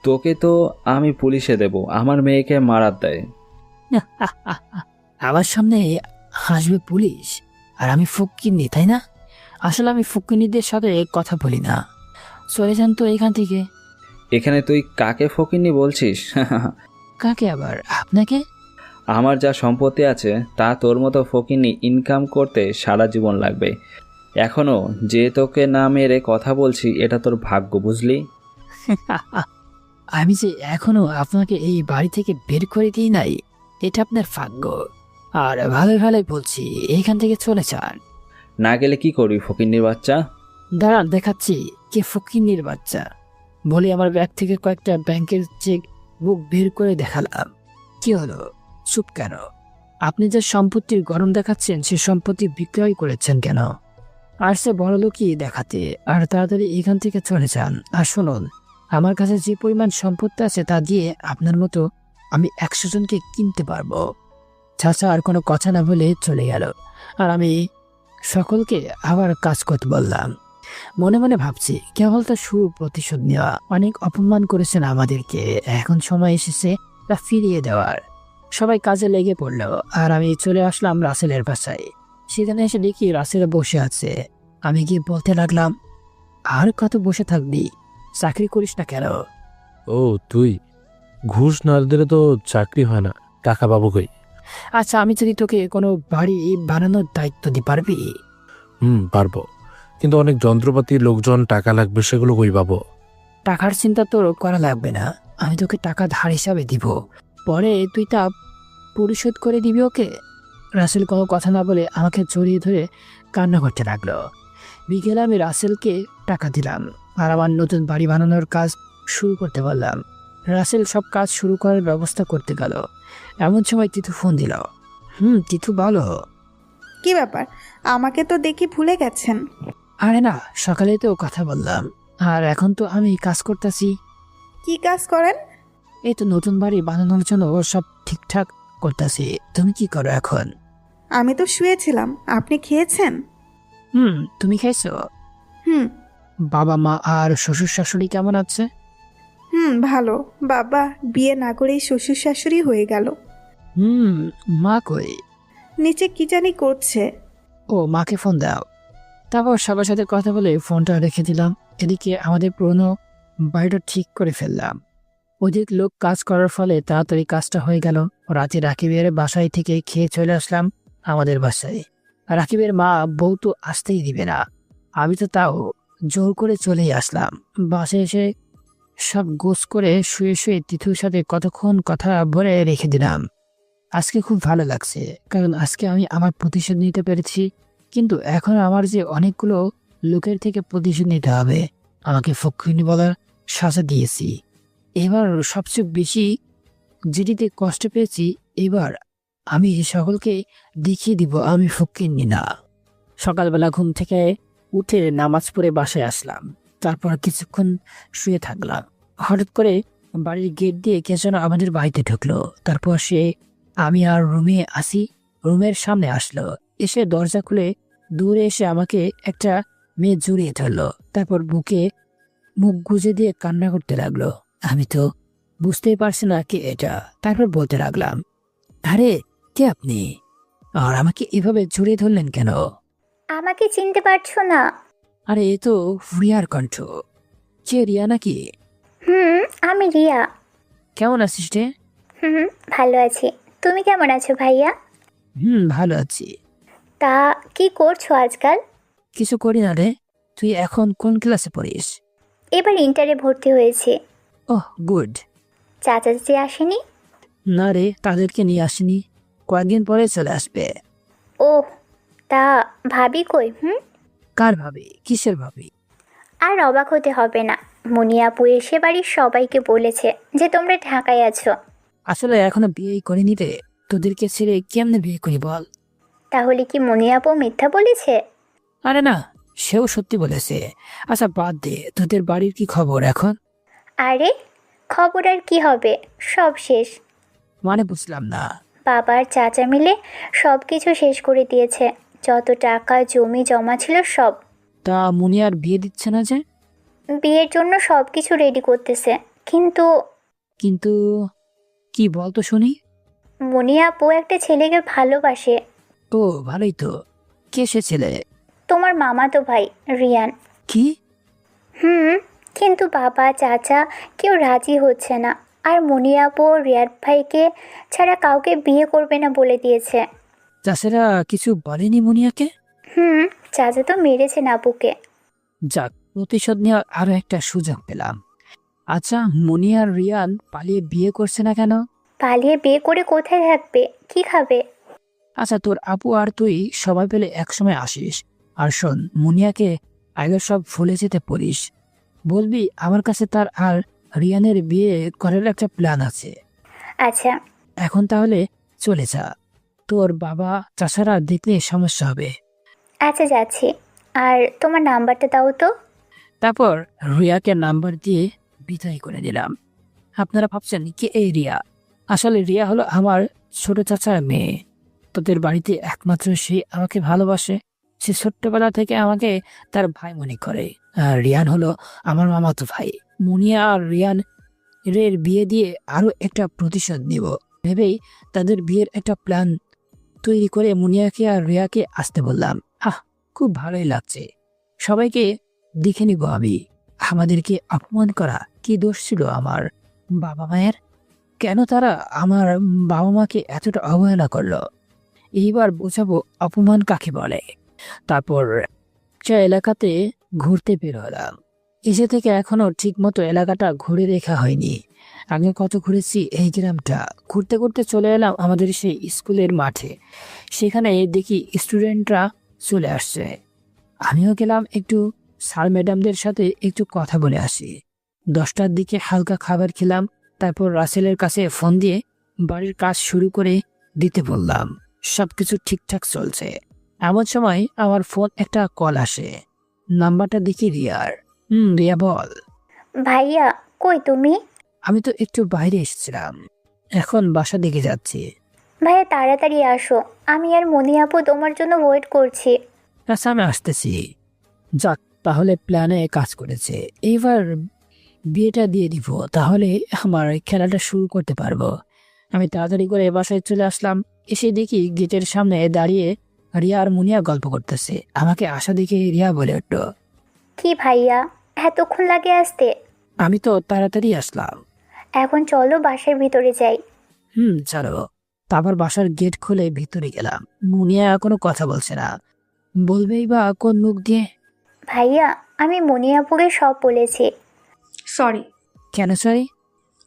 তোকে তো আমি পুলিশে দেব, আমার মেয়েকে মারার দেয়। আমার সামনে হাসবে পুলিশ, আর আমি ফকিন্নি, তাই না? আসলে আমি ফকিন্নিদের সাথে কথা বলি না। চলে যান তো এখান থেকে। এখানে তুই কাকে ফকিন্নি বলছিস? কাকে আবার? আপনাকে? আমার যা সম্পত্তি আছে তা তোর মতো ফকিন্নি ইনকাম করতে সারা জীবন লাগবে। এখনো যে তোকে না মেরে কথা বলছি, এটা তোর ভাগ্য, বুঝলি? আমি যে এখনো আপনাকে এই বাড়ি থেকে বের করে দিই নাই, এটা আপনার ভাগ্য। আর ভালোই ভালোই বলছি, এইখান থেকে চলে যান। না গেলে কি করবি ফকিন্নির বাচ্চা? দাঁড়ান, দেখাচ্ছি কে ফকিন্নির বাচ্চা। বলে আমার ব্যাগ থেকে কয়েকটা ব্যাংকের চেক বুক বের করে দেখালাম। কি হলো, চুপ কেন? আপনি যে সম্পত্তির গরম দেখাচ্ছেন, সে সম্পত্তি বিক্রয় করেছেন কেন? আর সে বড়লোকই দেখাতে, আর তাড়াতাড়ি এখান থেকে চলে যান। আর শুনুন, আমার কাছে যে পরিমাণ সম্পত্তি আছে তা দিয়ে আপনার মতো আমি 100 জনকে কিনতে পারবো। চাচা আর কোনো কথা না বলে চলে গেল, আর আমি সকলকে আবার কাজ করতে বললাম। মনে মনে ভাবছি, কেবল তো প্রতিশোধ নেওয়া। অনেক অপমান করেছেন আমাদেরকে, এখন সময় এসেছে তা ফিরিয়ে দেওয়ার। সবাই কাজে লেগে পড়লো, আর আমি চলে আসলাম রাসেলের বাসায়। সেখানে এসে দেখি রাসেল বসে আছে। আমি গিয়ে বলতে লাগলাম, আর কত বসে থাকবি, চাকরি করিস না কেন? ও তুই, ঘুষ না দিলে তো চাকরি হয় না, টাকা পাবো কই? আচ্ছা, আমি যদি তোকে কোনো বাড়ি বানানোর দায়িত্ব দিই, পারবি? পারবো, কিন্তু অনেক যন্ত্রপাতি, লোকজন, টাকা লাগবে, সেগুলো কই পাবো? টাকার চিন্তা তোর করা লাগবে না, আমি তোকে টাকা ধার হিসাবে দিব, পরে তুই তা পরিশোধ করে দিবি ওকে। রাসেল কোনো কথা না বলে আমাকে জড়িয়ে ধরে কান্না করতে লাগলো। বিকেলে আমি রাসেলকে টাকা দিলাম, আর আমার নতুন বাড়ি বানানোর কাজ শুরু করতে বললাম। রাসেল সব কাজ শুরু করার ব্যবস্থা করতে গেল। এমন সময় তিথু ফোন দিল। তিথু বলো। কি ব্যাপার, আমাকে তো দেখি ভুলে গেছেন? আরে না, সকালে তো কথা বললাম, আর এখন তো আমি কাজ করতেছি। কি কাজ করেন? এই তো নতুন বাড়ি বানানোর জন্য সব ঠিকঠাক করতেছি। তুমি কি করো এখন? আমি তো শুয়েছিলাম। আপনি খেয়েছেন? তুমি খাইছো? বাবা মা আর শ্বশুর শাশুড়ি কেমন আছে? ভালো। বাবা বিয়ে না করেই শ্বশুর শাশুড়ি হয়ে গেল। মা কই? নিচে কি জানি করছে। ও, মাকে ফোন দাও। তারপর সবার সাথে কথা বলে ফোনটা রেখে দিলাম। এদিকে আমাদের পুরনো বাড়িটা ঠিক করে ফেললাম। অধিক লোক কাজ করার ফলে তাড়াতাড়ি কাজটা হয়ে গেল। রাতে রাকিবের বাসায় থেকে খেয়ে চলে আসলাম আমাদের বাসায়। রাকিবের মা বউ তো আসতেই দিবে না। আমি তো তাও জোর করে চলেই আসলাম। বাসায় এসে সব গোছ করে শুয়ে শুয়ে তিথুর সাথে কতক্ষণ কথা বলে রেখে দিলাম। আজকে খুব ভালো লাগছে, কারণ আজকে আমি আমার প্রতিশোধ নিতে পেরেছি। কিন্তু এখন আমার যে অনেকগুলো লোকের থেকে প্রতিশোধ নিতে হবে। আমাকে ফকিন্নি বলার সাজা দিয়েছি। এবার সবচেয়ে বেশি যেটিতে কষ্ট পেয়েছি, এবার আমি সকলকে দেখিয়ে দিব আমি ফকিন্নি না। সকালবেলা ঘুম থেকে উঠে নামাজ পড়ে বাসায় আসলাম। তারপর কিছুক্ষণ শুয়ে থাকলাম। হঠাৎ করে বাড়ির গেট দিয়ে কে যেন আমাদের বাড়িতে ঢুকলো। তারপর সে আমি আর রুমে আসি, রুমের সামনে আসলো। এসে দরজা খুলে দূরে এসে আমাকে একটা মেয়ে জড়িয়ে ধরলো। তারপর বুকে মুখ গুজে দিয়ে কান্না করতে লাগলো। আমি তো বুঝতেই পারছি না কে এটা। তারপর বলতে লাগলাম, আরে কে আপনি, আর আমাকে এভাবে জড়িয়ে ধরলেন কেন? আমাকে চিনতে পারছো না? আরে এ তো রিয়ার কণ্ঠ। কে রিয়া নাকি? আমি রিয়া। কেমন আছিস রে? ভালো আছি। তুমি কেমন আছো ভাইয়া? ভালো আছি। তা কি করছো আজকাল? কিছু করি না রে। তুই এখন কোন ক্লাসে পড়িস? এবার ইন্টারে ভর্তি হয়েছি। ওহ গুড। চাচা চাচি আসেনি? না রে, তাদেরকে নিয়ে আসিনি, কয়েকদিন পরে চলে আসবে। ওহ, তা ভাবি কই? কার ভাবি? কিসের ভাবি? আর অবাক হতে হবে না, মুনিয়া আপু এসে বাড়ির সবাইকে বলেছে যে তোমরা ঢাকায় আছো। আসলে এখনো বিয়েই করিনি রে। তোদেরকে ছেড়ে কেমনে বিয়ে করি বল? তাহলে কি মুনিয়া আপু মিথ্যা বলেছে? আরে না, সেও সত্যি বলেছে। আচ্ছা বাদ দে, তোদের বাড়ির কি খবর এখন? আরে খবর আর কি হবে, সব শেষ। মানে বুঝলাম না। বাবার চাচা মিলে সব কিছু শেষ করে দিয়েছে। যত টাকা জমি জমা ছিল সব। তা মুনিয়ার বিয়ে দিচ্ছে না যে? বিয়ের জন্য সব কিছু রেডি করতেছে, কিন্তু কিন্তু কি বলতো শুনি? মুনিয়া আপু একটা ছেলেকে ভালোবাসে। ও ভালোই তো। কে সে ছেলে? তোমার মামাতো ভাই রিয়ান। কি? কিন্তু বাবা চাচা কেউ রাজি হচ্ছে না। আর মুনিয়া আপু রিয়াদ ভাইকে ছাড়া কাউকে বিয়ে করবে না বলে দিয়েছে। চাষেরা কিছু বলেনি মুনিয়াকে? চাচা তো মেরেছেন আপুকে। যাক, প্রতিশোধ নেওয়ার আরো একটা সুযোগ পেলাম। আচ্ছা, মুনিয়া আর রিয়ান পালিয়ে বিয়ে করছে না কেন? পালিয়ে বিয়ে করে কোথায় থাকবে, কি খাবে? আচ্ছা, তোর আপু আর তুই সবাই পেলে একসময় আসিস। আর শোন, মুনিয়াকে আগে সব ভুলে যেতে পড়িস। বলবি আমার কাছে তার আর রিয়ানের বিয়ে করার একটা প্ল্যান আছে। আচ্ছা এখন তাহলে চলে যা, তোর বাবা চাচারা দেখলে সমস্যা হবে। আচ্ছা যাচ্ছি। আর তোমার নাম্বারটা দাও তো। তারপর রিয়াকে নাম্বার দিয়ে বিদায় করে দিলাম। আপনারা ভাবছেন কে এই রিয়া? আসলে রিয়া হলো আমার ছোট চাচার মেয়ে। তোদের বাড়িতে একমাত্র সে আমাকে ভালোবাসে। সে ছোট্টবেলা থেকে আমাকে তার ভাই মনে করে। আর রিয়ান হলো আমার মামাতো ভাই। মুনিয়া আর রিয়ান এর বিয়ে দিয়ে আরো একটা প্রতিশোধ নিব ভেবেই তাদের বিয়ের একটা প্ল্যান তৈরি করে মুনিয়াকে আর রিয়াকে আসতে বললাম। খুব ভালোই লাগছে। সবাইকে দেখে নিব আমি। আমাদেরকে অপমান করা কি দোষ ছিল আমার বাবা মায়ের? কেন তারা আমার বাবা মাকে এতটা অবহেলা করলো? এইবার বোঝাবো অপমান কাকে বলে। তারপর এলাকাতে ঘুরতে বের হলাম। এসে থেকে এখনো ঠিক মতো এলাকাটা ঘুরে দেখা হয়নি। আগে কত ঘুরেছি এই গ্রামটা। ঘুরতে ঘুরতে চলে এলাম আমাদের সেই স্কুলের মাঠে। সেখানে দেখি স্টুডেন্টরা চলে আসছে। আমিও গেলাম একটু স্যার ম্যাডামদের সাথে একটু কথা বলে আসি। 10টার দিকে হালকা খাবার খেলাম। তারপর রাসেলের কাছে ফোন দিয়ে বাড়ির কাজ শুরু করে দিতে বললাম। সবকিছু ঠিকঠাক চলছে। এমন সময় আমার ফোন একটা কল আসে। নাম্বারটা দেখি রিয়ার। রিয়া বল। ভাইয়া কই তুমি? আমি তো একটু বাইরে এসেছিলাম, এখন বাসা দিকে যাচ্ছি। ভাইয়া তাড়াতাড়ি আসো, আমি আর মনি আপু তোমার জন্য ওয়েট করছি। আচ্ছা আমি আসতেছি। যাক, তাহলে প্ল্যানে কাজ করেছে। এইবার বিয়েটা দিয়ে দিব, তাহলে আমার খেলাটা শুরু করতে পারবো। আমি তাড়াতাড়ি করে বাসায় চলে আসলাম। এসে দেখি গেটের সামনে দাঁড়িয়ে রিয়া আর মুনিয়া গল্প করতেছে। আমাকে আসা দেখে রিয়া বলে উঠল, কি ভাইয়া এতক্ষণ লাগে আসতে? আমি তো তাড়াতাড়ি আসলাম। এখন চলো বাসার ভিতরে যাই। চলো। তারপর বাসার গেট খুলে ভিতরে গেলাম। মুনিয়া কোনো কথা বলছে না, বলবেই বা কোন মুখ দিয়ে? ভাইয়া আমি মনিয়াপুকে সব বলেছি। সরি কেন সরি?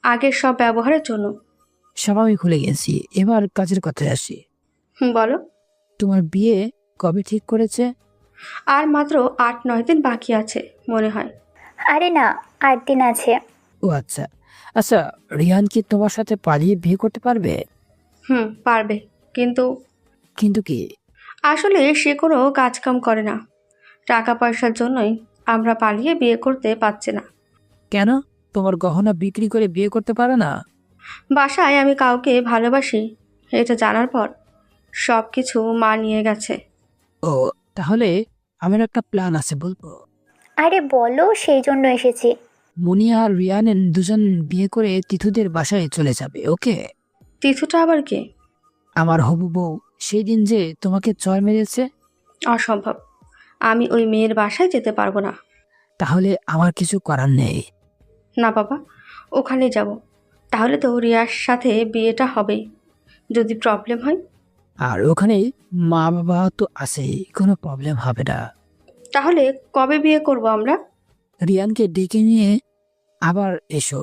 আগের সব ব্যবহারের জন্য। সব আমি ভুলে গেছি, এবার কাজের কথায় আসি। বলো। তোমার বিয়ে কবে ঠিক করেছে? আর মাত্র 8-9 দিন বাকি আছে মনে হয়। আরে না, 8 দিন আছে। ও আচ্ছা আচ্ছা, রিয়ান কি তোমার সাথে পালিয়ে বিয়ে করতে পারবে? পারবে, কিন্তু কিন্তু কি? আসলে সে কোনো কাজকাম করে না। টাকা পয়সার জন্যই আমরা পালিয়ে বিয়ে করতে পারছি না। কেন? তোমার গহনা বিক্রি করে বিয়ে করতে পারে না? বাসায় আমি কাউকে ভালোবাসি এটা জানার পর সব কিছু মা নিয়ে গেছে। ও তাহলে আমার একটা প্ল্যান আছে, বলবো? আরে বলো, সেই জন্য এসেছি। মুনিয়া আর রিয়ানের দুজন বিয়ে করে তিথুদের বাসায় চলে যাবে, ওকে? তিথুটা আবার কে? আমার হবু বউ, সেই দিন যে তোমাকে চর মেরেছে। অসম্ভব, আমি ওই মেয়ের বাসায় যেতে পারবো না। তাহলে আমার কিছু করার নেই। না বাবা, ওখানে যাব। তাহলে তো রিয়ার সাথে বিয়েটা হবে, যদি প্রবলেম হয়। আর ওখানে মা বাবা তো আছেই, কোনো প্রবলেম হবে না। তাহলে কবে বিয়ে করব আমরা? রিয়ানকে ডেকে নিয়ে আবার এসো,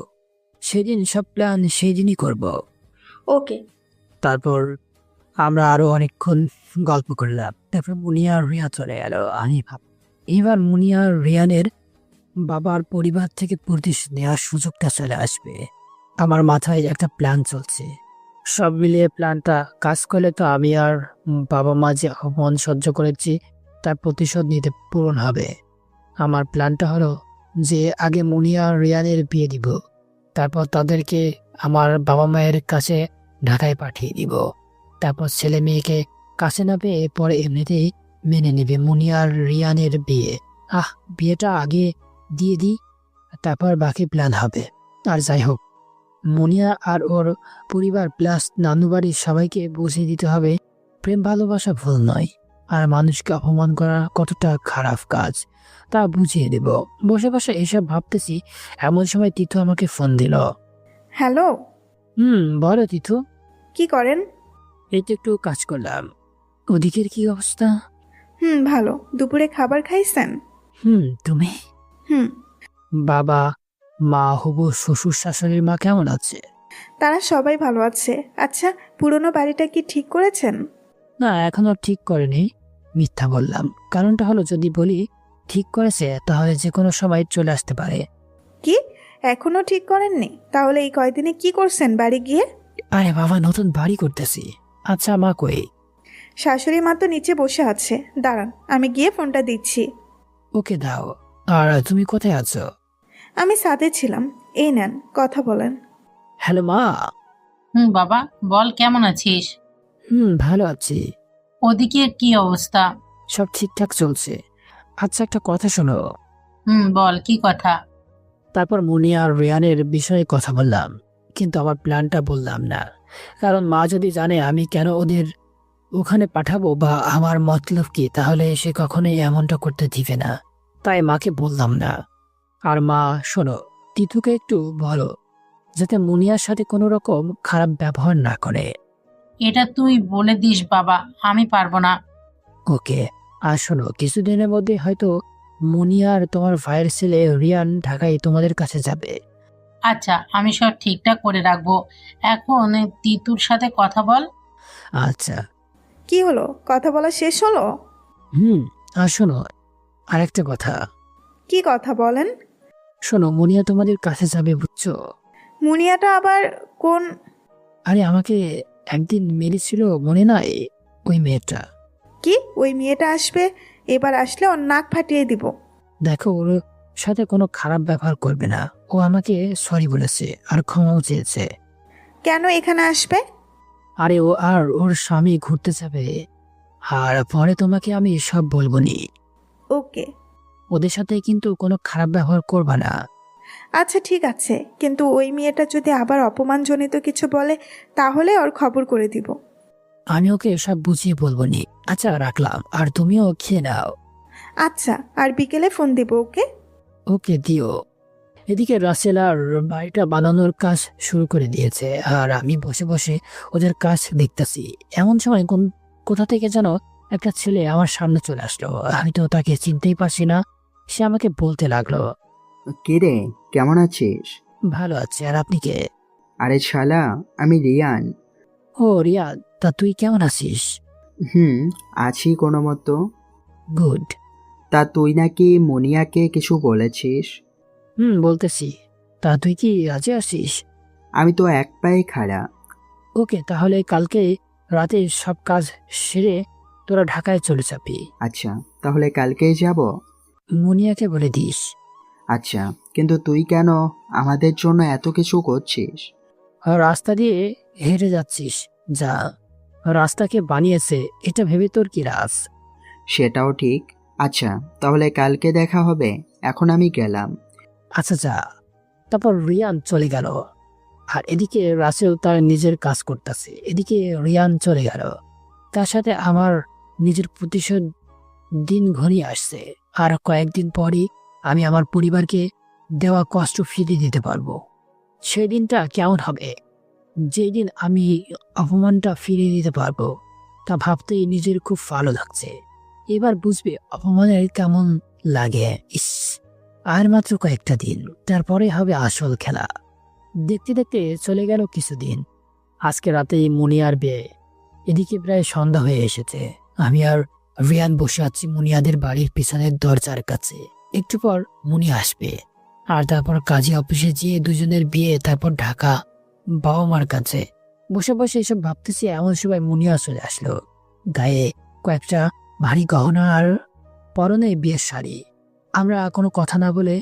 সেদিন সব প্ল্যান সেই দিনই করব। ওকে। তারপর আমরা আরো অনেকক্ষণ গল্প করলাম। তারপর মুনিয়া আর রিয়া চলে গেল। আমি এবার মুনিয়া আর রিয়ানের বাবার পরিবার থেকে প্রতিশোধ নেওয়ার সুযোগটা চলে আসবে। আমার মাথায় একটা প্ল্যান চলছে। সব মিলিয়ে প্ল্যানটা কাজ করলে তো আমি আর বাবা মা যে অপমান সহ্য করেছি তার প্রতিশোধ নিতে পূরণ হবে। আমার প্ল্যানটা হলো যে আগে মুনিয়া আর রিয়ানের বিয়ে দিব, তারপর তাদেরকে আমার বাবা মায়ের কাছে ঢাকায় পাঠিয়ে দিব। তারপর ছেলে মেয়েকে কাছে না পেয়ে পরে এমনিতেই মেনে নেবে মুনিয়া আর রিয়ানের বিয়ে। বিয়েটা আগে দিয়ে দিই, তারপর বাকি প্ল্যান হবে। আর যাই হোক, মুনিয়া আর ওর পরিবার প্লাস নানু বাড়ির সবাইকে বুঝিয়ে দিতে হবে প্রেম ভালোবাসা ভুল নয়, আর মানুষকে অপমান করা কতটা খারাপ কাজ তা বুঝিয়ে দেব। বসে বসে এসব ভাবতেছি, এমন সময় তিথু আমাকে ফোন দিল। হ্যালো। বলো তিথু। কি করেন? এই তো একটু কাজ করলাম। ওদিকের কি অবস্থা? ভালো। দুপুরে খাবার খাইছেন? তুমি? বাবা মা, হবু শ্বশুর শাশুড়ির মা কেমন আছে? তারা সবাই ভালো আছে। আচ্ছা, পুরনো বাড়িটা কি ঠিক করেছেন? না, এখনো ঠিক করেনি। মিথ্যা বললাম। কারণটা হলো, যদি বলি ঠিক করেছে তাহলে যে কোনো সময় চলে আসতে পারে। কি, এখনো ঠিক করেননি? তাহলে এই কয়দিনে কি করছেন বাড়ি গিয়ে? আরে বাবা, নতুন বাড়ি করতেছি। আচ্ছা মা কই? শাশুড়ি মা তো নিচে বসে আছে, দাঁড়ান আমি গিয়ে ফোনটা দিচ্ছি। ওকে দাও। আর তুমি কোথায় আছো? আমি সাথে ছিলাম, এই নেন কথা বলেন। হ্যালো মা। বাবা বল, কেমন আছিস? ভালো আছি। ওদিকে কি অবস্থা? সব ঠিকঠাক চলছে। আচ্ছা একটা কথা শোনো। বল, কি কথা? তারপর মুনিয়া আর রিয়ানের বিষয়ে কথা বললাম, কিন্তু আমার প্ল্যানটা বললাম না। কারণ মা যদি জানে আমি কেন ওদের ওখানে পাঠাবো বা আমার মতলব কি, তাহলে সে কখনোই এমনটা করতে দিবে না। তাই মাকে বললাম না। আর মা শোনো, তিথুকে একটু বলো যাতে মুনিয়ার সাথে কোনো রকম খারাপ ব্যবহার না করে। এটা তুই বলে দিস বাবা, আমি পারবো না। ওকে। আর শোনো, কিছুদিনের মধ্যে হয়তো মুনিয়ার তোমার ভাইয়ের ছেলে রিয়ান ঢাকায় তোমাদের কাছে যাবে। আচ্ছা, আমি সব ঠিকঠাক করে রাখবো। এখন তিতুর সাথে কথা বল। আচ্ছা। কি হলো, কথা বলা শেষ হলো? আর শোনো আরেকটা কথা। কি কথা বলেন? শোনো, মুনিয়া তোমাদের কাছে যাবে, বুঝছো? মুনিয়াটা আবার কোন? আরে আমাকে একদিন মেরেছিল, মনে নাই? ওই মেয়েটা। কি, ওই মেয়েটা আসবে? এবার আসলে ওর নাক ফাটিয়ে দিব। দেখো, ওর সাথে কোনো খারাপ ব্যবহার করবে না। ও আমাকে সরি বলেছে আর ক্ষমাও চেয়েছে। কেন এখানে আসবে? আরে ও আর ওর স্বামী ঘুরতে যাবে, আর পরে তোমাকে আমি সব বলবো নি। ওকে। ওদের সাথে কিন্তু কোনো খারাপ ব্যবহার করবা না। আচ্ছা ঠিক আছে, কিন্তু ওই মেয়েটা যদি আবার অপমানজনিত কিছু বলে তাহলে ওর খবর করে দিব। আমি ওকে সব বুঝিয়ে বলবো নি। আচ্ছা রাখলাম, আর তুমিও খেয়ে নাও। আচ্ছা, আর বিকেলে ফোন দিব। ওকে ওকে দিও। এদিকে রাসেল আর বাড়িটা বানানোর কাজ শুরু করে দিয়েছে, আর আমি বসে বসে ওদের কাজ দেখতেছি। এমন সময় কোথা থেকে যেন একটা ছেলে আমার সামনে চলে আসলো। আমি তো তাকে চিনতেই পারছি না। সে আমাকে বলতে লাগলো, কে রে, কেমন আছিস? ভালো আছি, আর আপনি কে? আরে শালা, আমি রিয়ান। ও রিয়াদ, তা তুই কেমন আছিস? আছি কোনো মতো। গুড। তা তুই নাকি মুনিয়াকে কিছু বলেছিস? বলতেছি। তা তুই কি রাজি আছিস? আমি তো এক পায়ে খাড়া। ওকে, তাহলে কালকে রাতে সব কাজ সেরে তোরা ঢাকায় চলে যাবি। আচ্ছা, তাহলে কালকেই যাব। মুনিয়াকে বলে দিস। আচ্ছা, কিন্তু তুই কেন আমাদের জন্য এত কিছু করছিস? আর রাস্তা দিয়ে হেঁটে যাচ্ছিস, যা রাস্তাকে বানিয়েছে এটা ভেবে তোর কি রাস? সেটাও ঠিক। আচ্ছা, তাহলে কালকে দেখা হবে, এখন আমি গেলাম। আচ্ছা যা। তারপর রিয়ান চলে গেল। আর এদিকে রাসেল তার নিজের কাজ করতেছে, এদিকে রিয়ান চলে গেল। তার সাথে আমার নিজের প্রতিশোধ দিন ঘনিয়ে আসছে। আর কয়েকদিন পরই আমি আমার পরিবারকে দেওয়া কষ্ট ফিরিয়ে দিতে পারবো। সেই দিনটা কেমন হবে? যেই দিন আমি অপমানটা ফিরিয়ে দিতে পারবো, তা ভাবতেই নিজের খুব ভালো লাগছে। এবার বুঝবে অপমানের কেমন লাগে। ইস, আর মাত্র কয়েকটা দিন, তারপরে হবে আসল খেলা। দেখতে দেখতে চলে গেল কিছুদিন। আজকে রাতেই মুনিয়ার বিয়ে। এদিকে প্রায় সন্ধ্যা হয়ে এসেছে। আমি আর রিয়ান বসে আছি মুনিয়াদের বাড়ির পিছনের দরজার কাছে। একটু পর মুনিয়া আসবে, আর তারপর কাজী অফিসে গিয়ে দুজনের বিয়ে, তারপর ঢাকা বাবা মার কাছে। বসে বসে এসব ভাবতেছি, এমন সময় মুনিয়া চলে আসলো। গায়ে কয়েকটা ভারী গহনা আর পরনে বিয়ের শাড়ি। আমরা কোনো কথা না বলে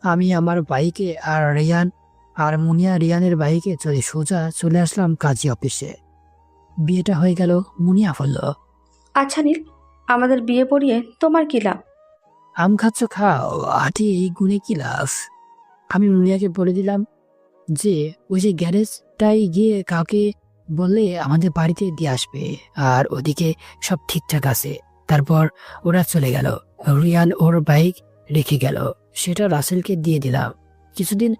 আমি আমার বাইকে আর রিয়ান আর মুনিয়া রিয়ানের বাইকে সোজা চলে আসলাম কাজী অফিসে। বিয়েটা হয়ে গেল। মুনিয়া বলল, আচ্ছা নীল, আমাদের বিয়ে পড়িয়ে তোমার কি লাভ? আম খাচ্ছ খাও, আটি এই গুণে কি লাভ? আমি মুনিয়াকে বলে দিলাম যে ওই যে গ্যারেজটাই গিয়ে কাউকে বললে আমাদের বাড়িতে দিয়ে আসবে, আর ওদিকে সব ঠিকঠাক আছে। তারপর ওরা চলে গেল। রিয়ান ওর বাইক রেখে গেল, সেটা রাসেলকে দিয়ে দিলাম। কিছুদিন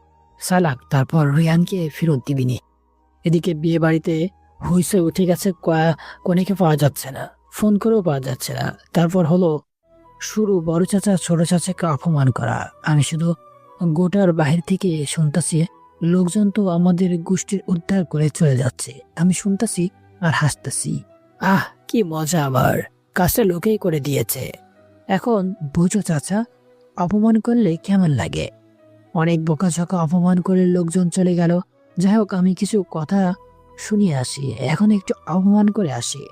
চালাক, তারপর রিয়ানকে ফেরত দিবিনি। এদিকে বিয়ে বাড়িতে হুইসে উঠে গেছে, কনেকে পাওয়া যাচ্ছে না, ফোন করেও পাওয়া যাচ্ছে না। তারপর হলো শুরু বড় চাচা ছোট চাচাকে অপমান করা। আমি শুধু গোটার বাহির থেকে শুনতাছি, লোকজন তো আমাদের গোষ্ঠীর উদ্ধার করে চলে যাচ্ছে। আমি শুনতাছি আর হাসতাছি। আহ, কি মজা! আমার কাজটা লোকেই করে দিয়েছে। এখন বুঝো চাচা, অপমান করলে কেমন লাগে। অনেক বোকাঝোকা অপমান করে লোকজন চলে গেল। যাই হোক, আমি কিছু কথা শুনিয়ে আসি, এখন একটু অপমান করে আসি,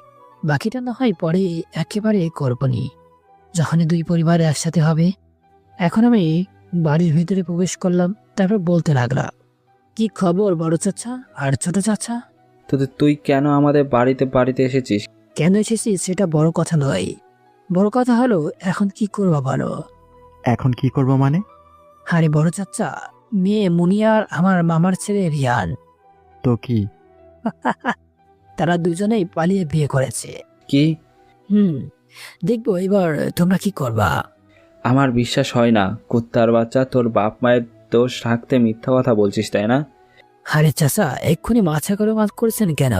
বাকিটা না হয় পরে একেবারে করবনি, যখনই দুই পরিবার একসাথে হবে। এখন আমি বাড়ির ভিতরে প্রবেশ করলাম। তারপর বলতে লাগলাম, কি খবর বড় চাচা আর ছোট চাচা? তো তুই কেন আমাদের বাড়িতে এসেছিস? কেন এসেছিস সেটা বড় কথা নয়, বড় কথা হলো এখন কি করবো বলো। এখন কি করব মানে? আরে বড় চাচা, মেয়ে মুনিয়ার আমার মামার ছেলে রিয়ান। তো কি? তারা দুজনেই পালিয়ে বিয়ে করেছে। কি? দেখবো এবার তোমরা কি করবা। আমার বিশ্বাস হয় না। কুত্তার বাচ্চা, তোর বাপ মায়ের দোষ থাকতে মিথ্যা কথা বলছিস, তাই না? আরে চাচা, এক্ষুনি মাথা গরম করছেন কেন?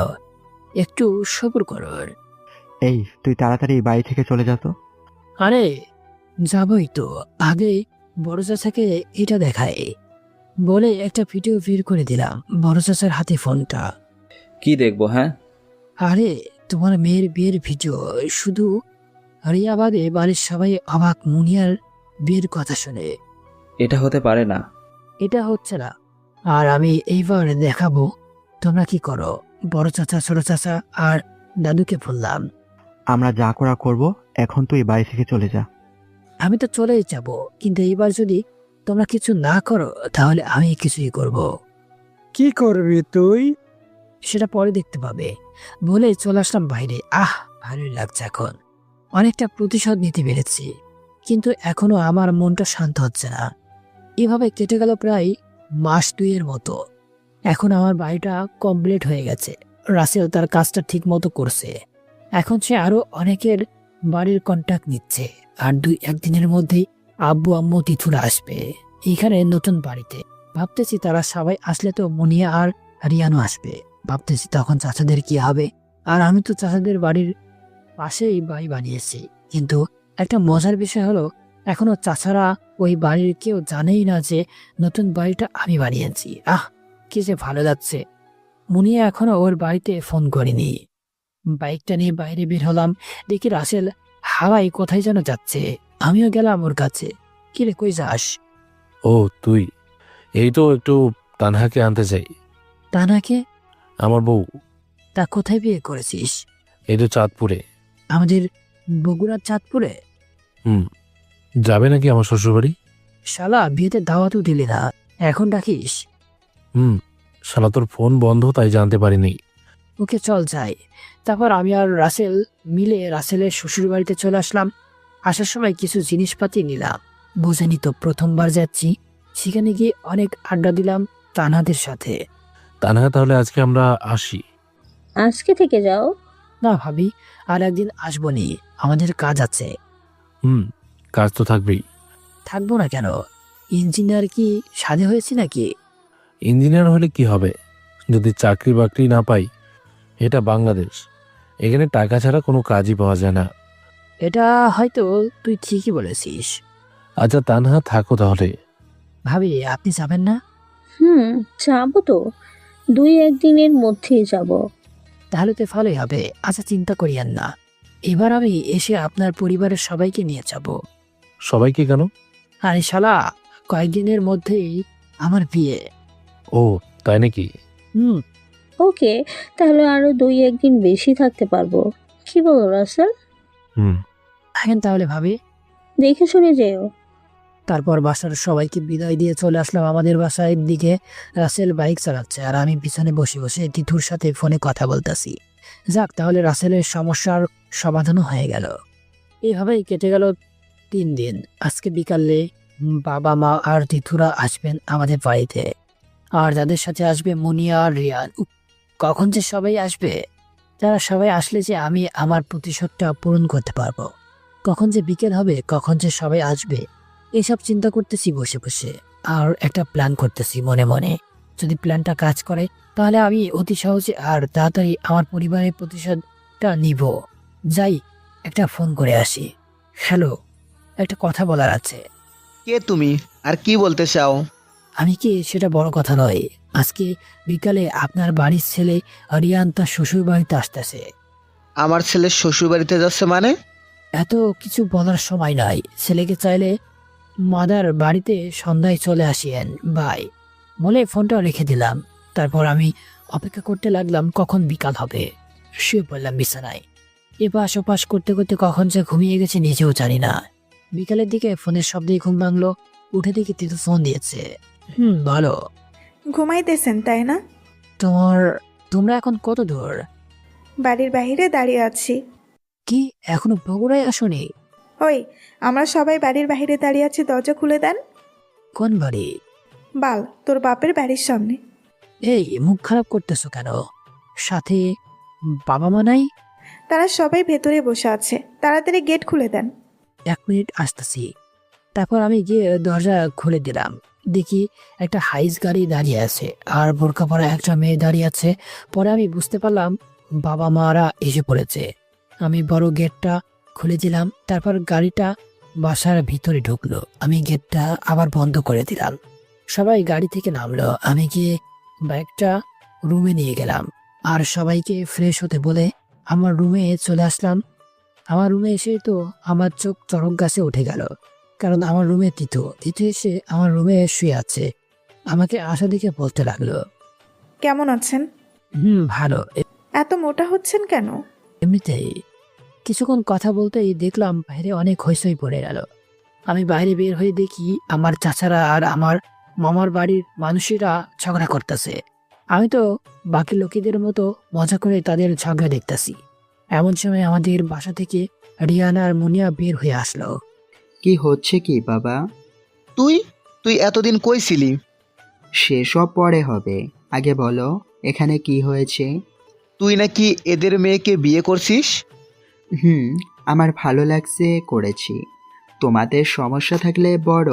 একটু সবুর করো। এই, তুই তাড়াতাড়ি এই বাড়ি থেকে চলে যা তো। আরে যাবই তো, আগে বড় চাচাকে এটা দেখায় বলে একটা ভিডিও বের করে দিলাম বড় চাচার হাতে ফোনটা। কি দেখবো? হ্যাঁ, আরে তোমার মেয়ের বিয়ের ভিডিও। শুধু রিয়া বাদে বাড়ির সবাই অবাক মুনিয়ার বিয়ের কথা শুনে। এটা হতে পারে না। এটা হচ্ছে না, আর আমি এইবার দেখাবো তোমরা কি করো। বড় চাচা ছোট চাচা আর দাদুকে বললাম, আমরা যা করা করব, এখন তুই বাড়ি থেকে চলে যা। আমি তো চলেই যাব, কিন্তু এইবার যদি তোমরা কিছু না করো তাহলে আমি কিছুই করব। কি করবি তুই? সেটা পরে দেখতে পাবে বলে চলে আসলাম বাইরে। ভালোই লাগছে এখন, অনেকটা প্রতিশোধ নিতে পেরেছি, কিন্তু এখনো আমার মনটা শান্ত হচ্ছে না। এভাবে কেটে গেল প্রায় মাস 2 মতো। এখন আমার বাড়িটা কমপ্লিট হয়ে গেছে। রাসেল তার কাজটা ঠিক মতো করছে। এখন সে আরো অনেকের বাড়ির কন্ট্যাক্ট নিচ্ছে, আর 2-1 দিনের মধ্যেই আব্বু আম্মু তিথুরা আসবে এখানে নতুন বাড়িতে। ভাবতেছি তারা সবাই আসলে তো মুনিয়া আর রিয়ানও আসবে। ভাবতেছি তখন চাচাদের কি হবে। আর আমি তো চাচাদের বাড়ির পাশেই বাড়ি বানিয়েছি, কিন্তু একটা মজার বিষয় হলো এখনো চাচারা ওই বাড়ির কেউ জানেই না যে নতুন বাড়িটা আমি বানিয়েছি। কি যে ভালো লাগছে। মুনিয়া এখনো ওর বাড়িতে ফোন করেনি। বাইকটা নিয়ে বাইরে বের হলাম, দেখি রাসেল হাওয়ায় কোথায় যেন যাচ্ছে। আমিও গেলাম ওর কাছে। কিরে, কই যাস? ও তুই, এই তো একটু তানহাকে আনতে চাই। তানাকে? আমার বউ। তা কোথায় বিয়ে করেছিস? এই তো চাঁদপুরে। আমাদের বগুড়ার চাঁদপুরে? যাবে নাকি আমার শ্বশুরবাড়ি? শালা, বিয়েতে দাওয়াতও দিলি না, এখন ডাকিস? শালা তোর ফোন বন্ধ, তাই জানতে পারিনি। ওকে, চল যাই। তারপর আমি আর রাসেল মিলে রাসেলের শ্বশুর বাড়িতে চলে আসলাম। আসার সময় কিছু জিনিসপাতি নিলাম। বোঝেনি তো, প্রথমবার যাচ্ছি। সেখানে গিয়ে অনেক আড্ডা দিলাম তানহাদের সাথে। তানহা, তাহলে আজকে আমরা আসি। আজকে থেকে যাও? না ভাবি, আর একদিন আসবো নি, আমাদের কাজ আছে। কাজ তো থাকবেই। থাকবো না কেন? ইঞ্জিনিয়ার কি সাধে হয়েছি নাকি? ইঞ্জিনিয়ার হলে কি হবে যদি চাকরি বাকরি না পাই? এটা বাংলাদেশ, এখানে টাকা ছাড়া কোনো কাজই পাওয়া যায় না। এটা হয়তো তুই ঠিকই বলেছিস। আচ্ছা তানহা, থাকো তাহলে। ভাবি, আপনি যাবেন না? যাবো তো, 2-1 দিনের মধ্যেই যাব। তাহলে তো ভালোই হবে। আচ্ছা, চিন্তা করিয়েন না। এবার আমি এসে আপনার পরিবারের সবাইকে নিয়ে যাব। সবাইকে কেন? আরে শালা, কয়েকদিনের মধ্যেই আমার বিয়ে। ও তাই নাকি? ওকে, তাহলে আরো 2-1 দিন বেশি থাকতে পারবো। কি বলো রাসেল? থাকেন তাহলে ভাবি। দেখে শুনে যেও। তারপর বাসার সবাইকে বিদায় দিয়ে চলে আসলাম আমাদের বাসার দিকে। রাসেল বাইক চালাচ্ছে আর আমি পিছনে বসে বসে তিথুর সাথে ফোনে কথা বলতেছি। যাক, তাহলে রাসেলের সমস্যার সমাধানও হয়ে গেল। এইভাবেই কেটে গেল 3 দিন। আজকে বিকালে বাবা মা আর তিথুরা আসবেন আমাদের বাড়িতে, আর যাদের সাথে আসবে মুনিয়া আর রিয়ান। কখন যে সবাই আসবে! তারা সবাই আসলে যে আমি আমার প্রতিশোধটা পূরণ করতে পারবো। কখন যে বিকেল হবে, কখন যে সবাই আসবে, এইসব চিন্তা করতেছি বসে বসে। আর একটা প্ল্যান করতেছি মনে মনে। যদি প্ল্যানটা কাজ করে তাহলে আমি অতি সহজে আর তাড়াতাড়ি আমার পরিবারের প্রতিশোধটা নিব। যাই, একটা ফোন করে আসি। হ্যালো, একটা কথা বলার আছে। কে তুমি আর কি বলতে চাও? আমি কি, সেটা বড় কথা নয়। আজকে বিকালে আপনার বাড়ির ছেলে রিয়ান তার শ্বশুর বাড়িতে আসতেছে। আমার ছেলে শ্বশুর বাড়িতে যাচ্ছে মানে? এত কিছু বলার সময় নাই। ছেলেকে চাইলে মাদার বাড়িতে সন্ধ্যায় চলে আসিয়েন, বাই বলে ফোনটা রেখে দিলাম। তারপর আমি অপেক্ষা করতে লাগলাম কখন বিকাল হবে। শুয়ে পড়লাম বিছানায়। এপাশ ওপাশ করতে করতে কখন যে ঘুমিয়ে গেছে নিজেও জানি না। বিকালের দিকে ফোনের শব্দেই ঘুম ভাঙলো। উঠে দেখি তিতু ফোন দিয়েছে। বলো। ঘুমাইতেছেন তাই না? তোমরা এখন কত দূর? বাড়ির বাইরে দাঁড়িয়ে আছি। কি, এখনো বগুড়ায় আসনি? ওই, আমরা সবাই বাড়ির বাইরে দাঁড়িয়ে আছি, দরজা খুলে দেন। কোন বাড়ি? বাল, তোর বাপের বাড়ির সামনে। এই, মুখ খারাপ করতেছো কেন? সাথে বাবা মা নাই? তারা সবাই ভেতরে বসে আছে, তাড়াতাড়ি গেট খুলে দেন। 1 মিনিট, আসতেছি। তারপর আমি গিয়ে দরজা খুলে দিলাম। দেখি একটা হাইস গাড়ি দাঁড়িয়ে আছে আর বোরকা পরা একটা মেয়ে দাঁড়িয়ে আছে। পরে আমি বুঝতে পারলাম বাবা মারা এসে পড়েছে। আমি বড় গেটটা খুলে দিলাম। তারপর গাড়িটা বাসার ভিতরে ঢুকলো। আমি গেটটা আবার বন্ধ করে দিলাম। সবাই গাড়ি থেকে নামলো। আমি গিয়ে বাইকটা রুমে নিয়ে গেলাম আর সবাইকে ফ্রেশ হতে বলে আমার রুমে চলে আসলাম। আমার রুমে এসে তো আমার চোখ চরক গাছে উঠে গেল, কারণ আমার রুমে তিতু এসে আমার রুমে শুয়ে আছে। আমাকে আশা দিকে বলতে লাগলো, কেমন আছেন? ভালো। এত মোটা হচ্ছেন কেন? এমনিতেই। কিছুক্ষণ কথা বলতেই দেখলাম বাইরে অনেক হইচই পড়ে গেল। আমি বাইরে বের হয়ে দেখি আমার চাচারা আর আমার মামার বাড়ির মানুষেরা ঝগড়া করতেছে। আমি তো বাকি লোকেদের মতো মজা করে তাদের ঝগড়া দেখতেছি। এমন সময় আমাদের বাসা থেকে রিয়ানা আর মুনিয়া বের হয়ে আসলো। কি হচ্ছে কি বাবা? তুই এতদিন কই ছিলি? সেসব পরে হবে, আগে বলো এখানে কি হয়েছে? তুই নাকি এদের মেয়েকে বিয়ে করছিস? আমার ভালো লাগছে, করেছি। তোমাদের সমস্যা থাকলে বড়,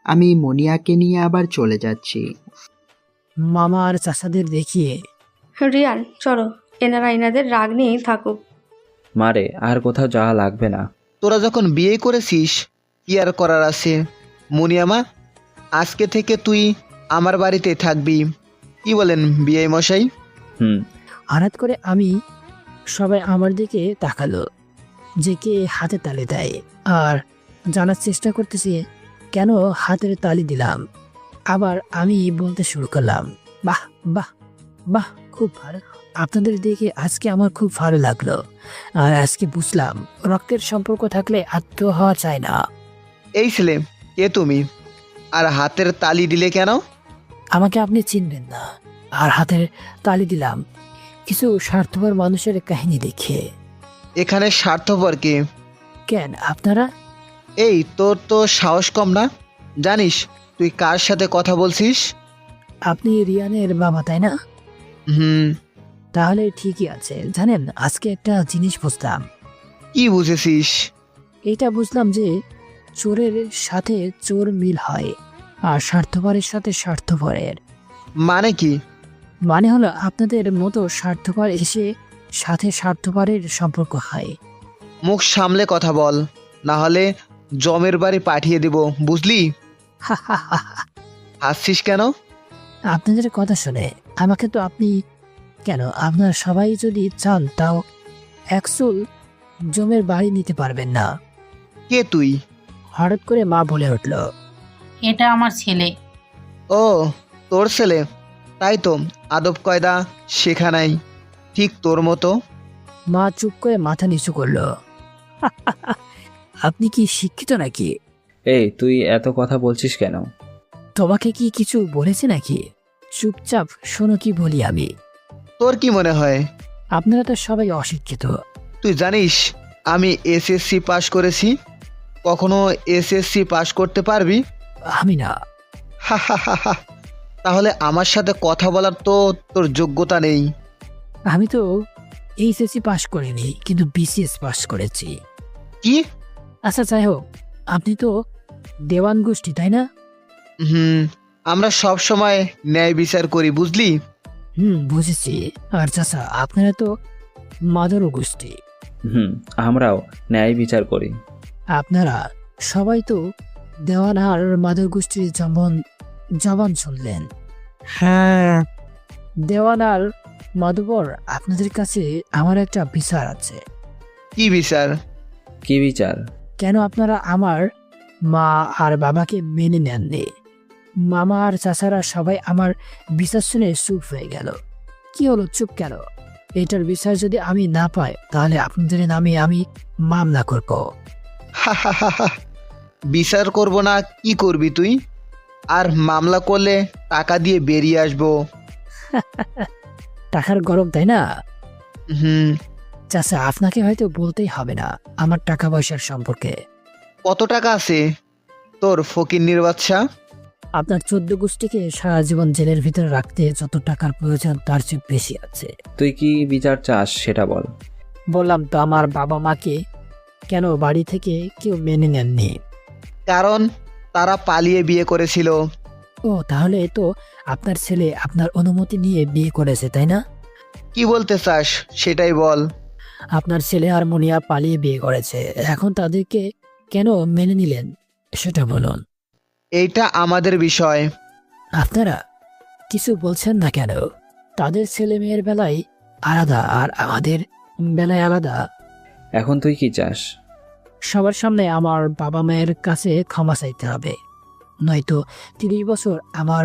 আমি মুনিয়াকে নিয়ে আবার চলে যাচ্ছি। মামা আর চাচাদের দেখিয়ে, রিয়ান চলো, এনারা এনাদের রাগ নিয়েই থাকুক। মারে, আর কোথাও যাওয়া লাগবে না। তোরা যখন বিয়ে করেছিস কি আর করার আছে? মুনিয়ামা, আজকে থেকে তুই আমার বাড়িতে থাকবি। কি বলেন বিআই মশাই? হুম। হঠাৎ করে সবাই আমার দিকে তাকালো, যে কে হাতে তালি দেয়, আর জানার চেষ্টা করতেছি কেন হাতের তালি দিলাম। আবার আমি বলতে শুরু করলাম, বাহ বাহ বাহ, খুব ভালো। আপনাদের দেখে আজকে আমার খুব ভালো লাগলো। আর আজকে বুঝলাম রক্তের সম্পর্ক থাকলে আত্মীয় হওয়া চায় না। এই ছেলে, কে তুমি? আর হাতের তালি দিলে কেন? আমাকে আপনি চিনবেন না, আর হাতের তালি দিলাম কিছু স্বার্থপর মানুষের কাহিনী দেখে। এখানে স্বার্থপর কে? কেন আপনারা? এই তোর তো সাহস কম না? জানিস তুই কার সাথে কথা বলছিস? আপনি রিয়ানের বাবা, তাই না? হুম। তাহলে ঠিকই আছে। জানেন, আজকে একটা জিনিস বুঝলাম। কি বুঝেছিস? এটা বুঝলাম যে চোরের সাথে চোর মিল হয়, আর স্বার্থপরের সাথে স্বার্থপরের। মানে কি? মানে হলো আপনাদের মতো স্বার্থপর এসে সাথে স্বার্থপরের সম্পর্ক হয়। মুখ সামলে কথা বল, না হলে জমের বাড়ি পাঠিয়ে দেব, বুঝলি? হাসছিস কেন? আপনাদের কথা শুনে আমাকে তো আপনি কেন, আপনারা সবাই যদি চান তাও একচুল জমের বাড়ি নিতে পারবেন না। কে তুই? হঠাৎ করে মা বলে উঠল, এটা আমার ছেলে। ও, তোর ছেলে? তাই তো, আদব কয়দা শেখা নাই, ঠিক তোর মতো। মা চুপ করে মাথা নিচু করলো। আপনি কি শিক্ষিত নাকি? এই তুই এত কথা বলছিস কেন? তোমাকে কি কিছু বলেছে নাকি? চুপচাপ শোনো কি বলি আমি। তোর কি মনে হয়? আপনারা তো সবাই অশিক্ষিত। তুই জানিস আমি এসএসসি পাশ করেছি? কখনো এসএসসি পাশ করতে পারবি? আমি না। তাহলে আমার সাথে কথা বলার তো তোর যোগ্যতা নেই। আমি তো এইচএসসি পাশ করিনি, কিন্তু বিসিএস পাশ করেছি। কি? আচ্ছা যাই হোক, আপনি তো দেওয়ান গোষ্ঠী, তাই না? হুম, আমরা সব সময় ন্যায় বিচার করি, বুঝলি? বুঝেছি। আর চাচা, আপনারা তো মাদর গোষ্ঠী। হুম, আমরাও ন্যায় বিচার করি। আপনারা সবাই তো দেওয়ান আর মাদর গোষ্ঠীর জবান শুনলেন। হ্যাঁ। দেওয়ান আর মাধবর, আপনাদের কাছে আমার একটা বিচার আছে। কি বিচার? কি বিচার? কেন আপনারা আমার মা আর বাবাকে মেনে নেননি? মামা আর চাচারা সবাই আমার বিচার শুনে চুপ হয়ে গেল। কি হলো, চুপ কেন? এটার বিচার যদি আমি না পাই, তাহলে আপনাদের নামে আমি মামলা করব। বিচার করব না, কি করবি তুই? আর মামলা করলে টাকা দিয়ে বেরিয়ে আসবো। টাকার গরম, তাই না? হুম। চাচা, আপনাকে হয়তো বলতেই হবে না আমার টাকা পয়সার সম্পর্কে। কত টাকা আছে তোর ফকিন্নির বাচ্চা? আপনার 14 গোষ্ঠীকে সারা জীবন জেলের ভিতরে রাখতে যত টাকার প্রয়োজন তার চেয়ে বেশি আছে। তুই কি বিচার চাস সেটা বল। বললাম তো, আমার বাবা মাকে কেন বাড়ি থেকে কেউ মেনে নেননি? কারণ তারা পালিয়ে বিয়ে করেছিল। ও, তাহলে তো আপনার ছেলে আপনার অনুমতি নিয়ে বিয়ে করেছে, তাই না? কি বলতে চাস সেটাই বল। আপনার ছেলে আর মুনিয়া পালিয়ে বিয়ে করেছে, এখন তাদেরকে কেন মেনে নিলেন সেটা বলুন। এইটা আমাদের বিষয়। আপনারা কিছু বলছেন না কেন? তাদের ছেলে মেয়ের বেলায় আলাদা, আর আমাদের বেলায় আলাদা। এখন তুই কি চাস? সবার সামনে আমার বাবা মায়ের কাছে ক্ষমা চাইতে হবে, নয়তো 30 বছর আমার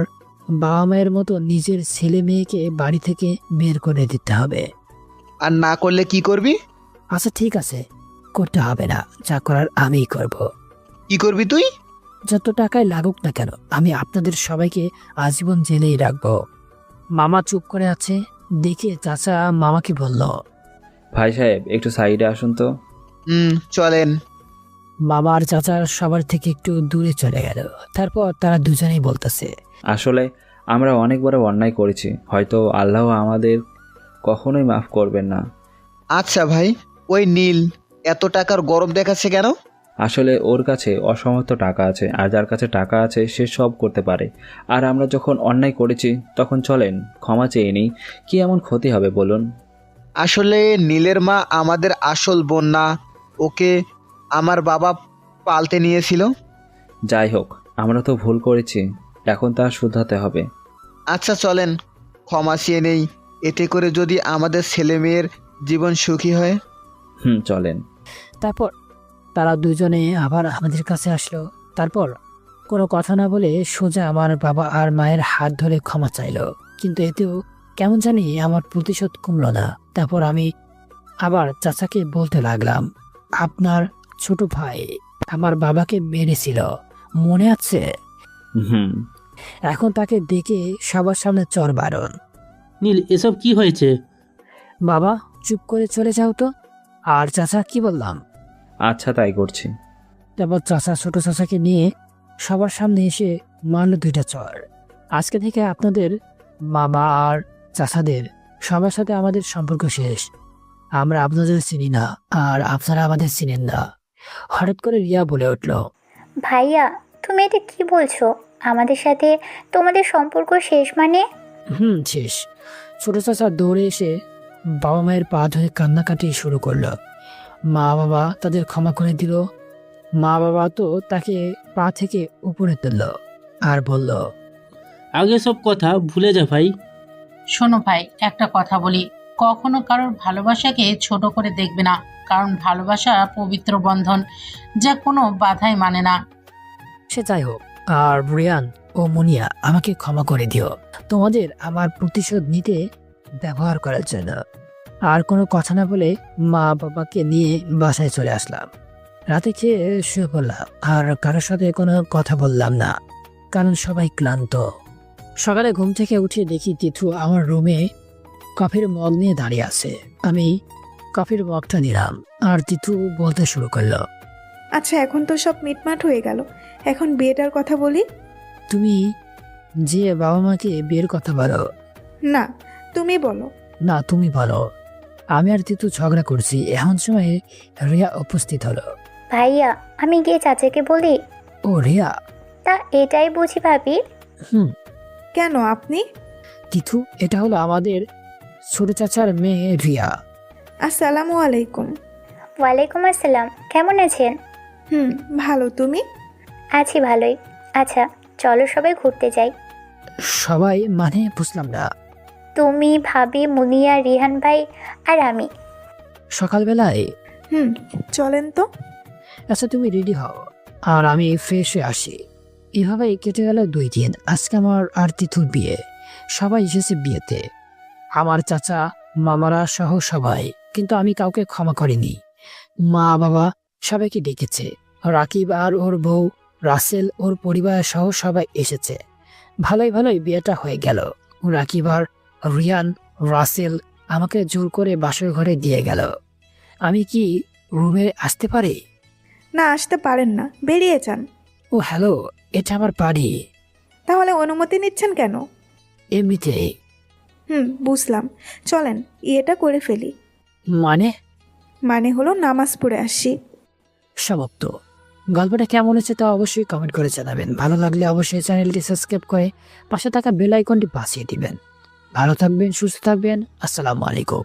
বাবা মায়ের মতো নিজের ছেলে মেয়েকে বাড়ি থেকে বের করে দিতে হবে। আর না করলে কি করবি? আচ্ছা ঠিক আছে, করতে হবে না, যা করার আমিই করব। কি করবি তুই? যত টাকায় লাগুক না কেন, আমি আপনাদের সবাইকে আজীবন জেলেই রাখবো। মামা চুপ করে আছে দেখে চাচা মামাকে বলল, ভাই সাহেব একটু সাইডে আসুন তো। চলেন। মামা আর চাচা সবার থেকে একটু দূরে চলে গেল। তারপর তারা দুজনেই বলতেছে, আসলে আমরা অনেক বড় অন্যায় করেছি, হয়তো আল্লাহ আমাদের কখনোই মাফ করবেন না। আচ্ছা ভাই, ওই নীল এত টাকার গরম দেখাচ্ছে কেন? আসলে ওর কাছে অসমর্থ টাকা আছে, আর যার কাছে টাকা আছে সে সব করতে পারে। আর আমরা যখন অন্যায় করেছি তখন চলেন ক্ষমা চেয়ে নিই, কি এমন ক্ষতি হবে বলুন? আসলে নীলের মা আমাদের আসল বোন না, ওকে আমার বাবা পাল্টে নিয়েছিল। যাই হোক, আমরা তো ভুল করেছি, এখন তা শুধরাতে হবে। আচ্ছা চলেন, ক্ষমা চেয়ে নেই, এতে করে যদি আমাদের ছেলে মেয়ের জীবন সুখী হয়। চলেন। তারপর তারা দুজনে আবার আমাদের কাছে আসলো। তারপর কোনো কথা না বলে সোজা আমার বাবা আর মায়ের হাত ধরে ক্ষমা চাইলো। কিন্তু এতেও কেমন জানি আমার প্রতিশোধ কমলো না। তারপর আমি আবার চাচাকে বলতে লাগলাম, আপনার ছোট ভাই আমার বাবাকে মেরেছিল, মনে আছে? এখন তাকে ডেকে সবার সামনে চর বারণ। নীল, এসব কি হয়েছে? বাবা চুপ করে চলে যাও তো। আর চাচা কি বললাম? আচ্ছা, তাই করছি। তারপর চাচা ছোট চাচাকে নিয়ে সবার সামনে এসে মারল 2টা চর। আজকে থেকে আপনাদের মামা আর চাচাদের সবার সাথে আমাদের সম্পর্ক শেষ। আমরা আপনাদের চিনি না, আর আপনারা আমাদের চিনেন না। হঠাৎ করে রিয়া বলে উঠল, ভাইয়া তুমি এটা কি বলছো? আমাদের সাথে তোমাদের সম্পর্ক শেষ মানে? শেষ। ছোট চাচা দৌড়ে এসে বাবা মায়ের পা ধরে কান্নাকাটি শুরু করলো। মা বাবা তাদের ক্ষমা করে দিল। মা বাবা তো তাকে পা থেকে উপরে তুলল আর বলল, আগে সব কথা ভুলে যা ভাই। শোনো ভাই, একটা কথা বলি, কখনো কারোর ভালোবাসাকে ছোট করে দেখবে না, কারণ ভালোবাসা পবিত্র বন্ধন, যা কোনো বাধাই মানে না। সে যাই হোক, আর রিয়ান ও মুনিয়া আমাকে ক্ষমা করে দিও তোমাদের আমার প্রতিশোধ নিতে ব্যবহার করার জন্য। আর কোনো কথা না বলে মা বাবাকে নিয়ে বাসায় চলে আসলাম। রাতে খেয়ে শুয়ে পড়লাম, আর কারোর সাথে কোনো কথা বললাম না, কারণ সবাই ক্লান্ত। সকালে ঘুম থেকে উঠে দেখি তিথু আমার রুমে কফির মগ নিয়ে দাঁড়িয়ে আছে। আমি কফির মগটা নিলাম, আর তিথু বলতে শুরু করলো, আচ্ছা এখন তো সব মিটমাট হয়ে গেল, এখন বিয়েটার কথা বলি। তুমি যে বাবা মাকে বিয়ের কথা বলো। না তুমি বলো। না তুমি বলো। আমি আর তিতু ঝগড়া করছি, এমন সময় রিয়া উপস্থিত হলো। ভাইয়া আমি গিয়ে চাচাকে বলি। ও রিয়া, তা এটাই বুঝি ভাবি? কেন আপনি? তিথু, এটা হলো আমাদের ছোট চাচার মেয়ে রিয়া। আসসালামু আলাইকুম। ওয়ালাইকুম আসসালাম, কেমন আছেন? ভালো, তুমি? আছি ভালোই। আচ্ছা চলো সবাই ঘুরতে যাই। সবাই মানে বুঝলাম না। তুমি, ভাবি, মুনিয়া, রিহান ভাই আর আমি। সকালবেলায়? চলেন তো। আচ্ছা তুমি রেডি হও, আর আমি ফ্রেশ হয়ে আসি। এভাবেই কেটে গেল 2 দিন। আজকে আমার আর তিথুর বিয়ে। সবাই এসেছে বিয়েতে, আমার চাচা মামারা সহ সবাই। কিন্তু আমি কাউকে ক্ষমা করিনি। মা বাবা সবাইকে ডেকেছে। রাকিব আর ওর বউ, রাসেল, ওর পরিবার সহ সবাই এসেছে। ভালোই ভালোই বিয়েটা হয়ে গেল। রাকিব আর রিয়ান, রাসেল আমাকে জোর করে বাসর ঘরে দিয়ে গেল। আমি কি রুমে আসতে পারি? না আসতে পারেন না, বেরিয়ে যান। ও হ্যালো, এটা আমার বাড়ি। তাহলে অনুমতি নিচ্ছেন কেন? এমনিতেই। বুঝলাম, চলেন এটা করে ফেলি। মানে হলো নামাজ পড়ে আসি। সমাপ্ত। গল্পটা কেমন হয়েছে তা অবশ্যই কমেন্ট করে জানাবেন। ভালো লাগলে অবশ্যই চ্যানেলটি সাবস্ক্রাইব করে পাশে থাকা বেল আইকনটি বাজিয়ে দিবেন। ভালো থাকবেন, সুস্থ থাকবেন। আসসালামু আলাইকুম।